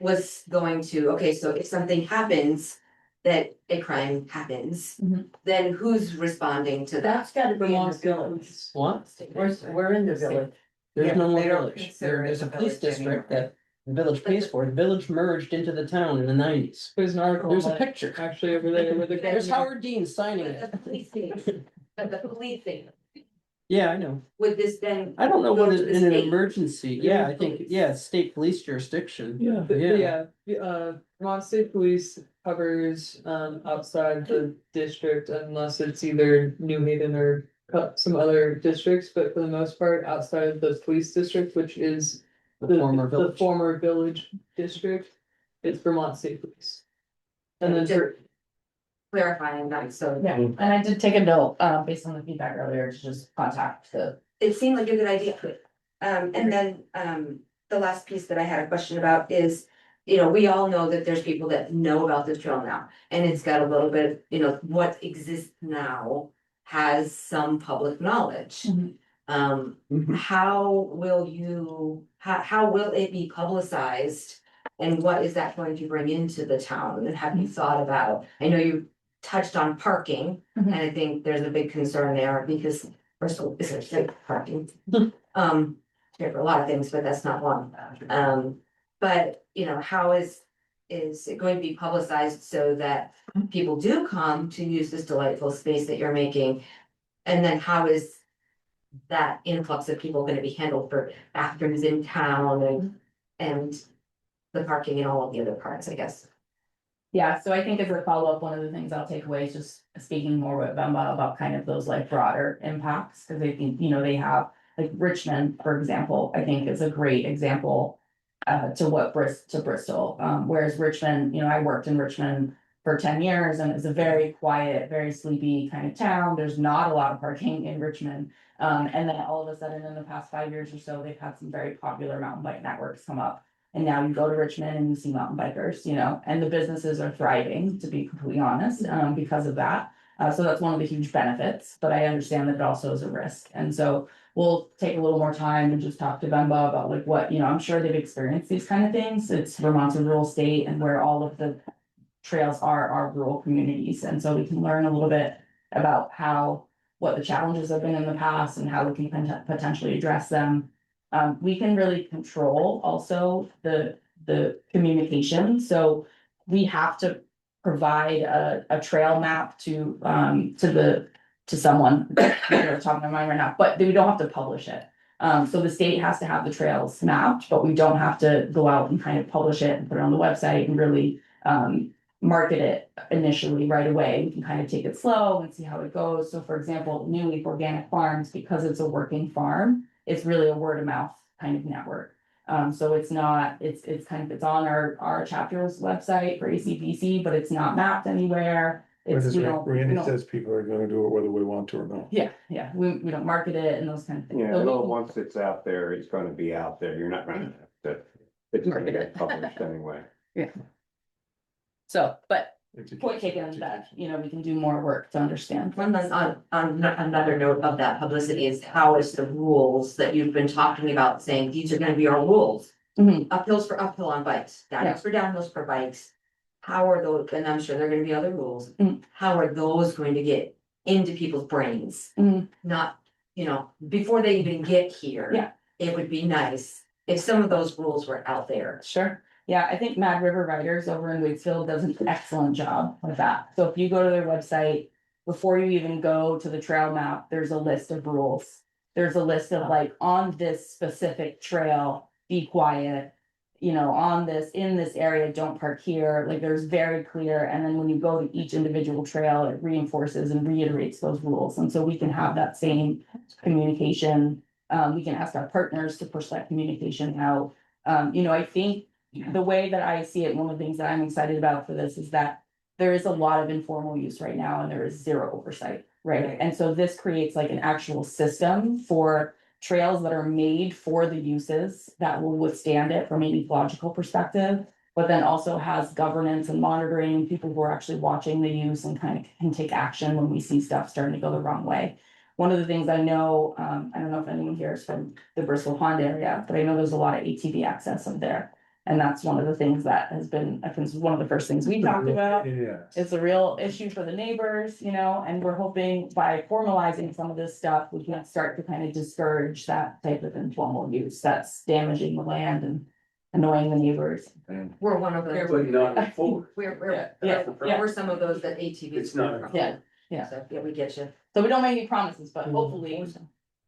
Speaker 19: was going to, okay, so if something happens, that a crime happens, then who's responding to that?
Speaker 2: That's gotta be in the village.
Speaker 1: What?
Speaker 2: We're in the village.
Speaker 1: There's no more
Speaker 16: they don't
Speaker 1: village.
Speaker 16: consider it
Speaker 1: There's a
Speaker 16: a
Speaker 1: police
Speaker 16: village
Speaker 1: district
Speaker 16: anymore.
Speaker 1: that the village pays for. The village merged into the town in the 90s.
Speaker 2: There's an article.
Speaker 1: There's a
Speaker 2: on that
Speaker 1: picture.
Speaker 2: Actually over there with the.
Speaker 19: But
Speaker 1: There's Howard Dean signing
Speaker 19: the
Speaker 1: it.
Speaker 19: policing,
Speaker 1: Yeah, I know.
Speaker 19: would this then?
Speaker 1: I don't know
Speaker 19: go
Speaker 1: what
Speaker 19: to
Speaker 1: is
Speaker 19: the
Speaker 1: in an
Speaker 19: state?
Speaker 1: emergency. Yeah, I think, yeah, it's state police jurisdiction. Yeah.
Speaker 2: Vermont State Police covers outside the district unless it's either New Haven or some other districts, but for the most part, outside of the police district, which is
Speaker 1: The former
Speaker 2: the
Speaker 1: village.
Speaker 2: former village district, it's Vermont State Police. And then for
Speaker 19: Clarifying that, so.
Speaker 8: Yeah, and I did take a note, based on the feedback earlier, to just contact the.
Speaker 19: It seemed like a good idea. And then, the last piece that I had a question about is, we all know that there's people that know about this trail now. And it's got a little bit, what exists now has some public knowledge. How will how will it be publicized? And what is that going to bring into the town? And have you thought about, I know you touched on parking, and I think there's a big concern there because Bristol is a big parking. Here for a lot of things, but that's not one. But how is it going to be publicized so that people do come to use this delightful space that you're making? And then how is that influx of people gonna be handled for bathrooms in town and the parking and all of the other parts, I guess?
Speaker 8: Yeah, so I think as a follow-up, one of the things I'll take away is just speaking more with Bemba about kind of those like broader impacts, because I think, they have, like Richmond, for example, I think is a great example. To Bristol, whereas Richmond, I worked in Richmond for 10 years and it's a very quiet, very sleepy kind of town. There's not a lot of parking in Richmond. And then all of a sudden in the past 5 years or so, they've had some very popular mountain bike networks come up. And now you go to Richmond and you see mountain bikers, and the businesses are thriving, to be completely honest, because of that. So that's one of the huge benefits, but I understand that it also is a risk. And so we'll take a little more time and just talk to Bemba about like what, I'm sure they've experienced these kind of things. It's Vermont's a rural state and where all of the trails are rural communities. And so we can learn a little bit about what the challenges have been in the past and how we can potentially address them. We can really control also the communication. So we have to provide a trail map to someone. They're top of my mind right now, but we don't have to publish it. So the state has to have the trails mapped, but we don't have to go out and kind of publish it and put it on the website and really market it initially right away. We can kind of take it slow and see how it goes. So for example, New Leaf Organic Farms, because it's a working farm, it's really a word of mouth kind of network. So it's not, it's on our chapter's website for ACBC, but it's not mapped anywhere. It's, we
Speaker 7: Randy
Speaker 8: don't,
Speaker 7: says people are gonna do it whether we want to or not.
Speaker 8: yeah, we don't market it and those kind of things.
Speaker 12: Yeah,
Speaker 8: So we
Speaker 12: well,
Speaker 8: can-
Speaker 12: once it's out there, it's gonna be out there. You're not gonna have to, it's gonna
Speaker 8: Market
Speaker 12: get
Speaker 8: it.
Speaker 12: published anyway.
Speaker 8: So, but point taken that, we can do more work to understand.
Speaker 19: One thing on another note of that publicity is how is the rules that you've been talking about saying these are gonna be our rules?
Speaker 8: Mhm.
Speaker 19: Uphills for uphill on bikes, downhills for downhills for bikes. How are those, and I'm sure there are gonna be other rules,
Speaker 8: Mhm.
Speaker 19: how are those going to get into people's brains?
Speaker 8: Mhm.
Speaker 19: Not, before they even get here.
Speaker 8: Yeah.
Speaker 19: It would be nice if some of those rules were out there.
Speaker 8: Sure. Yeah, I think Mad River Riders over in Waitsfield does an excellent job with that. So if you go to their website, before you even go to the trail map, there's a list of rules. There's a list of like, on this specific trail, be quiet. In this area, don't park here. Like there's very clear. And then when you go to each individual trail, it reinforces and reiterates those rules. And so we can have that same communication. We can ask our partners to push that communication out. I think the way that I see it, one of the things that I'm excited about for this is that there is a lot of informal use right now and there is zero oversight, right? And so this creates like an actual system for trails that are made for the uses that will withstand it from an ecological perspective, but then also has governance and monitoring, people who are actually watching the use and kind of can take action when we see stuff starting to go the wrong way. One of the things I know, I don't know if anyone here is from the Bristol Pond area, but I know there's a lot of ATV access up there. And that's one of the things that has been, I think, one of the first things we talked about.
Speaker 7: Yeah.
Speaker 8: It's a real issue for the neighbors, and we're hoping by formalizing some of this stuff, we can start to kind of discourage that type of informal use that's damaging the land and annoying the neighbors.
Speaker 19: We're one of those.
Speaker 18: But not full.
Speaker 19: We're some of those that ATVs.
Speaker 18: It's not.
Speaker 8: Yeah.
Speaker 19: So, yeah, we get you.
Speaker 8: So we don't make any promises, but hopefully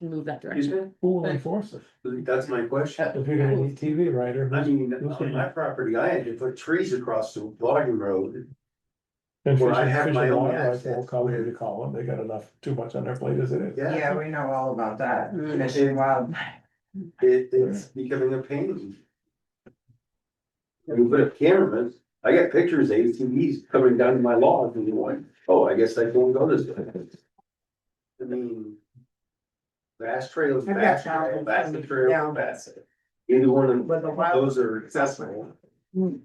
Speaker 8: move that direction.
Speaker 7: Who will enforce it?
Speaker 18: That's my question.
Speaker 7: If you're gonna need TV rider.
Speaker 18: I mean, on my property, I had to put trees across the logging road.
Speaker 7: And
Speaker 18: Well, I
Speaker 7: Fish
Speaker 18: have
Speaker 7: and
Speaker 18: my own
Speaker 7: Wildlife
Speaker 18: access.
Speaker 7: won't call you to call them. They got enough, too much on their plate as it is.
Speaker 16: Yeah, we know all about that.
Speaker 19: Mm.
Speaker 16: Fish and wild.
Speaker 18: It's becoming a pain. I mean, but cameramen, I got pictures of ATVs coming down to my lawn and you're like, oh, I guess I can't go this way. I mean. Fast trails,
Speaker 16: I've got
Speaker 18: fast trail,
Speaker 16: thousands
Speaker 18: fast
Speaker 16: coming
Speaker 18: trail,
Speaker 16: down.
Speaker 18: fast. Either one of
Speaker 16: With the wild
Speaker 18: those are accessible.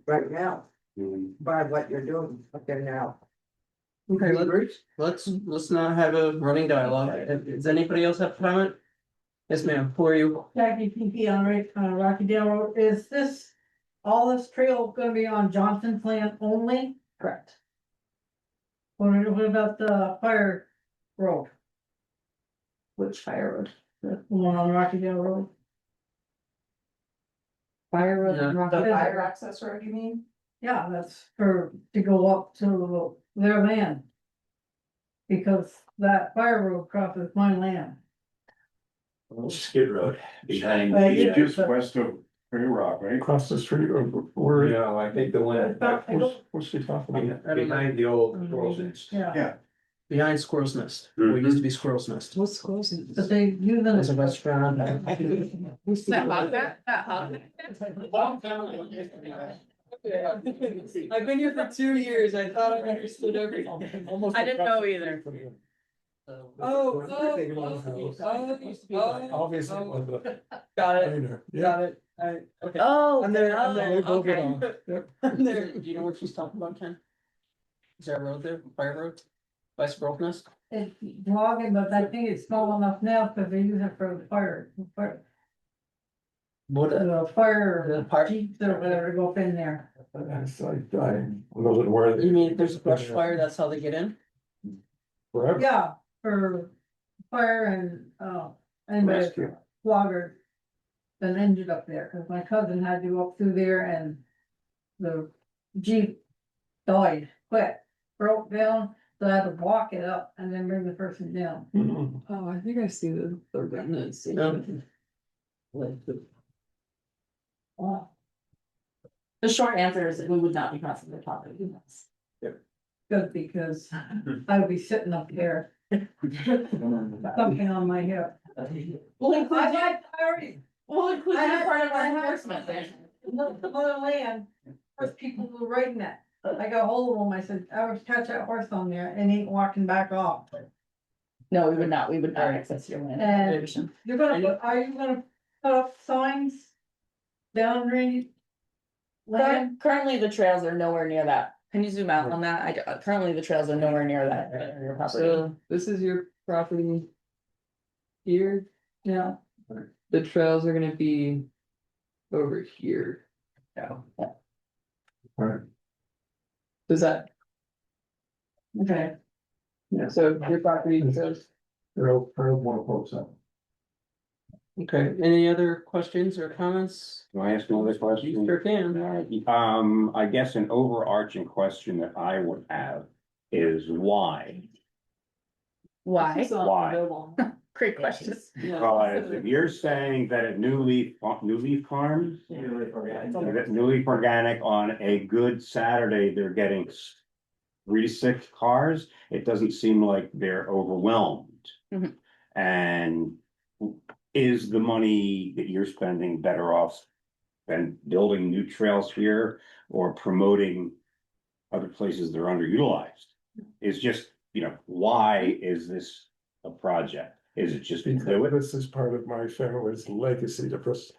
Speaker 16: right now,
Speaker 18: Mm.
Speaker 16: by what you're doing up there now.
Speaker 1: Okay, let's not have a running dialogue. Does anybody else have a comment? Yes, ma'am. Who are you?
Speaker 11: Jackie PP on Rocky Dale Road, is all this trail gonna be on Johnson's land only?
Speaker 8: Correct.
Speaker 11: What about the fire road,
Speaker 8: Which fire road?
Speaker 11: the one on Rocky Dale Road?
Speaker 8: Fire road.
Speaker 1: Yeah.
Speaker 8: Rocky-
Speaker 16: The fire access road, you mean?
Speaker 11: Yeah, that's to go up to their land. Because that fire road crosses my land.
Speaker 18: Skid Road behind
Speaker 11: But
Speaker 18: the,
Speaker 11: just
Speaker 7: west of Prairie Rock, right? Across the street or where?
Speaker 18: yeah, I think the one
Speaker 7: What's she talking about?
Speaker 18: behind the old girls' nest.
Speaker 11: Yeah,
Speaker 1: Behind Squirrel's Nest. What used to be Squirrel's Nest.
Speaker 11: what's close, but they use
Speaker 1: There's a
Speaker 11: it.
Speaker 1: restaurant. I've been here for 2 years. I thought I understood everything.
Speaker 8: I didn't know either.
Speaker 7: Obviously.
Speaker 1: Got it,
Speaker 7: Yeah.
Speaker 1: got it. Okay.
Speaker 8: Oh.
Speaker 1: I'm there, I'm
Speaker 8: oh,
Speaker 1: there.
Speaker 8: Okay.
Speaker 1: I'm there. Do you know what she's talking about, Ken? Is there a road there, fire road? by Squirrel Nest?
Speaker 11: It's logging, but I think it's small enough now because they use it for the fire,
Speaker 1: What,
Speaker 11: the fire
Speaker 1: the part,
Speaker 11: jeeps or whatever go up in there.
Speaker 7: That's like, I wasn't aware.
Speaker 1: you mean if there's a brush fire, that's how they get in?
Speaker 7: Forever.
Speaker 11: Yeah, for fire and the
Speaker 7: Rescue.
Speaker 11: flogger. Then ended up there, cause my cousin had to go up through there and the Jeep died, quit, broke down, so I had to walk it up and then bring the person down.
Speaker 7: Mhm.
Speaker 2: Oh, I think I see the remnants.
Speaker 11: Wow.
Speaker 8: The short answer is that we would not be crossing the property.
Speaker 11: Good, because I would be sitting up there. Something on my hip.
Speaker 8: We'll include you,
Speaker 11: I already.
Speaker 8: we'll include
Speaker 11: I
Speaker 8: you as
Speaker 11: had-
Speaker 8: part of our
Speaker 11: I had-
Speaker 8: enforcement.
Speaker 11: The mother land, first people who were riding it, I got hold of them, I said, I was catch that horse on there and ain't walking back off.
Speaker 8: No, we would not access your land.
Speaker 11: And you're gonna put, are you gonna put up signs? Down drainage? Land?
Speaker 8: Currently, the trails are nowhere near that. Can you zoom out on that? Currently, the trails are nowhere near that, your property.
Speaker 2: So this is your property. Here,
Speaker 11: Yeah.
Speaker 2: the trails are gonna be over here.
Speaker 8: Yeah.
Speaker 7: Right.
Speaker 2: Does that,
Speaker 11: Okay.
Speaker 2: yeah, so your property goes,
Speaker 7: Earl wanna post something.
Speaker 1: Okay, any other questions or comments?
Speaker 12: Do I ask another
Speaker 1: You
Speaker 12: question?
Speaker 1: sure can.
Speaker 12: I guess an overarching question that I would have is why?
Speaker 8: Why?
Speaker 2: This is not
Speaker 12: Why?
Speaker 2: available.
Speaker 8: Great question.
Speaker 2: Yeah.
Speaker 12: Because if you're saying that at New Leaf Farms, that New Leaf Organic on a good Saturday, they're getting 3 to 6 cars, it doesn't seem like they're overwhelmed.
Speaker 8: Mhm.
Speaker 12: And is the money that you're spending better off than building new trails here or promoting other places that are underutilized? It's just, why is this a project? Is it just to do it?
Speaker 7: This is part of my family's legacy to Bristol.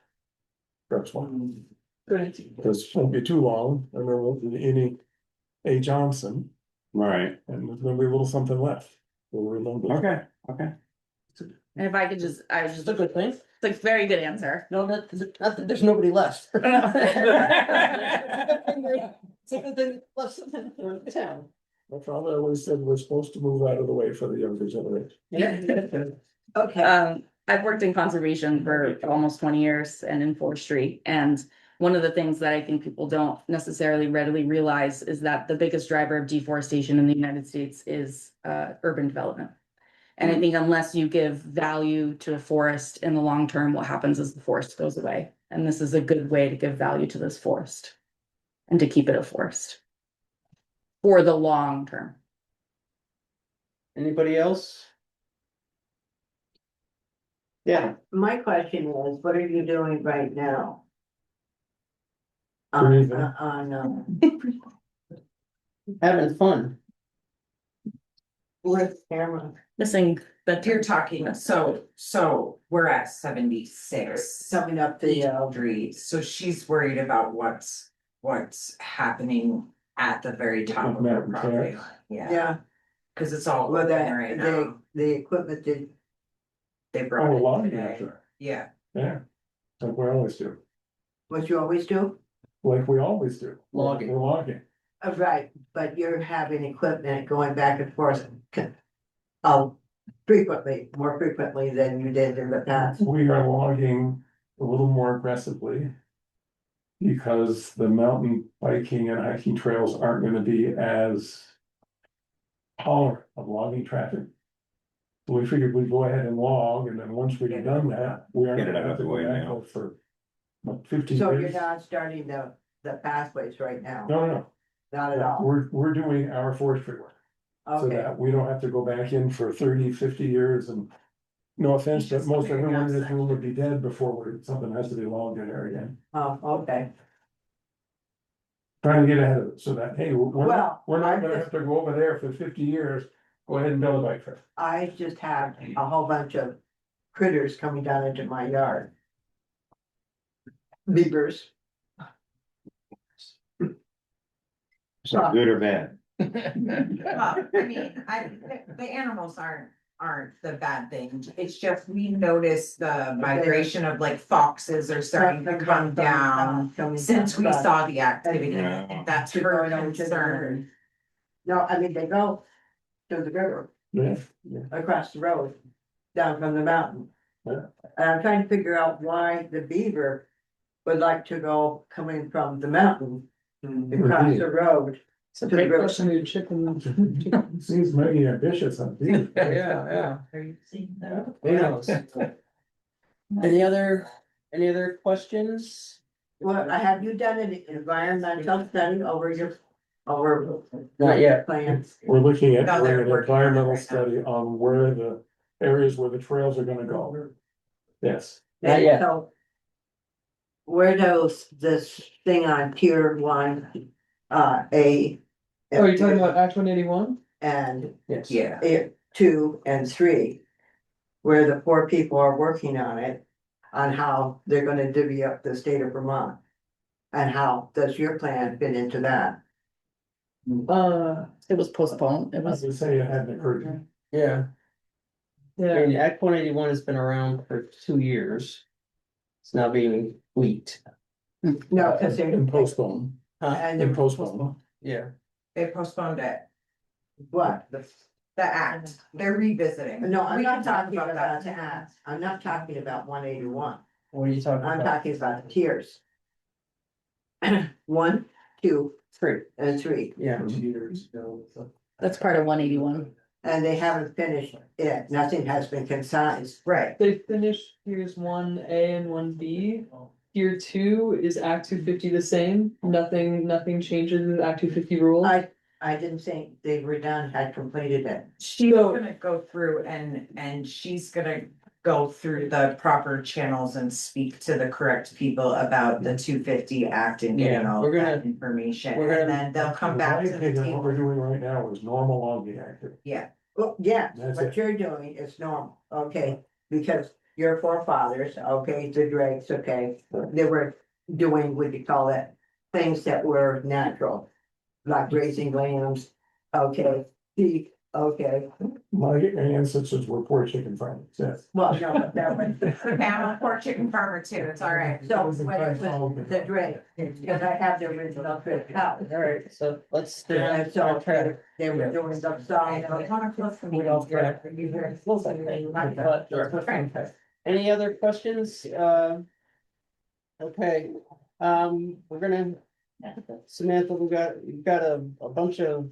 Speaker 7: That's one. This won't be too long, and there won't be any A. Johnson,
Speaker 12: Right,
Speaker 7: and there's gonna be a little something left. We'll remember.
Speaker 12: okay.
Speaker 8: And if I could I was
Speaker 1: It's
Speaker 8: just,
Speaker 1: a good thing.
Speaker 8: it's a very good answer.
Speaker 1: No, not that there's nobody left. It's a good thing left for the town.
Speaker 7: My father always said we're supposed to move out of the way for the younger generation.
Speaker 11: Okay.
Speaker 8: I've worked in conservation for almost 20 years and in forestry. And one of the things that I think people don't necessarily readily realize is that the biggest driver of deforestation in the United States is urban development. And I think unless you give value to a forest in the long term, what happens is the forest goes away. And this is a good way to give value to this forest and to keep it a forest for the long term.
Speaker 1: Anybody else? Yeah,
Speaker 10: My question is, what are you doing right now?
Speaker 7: Breathing.
Speaker 1: having fun.
Speaker 10: With camera.
Speaker 8: Missing the.
Speaker 16: You're talking, so we're at 76.
Speaker 10: Coming up
Speaker 16: The
Speaker 10: the,
Speaker 16: Audrey, so she's worried about what's happening at the very top of her
Speaker 7: Mountain
Speaker 16: property
Speaker 7: terrace.
Speaker 16: line. Yeah,
Speaker 10: yeah,
Speaker 16: cause it's all
Speaker 10: well,
Speaker 16: open right now.
Speaker 10: the equipment did,
Speaker 16: They
Speaker 7: Oh,
Speaker 16: brought
Speaker 7: a
Speaker 16: it
Speaker 7: lot of
Speaker 16: today.
Speaker 7: that,
Speaker 16: Yeah,
Speaker 7: yeah, like we always do,
Speaker 10: what you always do?
Speaker 7: like we always do.
Speaker 1: Logging.
Speaker 7: We're logging.
Speaker 10: Right, but you're having equipment going back and forth. More frequently than you did in the past.
Speaker 7: We are logging a little more aggressively. Because the mountain biking and hiking trails aren't gonna be as tolerant of logging traffic. So we figured we'd go ahead and log, and then once we've done that, we aren't
Speaker 12: Get it
Speaker 7: gonna
Speaker 12: out
Speaker 7: have
Speaker 12: of
Speaker 7: to
Speaker 12: the
Speaker 7: go
Speaker 12: way
Speaker 7: back
Speaker 12: now.
Speaker 7: for what, 15
Speaker 10: So you're
Speaker 7: years?
Speaker 10: not starting the pathways right now,
Speaker 7: No,
Speaker 10: not at all.
Speaker 7: we're doing our forestry work, so
Speaker 10: Okay,
Speaker 7: that we don't have to go back in for 30, 50 years and. No offense, but
Speaker 16: Just
Speaker 7: most
Speaker 16: clearing
Speaker 7: everyone
Speaker 16: out
Speaker 7: in this room would
Speaker 16: sections.
Speaker 7: be dead before something has to be logged in there again.
Speaker 10: oh, okay.
Speaker 7: Trying to get ahead of it, so that, hey, we're
Speaker 10: Well,
Speaker 7: not, we're not
Speaker 10: I'm
Speaker 7: gonna
Speaker 10: just-
Speaker 7: have to go over there for 50 years, go ahead and build a bike trail.
Speaker 10: I just have a whole bunch of critters coming down into my yard. Beavers.
Speaker 12: So good or bad?
Speaker 16: Well, I mean, the animals aren't the bad thing. It's just we noticed the migration of like foxes are starting to come down since we saw the activity. And that's her concern.
Speaker 20: No, I mean, they go to the river
Speaker 14: Yeah.
Speaker 20: across the road, down from the mountain.
Speaker 14: Yeah.
Speaker 20: And I'm trying to figure out why the beaver would like to go coming from the mountain across the road.
Speaker 2: It's a great question, your chicken.
Speaker 14: Seems mighty ambitious on these.
Speaker 1: Yeah. Who knows? Any other questions?
Speaker 20: Well, have you done an environmental study over?
Speaker 1: Not yet.
Speaker 20: Plans?
Speaker 14: We're looking at
Speaker 16: No,
Speaker 14: doing
Speaker 16: they're
Speaker 14: an
Speaker 16: working on it
Speaker 14: environmental
Speaker 16: right now.
Speaker 14: study on where the areas where the trails are gonna go. Yes.
Speaker 1: Not
Speaker 20: And
Speaker 1: yet.
Speaker 20: so where does this thing on tier 1, A?
Speaker 2: Oh, you're talking about Act 181?
Speaker 20: And
Speaker 1: Yes.
Speaker 16: Yeah.
Speaker 20: 2 and 3. Where the 4 people are working on it, on how they're gonna divvy up the state of Vermont. And how does your plan fit into that?
Speaker 8: It was postponed. It
Speaker 14: I was
Speaker 8: was,
Speaker 14: gonna say it hadn't occurred.
Speaker 1: Yeah. I
Speaker 2: Yeah,
Speaker 1: mean, Act 181 has been around for 2 years. It's now being tweaked.
Speaker 20: No, cause they're.
Speaker 14: And postpone,
Speaker 1: Huh?
Speaker 20: And
Speaker 14: and
Speaker 20: they're
Speaker 14: postpone.
Speaker 1: Yeah.
Speaker 16: They postponed it,
Speaker 20: what?
Speaker 16: the act, they're revisiting.
Speaker 20: No, I'm
Speaker 16: We
Speaker 20: not
Speaker 16: can talk
Speaker 20: talking about
Speaker 16: that.
Speaker 20: that, I'm not talking about 181,
Speaker 1: What are you talking
Speaker 20: I'm
Speaker 1: about?
Speaker 20: talking about the tiers. 1, 2,
Speaker 1: 3.
Speaker 20: and 3,
Speaker 1: Yeah.
Speaker 8: that's part of 181.
Speaker 20: and they haven't finished it, nothing has been concise.
Speaker 16: Right,
Speaker 2: they finished tiers 1A and 1B. Tier 2 is Act 250 the same, nothing changes with Act 250 rules.
Speaker 20: I didn't think they were done, had completed it.
Speaker 16: she's
Speaker 2: So-
Speaker 16: gonna go through and she's gonna go through the proper channels and speak to the correct people about the 250 act and getting
Speaker 1: Yeah,
Speaker 16: all
Speaker 1: we're
Speaker 16: of that
Speaker 1: gonna-
Speaker 16: information,
Speaker 1: we're gonna-
Speaker 16: and then they'll come back to the
Speaker 14: What we're
Speaker 16: table.
Speaker 14: doing right now is normal logging activity.
Speaker 16: Yeah,
Speaker 20: Well, yeah,
Speaker 14: That's
Speaker 20: what
Speaker 14: it.
Speaker 20: you're doing is normal, okay, because your forefathers, okay, the Drakes, okay, they were doing, what you call it, things that were natural. Like raising lambs, okay, sheep, okay,
Speaker 14: My ancestors were poor chicken farmers, yes.
Speaker 20: well, no, but that was.
Speaker 16: I'm a poor chicken farmer too, it's all right.
Speaker 20: So when it was the Drake, because I have the original Drake house.
Speaker 1: All right, so let's stay
Speaker 20: And
Speaker 1: on
Speaker 20: so
Speaker 1: track.
Speaker 20: they were doing some song.
Speaker 1: We don't track. But, okay. Any other questions? Okay, we're gonna, Samantha, we've got a bunch of.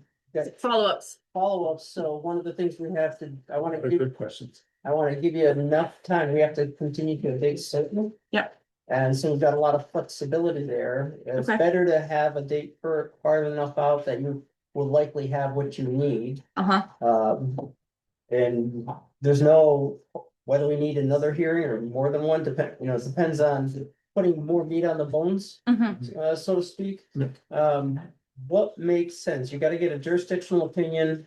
Speaker 8: Follow-ups.
Speaker 1: Follow-ups, so one of the things we have to, I wanna
Speaker 14: They're
Speaker 1: give,
Speaker 14: good questions.
Speaker 1: I wanna give you enough time, we have to continue to a date certain.
Speaker 8: Yep.
Speaker 1: And so we've got a lot of flexibility there, it's
Speaker 8: Okay.
Speaker 1: better to have a date for far enough out that you will likely have what you need.
Speaker 8: Uh-huh.
Speaker 1: And there's no, whether we need another hearing or more than one, it depends on putting more meat on the bones,
Speaker 8: Mm-hmm.
Speaker 1: so to speak. What makes sense? You gotta get a jurisdictional opinion,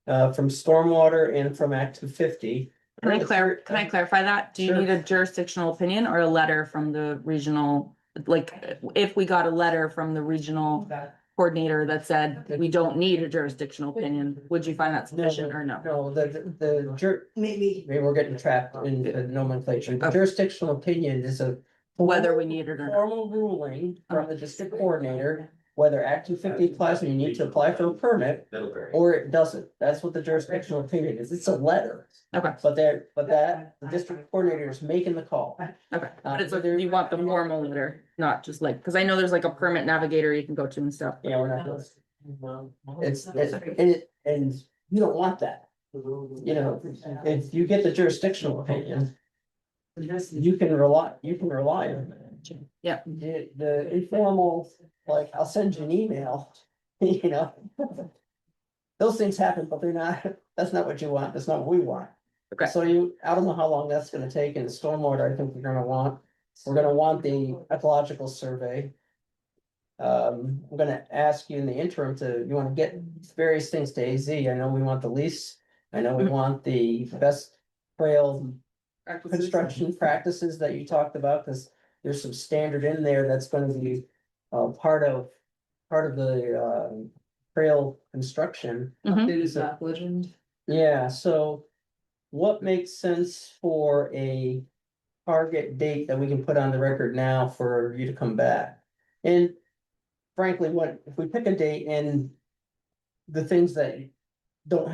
Speaker 1: from stormwater and from Act 250.
Speaker 8: Can I clarify that? Do you
Speaker 1: Sure.
Speaker 8: need a jurisdictional opinion or a letter from the regional, like, if we got a letter from the regional coordinator that said we don't need a jurisdictional opinion, would you find that sufficient or no?
Speaker 1: No,
Speaker 20: Maybe.
Speaker 1: maybe we're getting trapped in the nomenclature. The
Speaker 8: Okay.
Speaker 1: jurisdictional opinion is a.
Speaker 8: Whether we need it or not.
Speaker 1: Formal ruling from the district coordinator, whether Act 250 applies and you need to apply for a permit. Or it doesn't, that's what the jurisdictional opinion is, it's a letter,
Speaker 8: Okay,
Speaker 1: but the district coordinator is making the call.
Speaker 8: okay. But it's like, you want the formal letter, not just like, because I know there's like a permit navigator you can go to and stuff.
Speaker 1: Yeah, we're not doing. And you don't want that. You know, if you get the jurisdictional opinion. You can rely on it.
Speaker 8: Yeah.
Speaker 1: The informal, like, I'll send you an email, you know. Those things happen, but that's not what you want, that's not what we want.
Speaker 8: Okay.
Speaker 1: So I don't know how long that's gonna take, and stormwater, I think we're gonna want the ecological survey. I'm gonna ask you in the interim you wanna get various things to AZ, I know we want the lease, I know we want the best trail construction practices that you talked about, because there's some standard in there that's gonna be part of the trail construction.
Speaker 8: Mhm.
Speaker 2: It is not legend.
Speaker 1: Yeah, so what makes sense for a target date that we can put on the record now for you to come back? And frankly, what, if we pick a date and the things that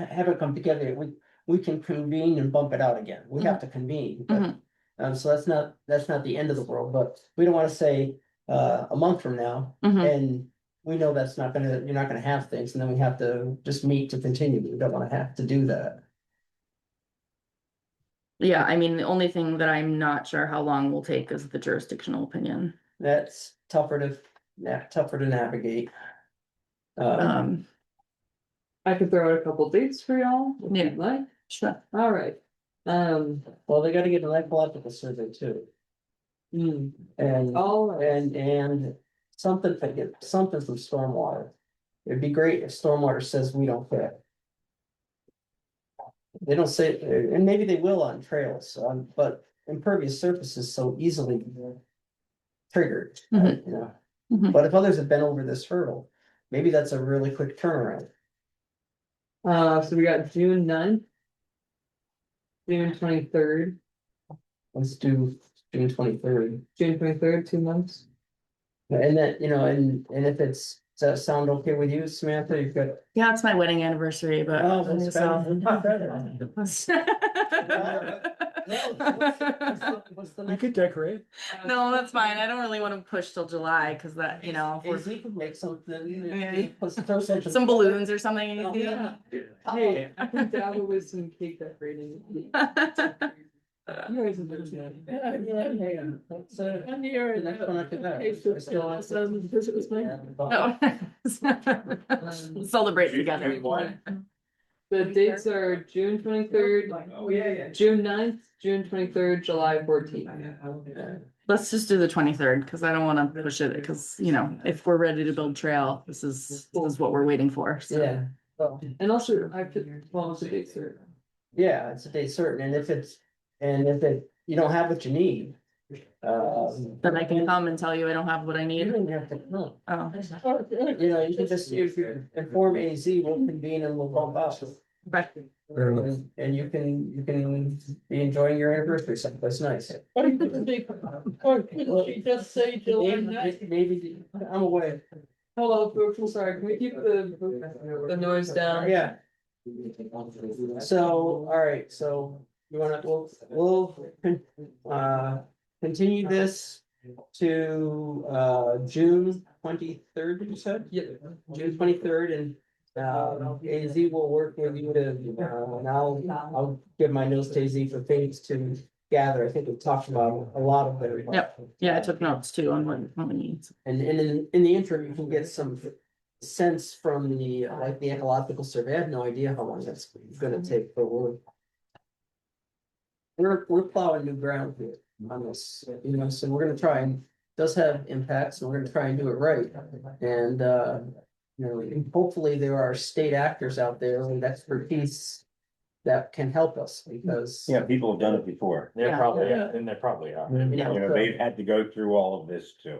Speaker 1: haven't come together, yet, we can convene and bump it out again. We have to convene, but,
Speaker 8: Mhm.
Speaker 1: so that's not the end of the world, but we don't wanna say, a month from now.
Speaker 8: Mhm.
Speaker 1: And we know that's not gonna, you're not gonna have things, and then we have to just meet to continue. We don't wanna have to do that.
Speaker 8: Yeah, I mean, the only thing that I'm not sure how long will take is the jurisdictional opinion.
Speaker 1: That's tougher to navigate.
Speaker 8: Um,
Speaker 2: I could throw out a couple dates for y'all, if
Speaker 8: Yeah.
Speaker 2: you'd like.
Speaker 8: sure.
Speaker 2: All right.
Speaker 1: Well, they gotta get an ecological survey too,
Speaker 2: hmm,
Speaker 1: and,
Speaker 2: all right.
Speaker 1: and something from stormwater. It'd be great if stormwater says we don't fit. They don't say, and maybe they will on trails, but impervious surface is so easily triggered,
Speaker 8: Mhm.
Speaker 1: you know.
Speaker 8: Mhm.
Speaker 1: But if others have been over this hurdle, maybe that's a really quick turnaround.
Speaker 2: So we got June 9th. June 23rd,
Speaker 1: Let's do June 23rd.
Speaker 2: June 23rd, 2 months.
Speaker 1: And that, and if does that sound okay with you, Samantha? You've got.
Speaker 8: Yeah, it's my wedding anniversary, but.
Speaker 1: Oh, that's
Speaker 8: so-
Speaker 3: You could decorate.
Speaker 8: No, that's fine. I don't really want to push till July because that, if we're-
Speaker 1: Easy to make something.
Speaker 8: Yeah.
Speaker 1: Throw something-
Speaker 8: some balloons or something.
Speaker 2: Yeah. Hey, I can dabble with some cake decorating. You guys have been doing that.
Speaker 1: Yeah. That's,
Speaker 11: One year.
Speaker 1: the next one after that.
Speaker 11: Okay, so it's visit with me.
Speaker 8: No. Celebrate together.
Speaker 2: The dates are June 23rd, June 9th, June 23rd, July 14th.
Speaker 8: Let's just do the 23rd because I don't want to push it because, if we're ready to build trail, this is what we're waiting for. So.
Speaker 1: Yeah. Well,
Speaker 2: And also, I could, well, it's a date certain.
Speaker 1: yeah, it's a date certain, and if you don't have what you need.
Speaker 8: Then I can come and tell you I don't have what I
Speaker 1: You
Speaker 8: need.
Speaker 1: don't have to come.
Speaker 8: Oh,
Speaker 1: You can just, if you inform AZ, we'll convene and we'll bump out.
Speaker 8: right.
Speaker 1: And you can be enjoying your anniversary someplace nice.
Speaker 11: Or couldn't she just say July 9th?
Speaker 1: Maybe, I'm away.
Speaker 2: Hello, folks, I'm sorry, can we keep the noise down?
Speaker 1: Yeah. So, all right, so we'll continue this to June 23rd, you said?
Speaker 2: Yeah.
Speaker 1: June 23rd, and AZ will work with you to, and I'll give my notes to AZ for things to gather. I think we've talked about a lot of them.
Speaker 8: Yep. Yeah, I took notes too on what we need.
Speaker 1: And in the interim, you can get some sense from the ecological survey. I have no idea how long that's gonna take, but we're plowing new ground here on this, so we're gonna try and does have impacts, and we're gonna try and do it right. And hopefully there are state actors out there with expertise that can help us, because.
Speaker 12: Yeah, people have done it before.
Speaker 8: Yeah.
Speaker 12: And there probably are. They've had to go through all of this too.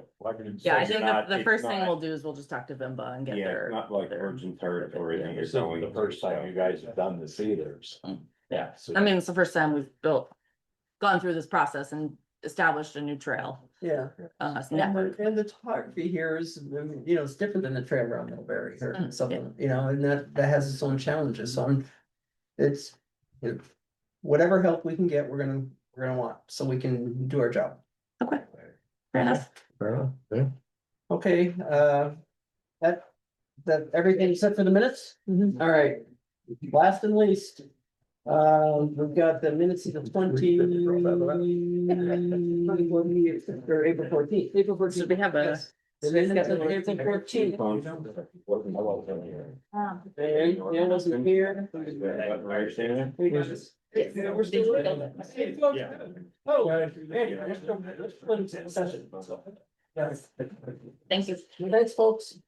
Speaker 8: Yeah, I think the
Speaker 12: It's
Speaker 8: first thing
Speaker 12: not-
Speaker 8: we'll do is we'll just talk to Vimba and get
Speaker 12: Yeah,
Speaker 8: their.
Speaker 12: it's not like
Speaker 8: their-
Speaker 12: virgin territory that you're
Speaker 3: This is
Speaker 12: going.
Speaker 3: the first time you guys have done this either. So.
Speaker 8: Yeah, I mean, it's the first time we've gone through this process and established a new trail.
Speaker 1: Yeah.
Speaker 8: Network.
Speaker 1: And the topography here is, it's different than the trail around Middlebury or something, and that has its own challenges, so whatever help we can get, we're gonna want, so we can do our job.
Speaker 8: Okay. Fair enough.
Speaker 3: Fair enough, yeah.
Speaker 1: Okay, that everything except for the minutes? All right, last and least. We've got the minutes of the 20. Or April 14th.
Speaker 2: April 14th.
Speaker 8: So we have a.
Speaker 2: Yes.
Speaker 1: The minutes of April 14th. Dan wasn't here. We got this. Yeah, we're still. Oh, hey, let's put it in session.
Speaker 8: Thank you.
Speaker 1: Thanks, folks.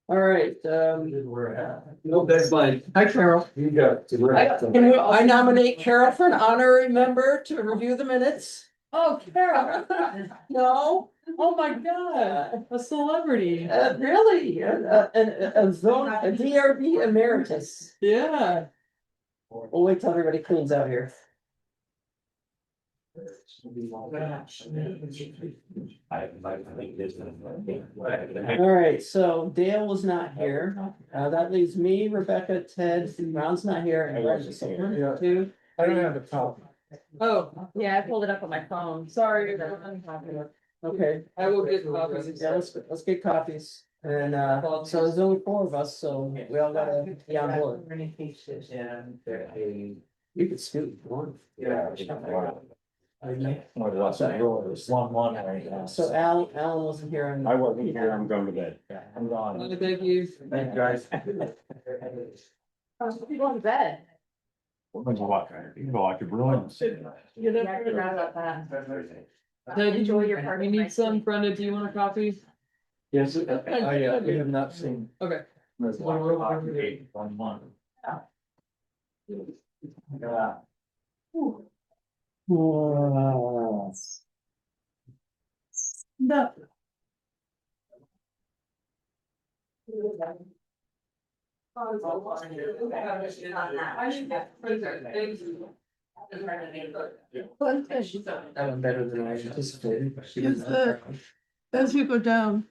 Speaker 1: All right,
Speaker 14: No, that's fine.
Speaker 1: hi Carol.
Speaker 14: You got.
Speaker 1: I nominate Carol for an honorary member to review the minutes.
Speaker 2: Oh, Carol.
Speaker 1: No,
Speaker 2: Oh my god, a celebrity.
Speaker 1: Really, a zone, a DRB emeritus.
Speaker 2: Yeah.
Speaker 1: We'll wait till everybody cleans out here. All right, so Dale was not here. That leaves me, Rebecca, Ted, Ron's not here, and Brenda. So one, two.
Speaker 14: I don't have a problem.
Speaker 2: Oh,
Speaker 8: Yeah, I pulled it up on my phone.
Speaker 2: sorry.
Speaker 1: Okay,
Speaker 2: I will get copies.
Speaker 1: yeah, let's get copies. And so there's only four of us, so we all gotta be on board. You could scoot if you want. So Alan wasn't here. And
Speaker 12: I wasn't here, I'm going to bed.
Speaker 3: I'm gone.
Speaker 2: Thank you.
Speaker 3: Thank you, guys.
Speaker 8: You going to bed?
Speaker 3: We're going to watch, you can go watch your Bruins.
Speaker 11: Get up
Speaker 8: Yeah, I
Speaker 11: early.
Speaker 8: forgot about that.
Speaker 2: Ted,
Speaker 8: Enjoy your party.
Speaker 2: You need some, Brenda, do you want a copy?
Speaker 14: Yes, we have not seen.
Speaker 2: Okay.
Speaker 11: No. One thing
Speaker 1: That went better than I anticipated.
Speaker 11: is that as you go down,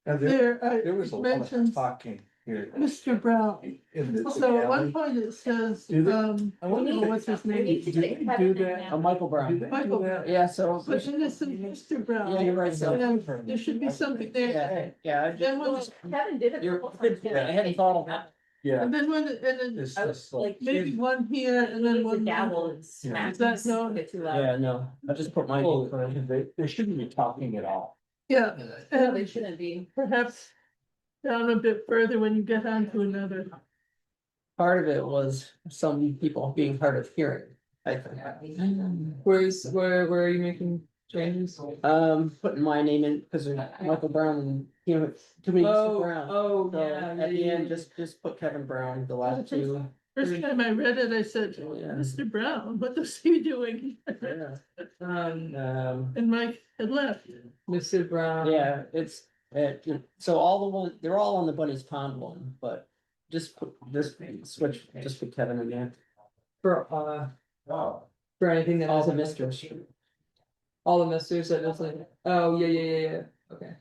Speaker 11: there,
Speaker 14: There was a
Speaker 11: it
Speaker 14: lot of
Speaker 11: mentions
Speaker 14: talking here.
Speaker 11: Mr. Brown.
Speaker 14: in the
Speaker 11: So at one
Speaker 14: alley.
Speaker 11: point it says,
Speaker 14: Do they-
Speaker 11: I wonder what's his name.
Speaker 14: Do they do that?
Speaker 1: Oh, Michael Brown.
Speaker 11: Michael Brown.
Speaker 1: Yeah, so.
Speaker 11: But then it's Mr. Brown.
Speaker 1: Yeah, you're right, so.
Speaker 11: And there should be something there.
Speaker 1: Yeah, I
Speaker 11: Then when,
Speaker 8: Kevin did it.
Speaker 1: I hadn't thought of that.
Speaker 14: Yeah.
Speaker 11: and then when, and then
Speaker 14: It's just like.
Speaker 11: maybe one here and then one.
Speaker 8: Gavel and smack.
Speaker 11: Is that no?
Speaker 8: Get too loud.
Speaker 1: Yeah, no, I just put my.
Speaker 14: Oh, they shouldn't be talking at all.
Speaker 11: Yeah,
Speaker 8: No, they
Speaker 11: and
Speaker 8: shouldn't be.
Speaker 11: perhaps down a bit further when you get onto another.
Speaker 1: Part of it was some people being hard of hearing, I think.
Speaker 2: Where are you making changes?
Speaker 1: Putting my name in, because there's Michael Brown and, you know, too many Mr. Brown.
Speaker 2: Oh,
Speaker 1: So
Speaker 2: yeah.
Speaker 1: at the end, just put Kevin Brown, the last two.
Speaker 11: First time I read it, I said,
Speaker 1: Yeah.
Speaker 11: Mr. Brown, what is he doing?
Speaker 1: Yeah.
Speaker 2: Um,
Speaker 11: And Mike had left.
Speaker 2: Mr. Brown.
Speaker 1: Yeah, it's, so all the one, they're all on the Bunny's Pond one, but just switch, just put Kevin in there.
Speaker 2: For anything that
Speaker 1: All
Speaker 2: has
Speaker 1: the
Speaker 2: a
Speaker 1: misters.
Speaker 2: all the misters that is like, oh, yeah, okay.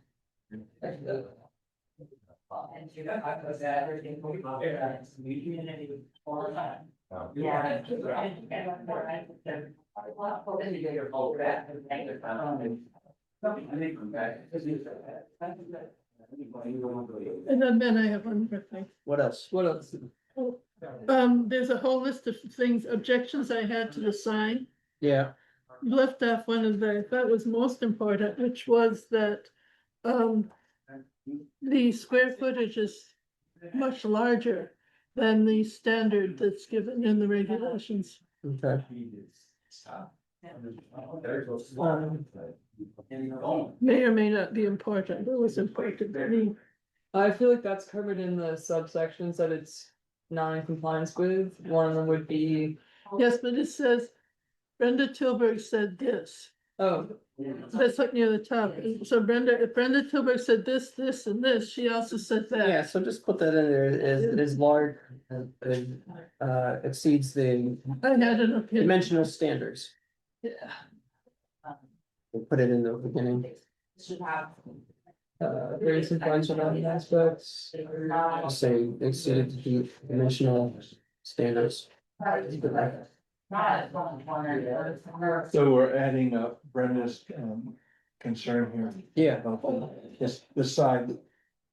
Speaker 11: And then I have one more thing.
Speaker 1: What else?
Speaker 2: What else?
Speaker 11: There's a whole list of things, objections I had to the sign.
Speaker 1: Yeah,
Speaker 11: You left off one of the, I thought was most important, which was that, the square footage is much larger than the standard that's given in the regulations.
Speaker 1: okay.
Speaker 11: May or may not be important, but it was important to me.
Speaker 2: I feel like that's covered in the subsections that it's not in compliance with. One of them would be,
Speaker 11: Yes, but it says Brenda Tilburg said this.
Speaker 2: oh,
Speaker 11: That's like near the top. So if Brenda Tilburg said this, this, and this, she also said that.
Speaker 1: Yeah, so just put that in there, is large, exceeds the
Speaker 11: I had an opinion.
Speaker 1: dimensional standards.
Speaker 11: Yeah.
Speaker 1: We'll put it in the beginning.
Speaker 2: very sequential on the aspects.
Speaker 1: Say exceeded the dimensional standards.
Speaker 14: So we're adding up Brenda's concern here.
Speaker 1: Yeah.
Speaker 14: About the side.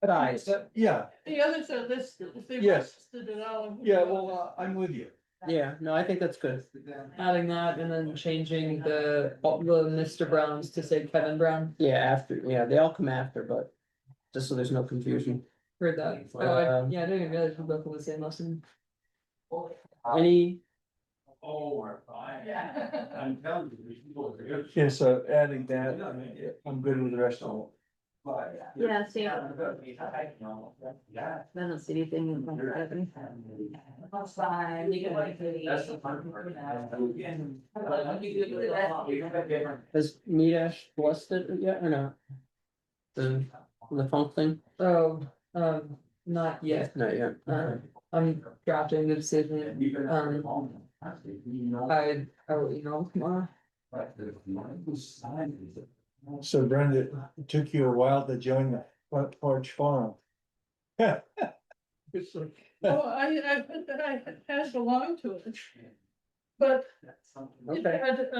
Speaker 1: Eyes.
Speaker 14: Yeah,
Speaker 11: The others are listed, if they were
Speaker 14: Yes.
Speaker 11: listed at all.
Speaker 14: yeah, well, I'm with you.
Speaker 1: Yeah, no, I think that's good.
Speaker 2: Adding that and then changing the Mr. Browns to say Kevin Brown.
Speaker 1: Yeah, after, yeah, they all come after, but just so there's no confusion.
Speaker 2: Heard that. Oh, yeah, I didn't even realize we both have the same lesson.
Speaker 1: Any,
Speaker 14: Yeah, so adding that, I'm good with the rest of
Speaker 8: Yeah, see. I don't see anything in front of it.
Speaker 19: Outside, you can like.
Speaker 1: Has Nita blessed it yet or not? The funk thing?
Speaker 2: Oh, not yet.
Speaker 1: Not yet.
Speaker 2: I'm drafting the decision, I will email tomorrow.
Speaker 14: So Brenda, it took you a while to join the Front Porch Forum.
Speaker 11: Oh, I had belonged to it. But it had,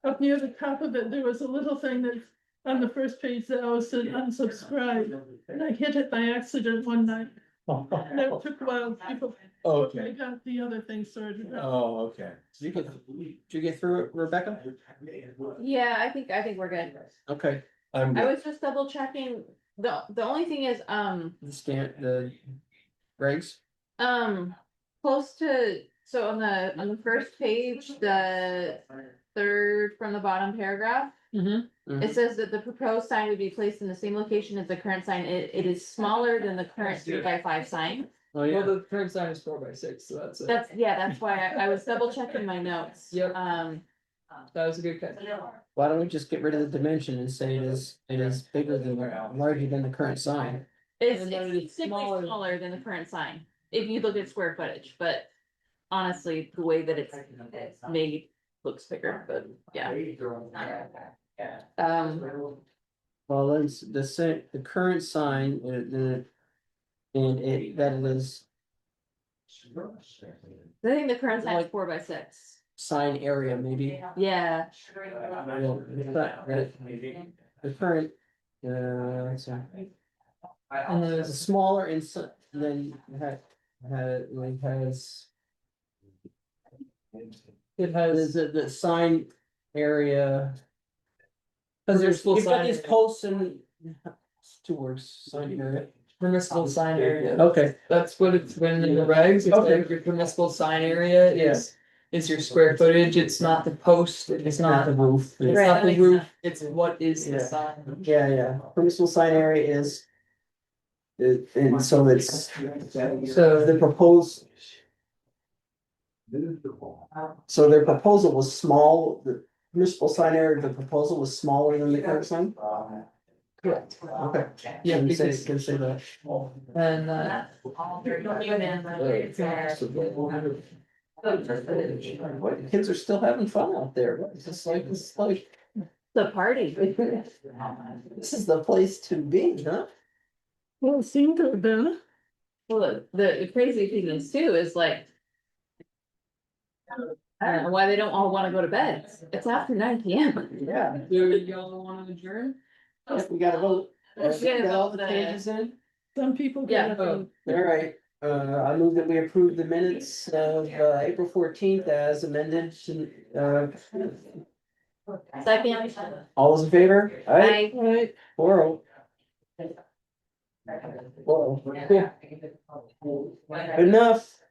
Speaker 11: up near the top of it, there was a little thing that on the first page that always said unsubscribe. And I hit it by accident one night. And it took a while before I
Speaker 14: Okay.
Speaker 11: got the other thing sorted out.
Speaker 14: Oh, okay.
Speaker 1: Did you get through it, Rebecca?
Speaker 8: Yeah, I think we're good.
Speaker 1: Okay.
Speaker 8: I was just double checking. The only thing is,
Speaker 1: The regs?
Speaker 8: close to, so on the first page, the third from the bottom paragraph. It says that the proposed sign would be placed in the same location as the current sign. It is smaller than the current 3x5 sign.
Speaker 1: Oh,
Speaker 2: Well,
Speaker 1: yeah.
Speaker 2: the current sign is 4x6, so that's it.
Speaker 8: That's why I was double checking my notes.
Speaker 2: Yep. That was a good catch.
Speaker 1: Why don't we just get rid of the dimension and say it is bigger than, larger than the current sign?
Speaker 8: It's
Speaker 2: And then it is
Speaker 8: significantly smaller than the current sign, if you look at square footage, but honestly, the way that it's made looks bigger, but yeah.
Speaker 1: Well, it's the current sign, and that it is
Speaker 8: I think the current sign is 4x6.
Speaker 1: sign area, maybe.
Speaker 8: Yeah.
Speaker 1: The current, let's see.
Speaker 2: And then
Speaker 1: It's smaller than has.
Speaker 2: it has,
Speaker 1: The sign area.
Speaker 2: Cause there's full
Speaker 1: You've got
Speaker 2: sign
Speaker 1: these
Speaker 2: area.
Speaker 1: posts and, it's 2 words, sign area.
Speaker 2: Permissible sign area.
Speaker 1: Okay.
Speaker 2: That's what it's been in the regs, it's
Speaker 1: Okay.
Speaker 2: like your permissible sign area is your square footage, it's not the post, it's not
Speaker 1: the roof.
Speaker 2: it's
Speaker 8: Right,
Speaker 2: not
Speaker 8: that
Speaker 2: the
Speaker 8: makes
Speaker 2: roof,
Speaker 8: sense.
Speaker 2: it's what is the
Speaker 1: Yeah.
Speaker 2: sign.
Speaker 1: Yeah. Permissible sign area is. And so it's,
Speaker 2: So
Speaker 1: the proposed. So their proposal was small, the municipal sign area, the proposal was smaller than the current sign?
Speaker 2: correct.
Speaker 1: Okay.
Speaker 2: Yeah,
Speaker 1: Can say,
Speaker 2: because
Speaker 1: can say that.
Speaker 2: and
Speaker 1: What, the kids are still having fun out there, it's like,
Speaker 8: The party.
Speaker 1: this is the place to be, huh?
Speaker 11: Well, it seemed to have been.
Speaker 8: Well, the crazy thing is too, is like. I don't know why they don't all wanna go to bed. It's after 9 PM.
Speaker 1: Yeah.
Speaker 2: do y'all wanna adjourn?
Speaker 1: Yes, we gotta vote.
Speaker 8: Yeah,
Speaker 1: We got all the
Speaker 8: but,
Speaker 1: changes in?
Speaker 11: Some people
Speaker 8: Yeah.
Speaker 11: get up and
Speaker 1: All right, I move that we approve the minutes of April 14th as amended.
Speaker 8: Second.
Speaker 1: All those in favor? Aye.
Speaker 11: right.
Speaker 1: 4-0. Whoa. Good enough.